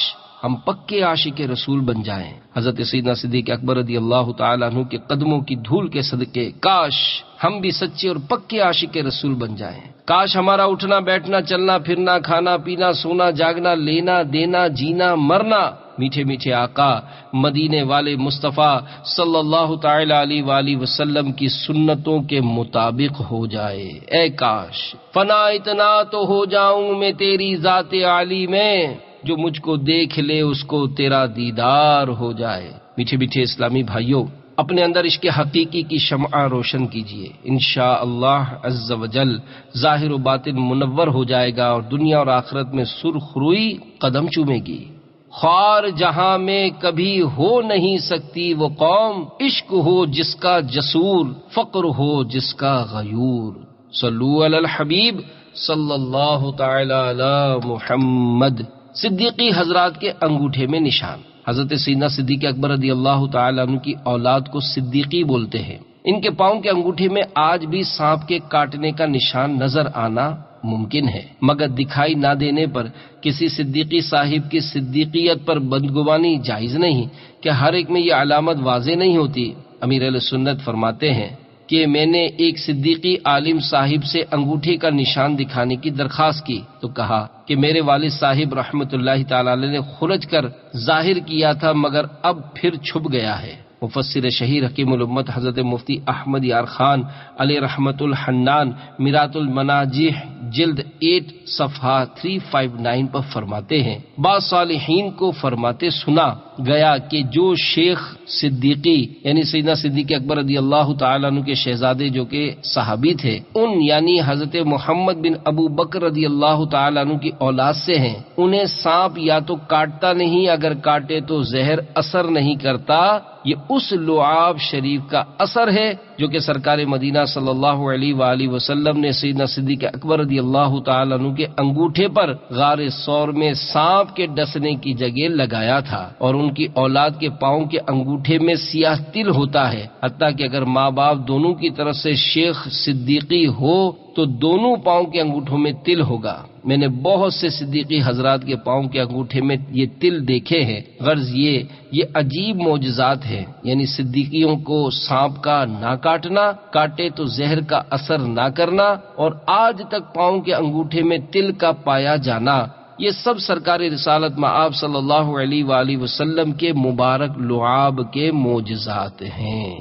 ہم پکے عاشق رسول بن جائیں۔ حضرت سیدنا صدیق اکبر رضی اللہ تعالیٰ عنہ کے قدموں کی دھول کے صدقے کاش ہم بھی سچے اور پکے عاشق رسول بن جائیں، کاش ہمارا اٹھنا بیٹھنا چلنا پھرنا کھانا پینا سونا جاگنا لینا دینا جینا مرنا میٹھے میٹھے آقا مدینے والے مصطفیٰ صلی اللہ تعالی علیہ وآلہ وسلم کی سنتوں کے مطابق ہو جائے۔ اے کاش فنا اتنا تو ہو جاؤں میں تیری ذات عالی میں، جو مجھ کو دیکھ لے اس کو تیرا دیدار ہو جائے۔ میٹھے میٹھے اسلامی بھائیوں، اپنے اندر عشق حقیقی کی شمع روشن کیجئے، انشاءاللہ عز وجل ظاہر و باطن منور ہو جائے گا اور دنیا اور آخرت میں سرخ روئی قدم چومے گی۔ خوار جہاں میں کبھی ہو نہیں سکتی وہ قوم، عشق ہو جس کا جسور فقر ہو جس کا غیور۔ صلو علی الحبیب صلی اللہ تعالی علی محمد۔ صدیقی حضرات کے انگوٹھے میں نشان، حضرت سیدنا صدیق اکبر رضی اللہ تعالی عنہ کی اولاد کو صدیقی بولتے ہیں۔ ان کے پاؤں کے انگوٹھے میں آج بھی سانپ کے کاٹنے کا نشان نظر آنا ممکن ہے، مگر دکھائی نہ دینے پر کسی صدیقی صاحب کی صدیقیت پر بدگمانی جائز نہیں کہ ہر ایک میں یہ علامت واضح نہیں ہوتی۔ امیر اہل سنت فرماتے ہیں کہ میں نے ایک صدیقی عالم صاحب سے انگوٹھے کا نشان دکھانے کی درخواست کی تو کہا کہ میرے والد صاحب رحمت اللہ تعالی علیہ نے خرج کر ظاہر کیا تھا مگر اب پھر چھپ گیا ہے۔ مفسر شہیر حکیم الامت حضرت مفتی احمد یار خان علیہ رحمت الحنان میرات المناجح جلد 8 صفحہ 359 پر فرماتے ہیں، بعض صالحین کو فرماتے سنا گیا کہ جو شیخ صدیقی یعنی سیدنا صدیق اکبر رضی اللہ تعالیٰ عنہ کے شہزادے جو کہ صحابی تھے، ان یعنی حضرت محمد بن ابو بکر رضی اللہ تعالیٰ عنہ کی اولاد سے ہیں، انہیں سانپ یا تو کاٹتا نہیں، اگر کاٹے تو زہر اثر نہیں کرتا، یہ اس لعاب شریف کا اثر ہے جو کہ سرکار مدینہ صلی اللہ علیہ وآلہ وسلم نے سیدنا صدیق اکبر رضی اللہ تعالیٰ عنہ کے انگوٹھے پر غار ثور میں سانپ کے ڈسنے کی جگہ لگایا تھا، اور ان کی اولاد کے پاؤں کے انگوٹھے میں سیاہ تل ہوتا ہے، حتیٰ کہ اگر ماں باپ دونوں کی طرف سے شیخ صدیقی ہو تو دونوں پاؤں کے انگوٹھوں میں تل ہوگا۔ میں نے بہت سے صدیقی حضرات کے پاؤں کے انگوٹھے میں یہ تل دیکھے ہیں، غرض یہ عجیب معجزات ہیں، یعنی صدیقیوں کو سانپ کا نہ کاٹنا، کاٹے تو زہر کا اثر نہ کرنا، اور آج تک پاؤں کے انگوٹھے میں تل کا پایا جانا، یہ سب سرکار رسالت مآب صلی اللہ علیہ وآلہ وسلم کے مبارک لعاب کے معجزات ہیں۔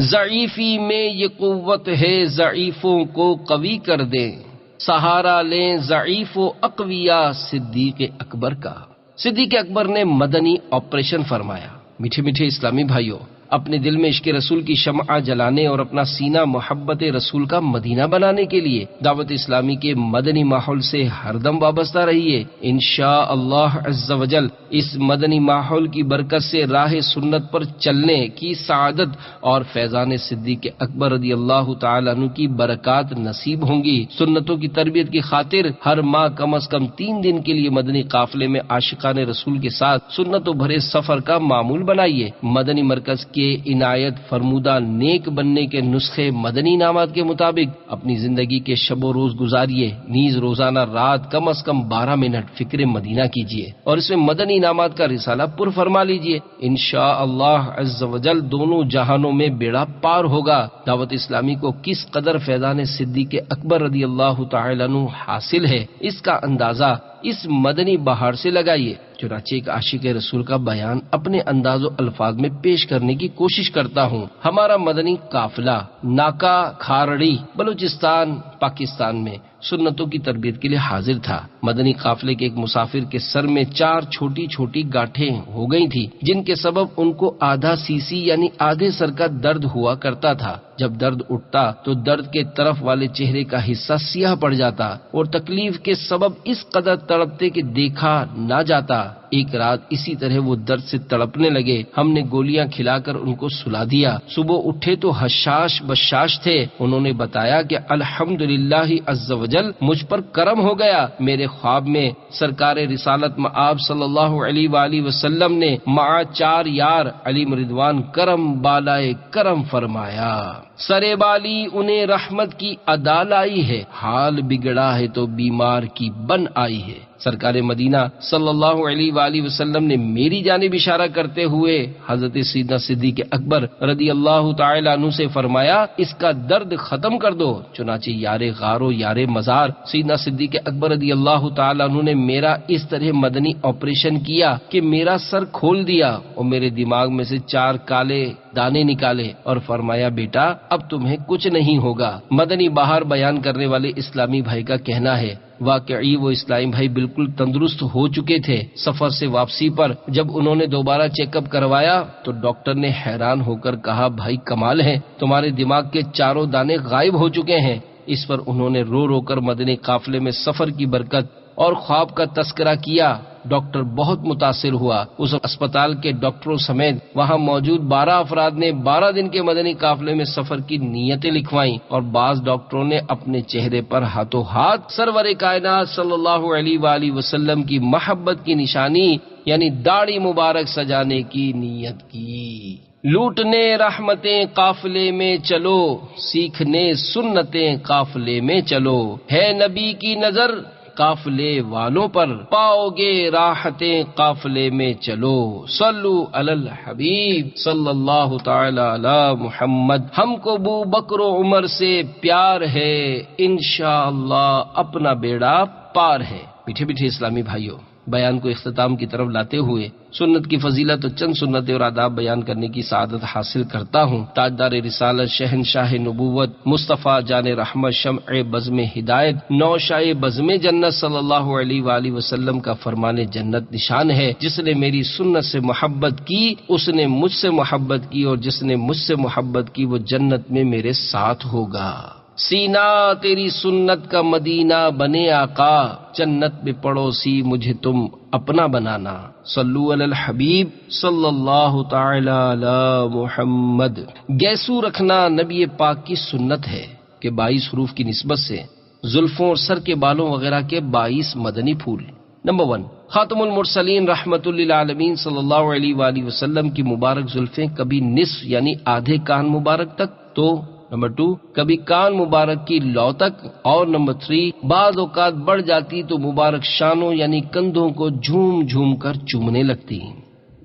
ضعیفی میں یہ قوت ہے ضعیفوں کو قوی کر دیں، سہارا لیں ضعیف و اقویا صدیق اکبر کا۔ صدیق اکبر نے مدنی آپریشن فرمایا۔ میٹھے میٹھے اسلامی بھائیوں، اپنے دل میں عشق رسول کی شمع جلانے اور اپنا سینہ محبت رسول کا مدینہ بنانے کے لیے دعوت اسلامی کے مدنی ماحول سے ہر دم وابستہ رہیے۔ انشاءاللہ عز وجل اس مدنی ماحول کی برکت سے راہ سنت پر چلنے کی سعادت اور فیضان صدیق اکبر رضی اللہ تعالیٰ عنہ کی برکات نصیب ہوں گی۔ سنتوں کی تربیت کی خاطر ہر ماہ کم از کم 3 دن کے لیے مدنی قافلے میں عاشقان رسول کے ساتھ سنتوں بھرے سفر کا معمول بنائیے۔ مدنی مرکز کے عنایت فرمودہ نیک بننے کے نسخے مدنی انعامات کے مطابق اپنی زندگی کے شب و روز گزاریے، نیز روزانہ رات کم از کم 12 منٹ فکر مدینہ کیجیے اور اس میں مدنی انعامات کا رسالہ پر فرما لیجیے۔ انشاءاللہ عز و جل دونوں جہانوں میں بیڑا پار ہوگا۔ دعوت اسلامی کو کس قدر فیضان صدیق اکبر رضی اللہ تعالی عنہ حاصل ہے، اس کا اندازہ اس مدنی بہار سے لگائیے۔ چنانچہ ایک عاشق رسول کا بیان اپنے انداز و الفاظ میں پیش کرنے کی کوشش کرتا ہوں۔ ہمارا مدنی قافلہ ناکا کھارڑی بلوچستان پاکستان میں سنتوں کی تربیت کے لیے حاضر تھا۔ مدنی قافلے کے ایک مسافر کے سر میں 4 چھوٹی چھوٹی گاٹھیں ہو گئی تھی، جن کے سبب ان کو آدھا سی یعنی آدھے سر کا درد ہوا کرتا تھا۔ جب درد اٹھتا تو درد کے طرف والے چہرے کا حصہ سیاہ پڑ جاتا اور تکلیف کے سبب اس قدر تڑپتے کہ دیکھا نہ جاتا۔ ایک رات اسی طرح وہ درد سے تڑپنے لگے۔ ہم نے گولیاں کھلا کر ان کو سلا دیا۔ صبح اٹھے تو حشاش بشاش تھے۔ انہوں نے بتایا کہ الحمدللہ عز و جل مجھ پر کرم ہو گیا۔ میرے خواب میں سرکار رسالت مآب صلی اللہ علیہ وآلہ وسلم نے مع 4 یار علی رضوان کرم بالائے کرم فرمایا۔ سرے بالی انہیں رحمت کی ادا لائی ہے، حال بگڑا ہے تو بیمار کی بن آئی ہے۔ سرکار مدینہ صلی اللہ علیہ وآلہ وسلم نے میری جانب اشارہ کرتے ہوئے حضرت سیدنا صدیق اکبر رضی اللہ تعالی عنہ سے فرمایا، اس کا درد ختم کر دو۔ چنانچہ یار غار و یار مزار سیدنا صدیق اکبر رضی اللہ تعالی عنہ نے میرا اس طرح مدنی آپریشن کیا کہ میرا سر کھول دیا اور میرے دماغ میں سے 4 کالے دانے نکالے اور فرمایا، بیٹا اب تمہیں کچھ نہیں ہوگا۔ مدنی بہار بیان کرنے والے اسلامی بھائی کا کہنا ہے، واقعی وہ اسلامی بھائی بالکل تندرست ہو چکے تھے۔ سفر سے واپسی پر جب انہوں نے دوبارہ چیک اپ کروایا تو ڈاکٹر نے حیران ہو کر کہا، بھائی کمال ہے، تمہارے دماغ کے 4 دانے غائب ہو چکے ہیں۔ اس پر انہوں نے رو رو کر مدنی قافلے میں سفر کی برکت اور خواب کا تذکرہ کیا۔ ڈاکٹر بہت متاثر ہوا۔ اس اسپتال کے ڈاکٹروں سمیت وہاں موجود 12 افراد نے 12 دن کے مدنی قافلے میں سفر کی نیتیں لکھوائیں اور بعض ڈاکٹروں نے اپنے چہرے پر ہاتھوں ہاتھ سرور کائنات صلی اللہ علیہ وآلہ وسلم کی محبت کی نشانی یعنی داڑھی مبارک سجانے کی نیت کی۔ لوٹنے رحمتیں قافلے میں چلو، سیکھنے سنتیں قافلے میں چلو، ہے نبی کی نظر قافلے والوں پر، پاؤ گے راحتیں قافلے میں چلو، صلو علی الحبیب صلی اللہ تعالی علی محمد۔ ہم کو ابو بکر و عمر سے پیار ہے، انشاءاللہ اپنا بیڑا پار ہے۔ میٹھے میٹھے اسلامی بھائیوں، بیان کو اختتام کی طرف لاتے ہوئے سنت کی فضیلت اور چند سنتیں اور آداب بیان کرنے کی سعادت حاصل کرتا ہوں۔ تاجدار رسالت، شہنشاہ نبوت، مصطفیٰ جان رحمت، شمع بزم ہدایت، نوشائے بزم جنت صلی اللہ علیہ وآلہ وسلم کا فرمان جنت نشان ہے، جس نے میری سنت سے محبت کی اس نے مجھ سے محبت کی، اور جس نے مجھ سے محبت کی وہ جنت میں میرے ساتھ ہوگا۔ سینہ تیری سنت کا مدینہ بنے آقا، جنت میں پڑوسی مجھے تم اپنا بنانا۔ صلو علی الحبیب صلی اللہ تعالی علی محمد۔ گیسو رکھنا نبی پاک کی سنت ہے کہ 22 حروف کی نسبت سے زلفوں اور سر کے بالوں وغیرہ کے 22 مدنی پھول۔ نمبر 1، خاتم المرسلین رحمت للعالمین صلی اللہ علیہ وآلہ وسلم کی مبارک زلفیں کبھی نصف یعنی آدھے کان مبارک تک تو نمبر 2 کبھی کان مبارک کی لو تک، اور نمبر 3 بعض اوقات بڑھ جاتی تو مبارک شانوں یعنی کندھوں کو جھوم جھوم کر چومنے لگتی۔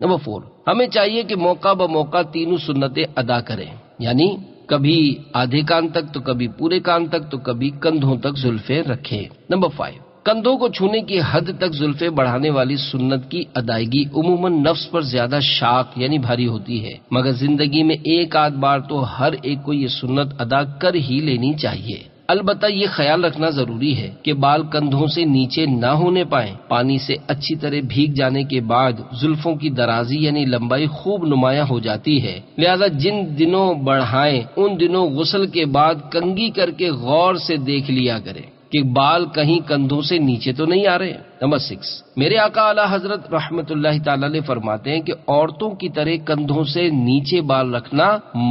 نمبر 4 ہمیں چاہیے کہ موقع بموقع تینوں سنتیں ادا کریں، یعنی کبھی آدھے کان تک تو کبھی پورے کان تک تو کبھی کندھوں تک زلفیں رکھیں۔ نمبر 5 کندھوں کو چھونے کی حد تک زلفیں بڑھانے والی سنت کی ادائیگی عموماً نفس پر زیادہ شاق یعنی بھاری ہوتی ہے، مگر زندگی میں ایک آدھ بار تو ہر ایک کو یہ سنت ادا کر ہی لینی چاہیے۔ البتہ یہ خیال رکھنا ضروری ہے کہ بال کندھوں سے نیچے نہ ہونے پائیں۔ پانی سے اچھی طرح بھیگ جانے کے بعد زلفوں کی درازی یعنی لمبائی خوب نمایاں ہو جاتی ہے، لہذا جن دنوں بڑھائیں ان دنوں غسل کے بعد کنگھی کر کے غور سے دیکھ لیا کریں کہ بال کہیں کندھوں سے نیچے تو نہیں آ رہے۔ نمبر 6 میرے آقا اعلی حضرت رحمت اللہ تعالی علیہ فرماتے ہیں کہ عورتوں کی طرح کندھوں سے نیچے بال رکھنا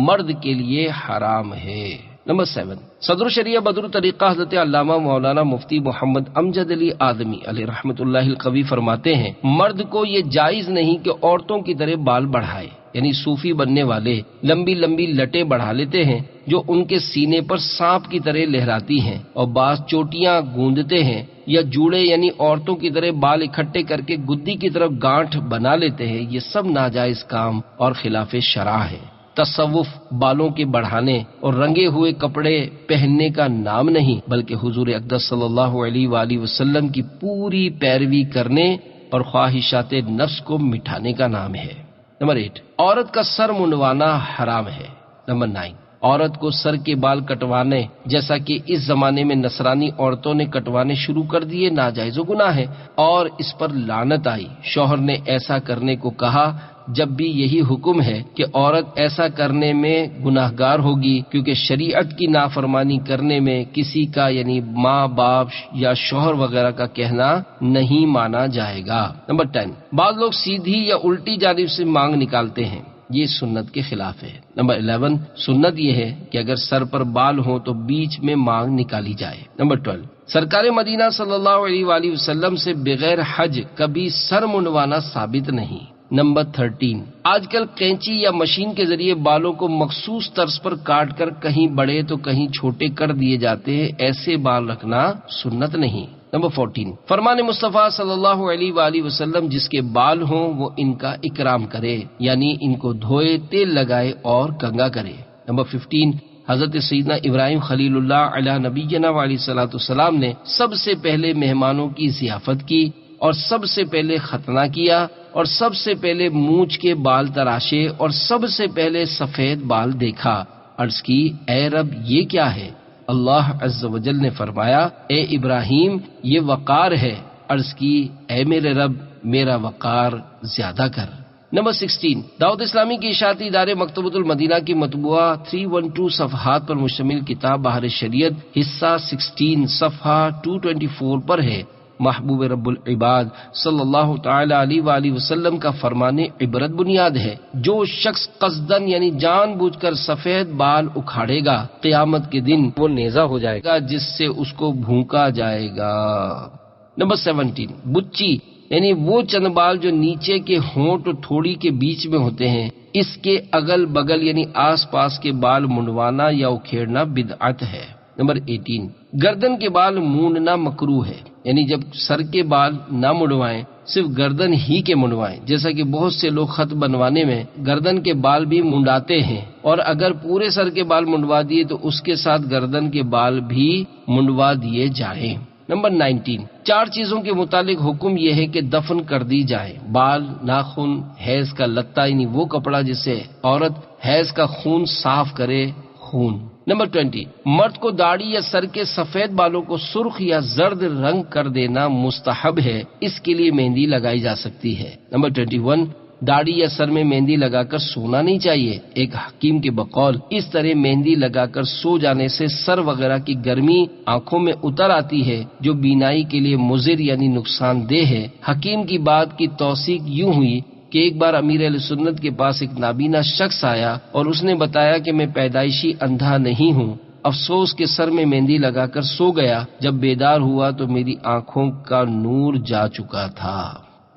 مرد کے لیے حرام ہے۔ نمبر 7 صدر شریعہ بدر طریقہ حضرت علامہ مولانا مفتی محمد امجد علی آدمی علیہ رحمت اللہ القوی فرماتے ہیں، مرد کو یہ جائز نہیں کہ عورتوں کی طرح بال بڑھائے، یعنی صوفی بننے والے لمبی لمبی لٹیں بڑھا لیتے ہیں جو ان کے سینے پر سانپ کی طرح لہراتی ہیں، اور بعض چوٹیاں گوندتے ہیں یا جوڑے یعنی عورتوں کی طرح بال اکٹھے کر کے گدی کی طرف گانٹھ بنا لیتے ہیں۔ یہ سب ناجائز کام اور خلاف شرع ہے۔ تصوف بالوں کے بڑھانے اور رنگے ہوئے کپڑے پہننے کا نام نہیں، بلکہ حضور اقدس صلی اللہ علیہ وآلہ وسلم کی پوری پیروی کرنے اور خواہشات نفس کو مٹھانے کا نام ہے۔ نمبر 8، عورت کا سر منڈوانا حرام ہے۔ نمبر 9، عورت کو سر کے بال کٹوانے جیسا کہ اس زمانے میں نصرانی عورتوں نے کٹوانے شروع کر دیے ناجائز و گناہ ہے، اور اس پر لعنت آئی۔ شوہر نے ایسا کرنے کو کہا جب بھی یہی حکم ہے کہ عورت ایسا کرنے میں گناہگار ہوگی، کیونکہ شریعت کی نافرمانی کرنے میں کسی کا یعنی ماں باپ یا شوہر وغیرہ کا کہنا نہیں مانا جائے گا۔ نمبر 10، بعض لوگ سیدھی یا الٹی جانب سے مانگ نکالتے ہیں، یہ سنت کے خلاف ہے۔ نمبر 11، سنت یہ ہے کہ اگر سر پر بال ہوں تو بیچ میں مانگ نکالی جائے۔ نمبر 12، سرکار مدینہ صلی اللہ علیہ وآلہ وسلم سے بغیر حج کبھی سر منڈوانا ثابت نہیں۔ نمبر 13، آج کل کینچی یا مشین کے ذریعے بالوں کو مخصوص طرز پر کاٹ کر کہیں بڑے تو کہیں چھوٹے کر دیے جاتے ہیں، ایسے بال رکھنا سنت نہیں۔ نمبر 14، فرمان مصطفیٰ صلی اللہ علیہ وآلہ وسلم جس کے بال ہوں وہ ان کا اکرام کرے، یعنی ان کو دھوئے، تیل لگائے اور کنگھا کرے۔ نمبر 15، حضرت سیدنا ابراہیم خلیل اللہ علیہ نبینا علیہ الصلوۃ والسلام نے سب سے پہلے مہمانوں کی ضیافت کی، اور سب سے پہلے ختنہ کیا، اور سب سے پہلے مونچھ کے بال تراشے، اور سب سے پہلے سفید بال دیکھا۔ عرض کی، اے رب یہ کیا ہے؟ اللہ عز و جل نے فرمایا، اے ابراہیم یہ وقار ہے۔ عرض کی، اے میرے رب میرا وقار زیادہ کر۔ نمبر 16، دعوت اسلامی کے اشاعتی ادارے مکتبۃ المدینہ کی مطبوعہ 312 صفحات پر مشتمل کتاب بہار شریعت حصہ 16 صفحہ 224 پر ہے۔ محبوب رب العباد صلی اللہ تعالی علیہ وآلہ وسلم کا فرمان عبرت بنیاد ہے، جو شخص قصدن یعنی جان بوجھ کر سفید بال اکھاڑے گا قیامت کے دن وہ نیزہ ہو جائے گا جس سے اس کو بھونکا جائے گا۔ نمبر 17، بچی یعنی وہ چند بال جو نیچے کے ہونٹ اور تھوڑی کے بیچ میں ہوتے ہیں، اس کے اگل بگل یعنی آس پاس کے بال منڈوانا یا اکھیڑنا بدعت ہے۔ نمبر 18، گردن کے بال مونڈنا مکروہ ہے، یعنی جب سر کے بال نہ منڈوائیں، صرف گردن ہی کے منڈوائیں، جیسا کہ بہت سے لوگ خط بنوانے میں گردن کے بال بھی منڈاتے ہیں، اور اگر پورے سر کے بال منڈوا دیے تو اس کے ساتھ گردن کے بال بھی منڈوا دیے جائیں۔ نمبر 19، 4 چیزوں کے متعلق حکم یہ ہے کہ دفن کر دی جائے: بال، ناخن، حیض کا لتا یعنی وہ کپڑا جسے عورت حیض کا خون صاف کرے، خون۔ نمبر 20، مرد کو داڑھی یا سر کے سفید بالوں کو سرخ یا زرد رنگ کر دینا مستحب ہے، اس کے لیے مہندی لگائی جا سکتی ہے۔ نمبر 21، داڑھی یا سر میں مہندی لگا کر سونا نہیں چاہیے۔ ایک حکیم کے بقول اس طرح مہندی لگا کر سو جانے سے سر وغیرہ کی گرمی آنکھوں میں اتر آتی ہے، جو بینائی کے لیے مضر یعنی نقصان دہ ہے۔ حکیم کی بات کی توثیق یوں ہوئی کہ ایک بار امیر اہل سنت کے پاس ایک نابینا شخص آیا اور اس نے بتایا کہ میں پیدائشی اندھا نہیں ہوں، افسوس کے سر میں مہندی لگا کر سو گیا، جب بیدار ہوا تو میری آنکھوں کا نور جا چکا تھا۔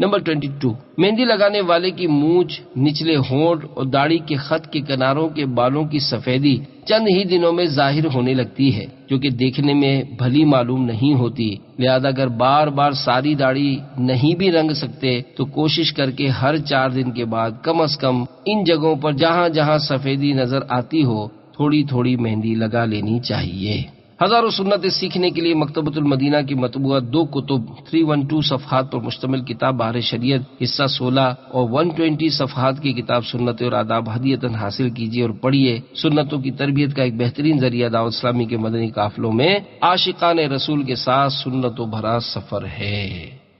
نمبر 22، مہندی لگانے والے کی مونچھ، نچلے ہونٹ اور داڑھی کے خط کے کناروں کے بالوں کی سفیدی چند ہی دنوں میں ظاہر ہونے لگتی ہے، جو کہ دیکھنے میں بھلی معلوم نہیں ہوتی، لہذا اگر بار بار ساری داڑھی نہیں بھی رنگ سکتے تو کوشش کر کے ہر 4 دن کے بعد کم از کم ان جگہوں پر جہاں جہاں سفیدی نظر آتی ہو تھوڑی تھوڑی مہندی لگا لینی چاہیے۔ ہزاروں سنتیں سیکھنے کے لیے مکتبۃ المدینہ کی مطبوعہ 2 کتب 312 صفحات پر مشتمل کتاب بہار شریعت حصہ 16 اور 120 صفحات کی کتاب سنت اور آداب ہدیۃً حاصل کیجیے اور پڑھیے۔ سنتوں کی تربیت کا ایک بہترین ذریعہ دعوت اسلامی کے مدنی قافلوں میں عاشقان رسول کے ساتھ سنتوں بھرا سفر ہے۔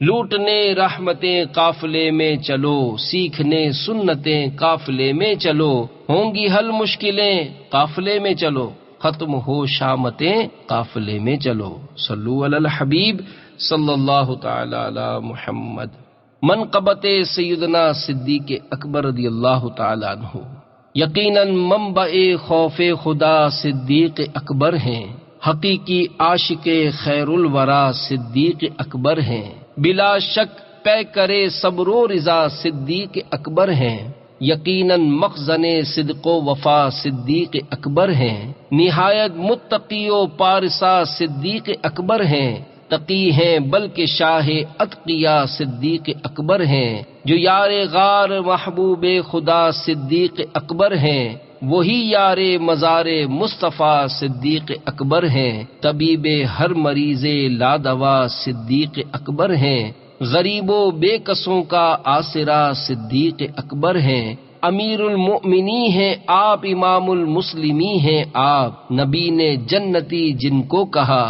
لوٹنے رحمتیں قافلے میں چلو، سیکھنے سنتیں قافلے میں چلو، ہوں گی حل مشکلیں قافلے میں چلو، ختم ہو شامتیں قافلے میں چلو۔ صلو علی الحبیب صلی اللہ تعالی علی محمد۔ منقبت سیدنا صدیق اکبر رضی اللہ تعالی عنہ، یقیناً منبع خوف خدا صدیق اکبر ہیں، حقیقی عاشق خیر الورا صدیق اکبر ہیں، بلا شک پے کرے صبر و رضا صدیق اکبر ہیں، یقیناً مخزن صدق و وفا صدیق اکبر ہیں، نہایت متقی و پارسا صدیق اکبر ہیں، تقی ہیں بلکہ شاہ اتقیا صدیق اکبر ہیں، جو یار غار محبوب خدا صدیق اکبر ہیں، وہی یار مزار مصطفیٰ صدیق اکبر ہیں، طبیب ہر مریض لادوا صدیق اکبر ہیں، غریب و بے کسوں کا آسرا صدیق اکبر ہیں، امیر المؤمنین ہیں آپ، امام المسلمین ہیں آپ، نبی نے جنتی جن کو کہا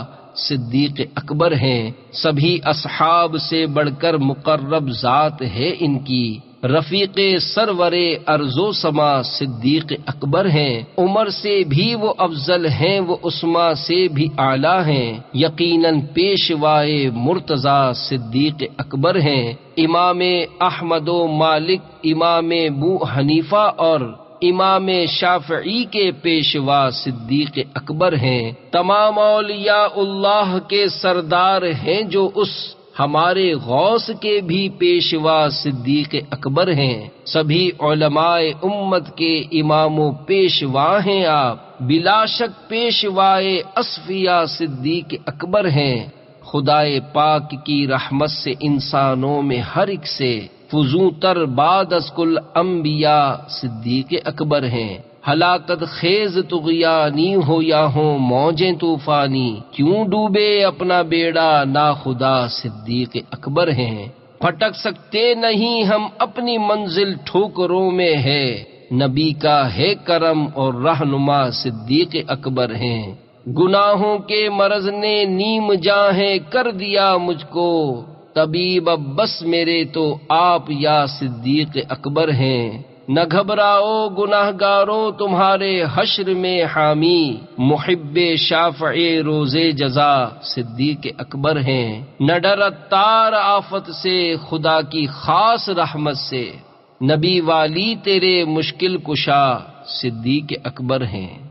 صدیق اکبر ہیں، سبھی اصحاب سے بڑھ کر مقرب ذات ہے ان کی، رفیق سرور ارض و سما صدیق اکبر ہیں، عمر سے بھی وہ افضل ہیں، وہ عثمان سے بھی اعلیٰ ہیں، یقیناً پیشوائے مرتضی صدیق اکبر ہیں، امام احمد و مالک، امام ابو حنیفہ اور امام شافعی کے پیشوا صدیق اکبر ہیں، تمام اولیاء اللہ کے سردار ہیں جو اس ہمارے غوث کے بھی پیشوا صدیق اکبر ہیں، سبھی علماء امت کے امام و پیشوا ہیں آپ، بلا شک پیشوائے اصفیاء صدیق اکبر ہیں، خدائے پاک کی رحمت سے انسانوں میں ہر ایک سے فضوں تر بعد از کل انبیاء صدیق اکبر ہیں، ہلاکت خیز طغیانی ہو یا ہوں موجیں طوفانی، کیوں ڈوبے اپنا بیڑا نا خدا صدیق اکبر ہیں، پھٹک سکتے نہیں ہم اپنی منزل ٹھوکروں میں ہے، نبی کا ہے کرم اور رہنما صدیق اکبر ہیں، گناہوں کے مرض نے نیم جاہیں کر دیا مجھ کو، طبیب اب بس میرے تو آپ یا صدیق اکبر ہیں، نہ گھبراؤ گناہ گاروں تمہارے حشر میں حامی، محب شافع روز جزا صدیق اکبر ہیں، نہ ڈر اتار آفت سے خدا کی خاص رحمت سے، نبی والی تیرے مشکل کشا صدیق اکبر ہیں۔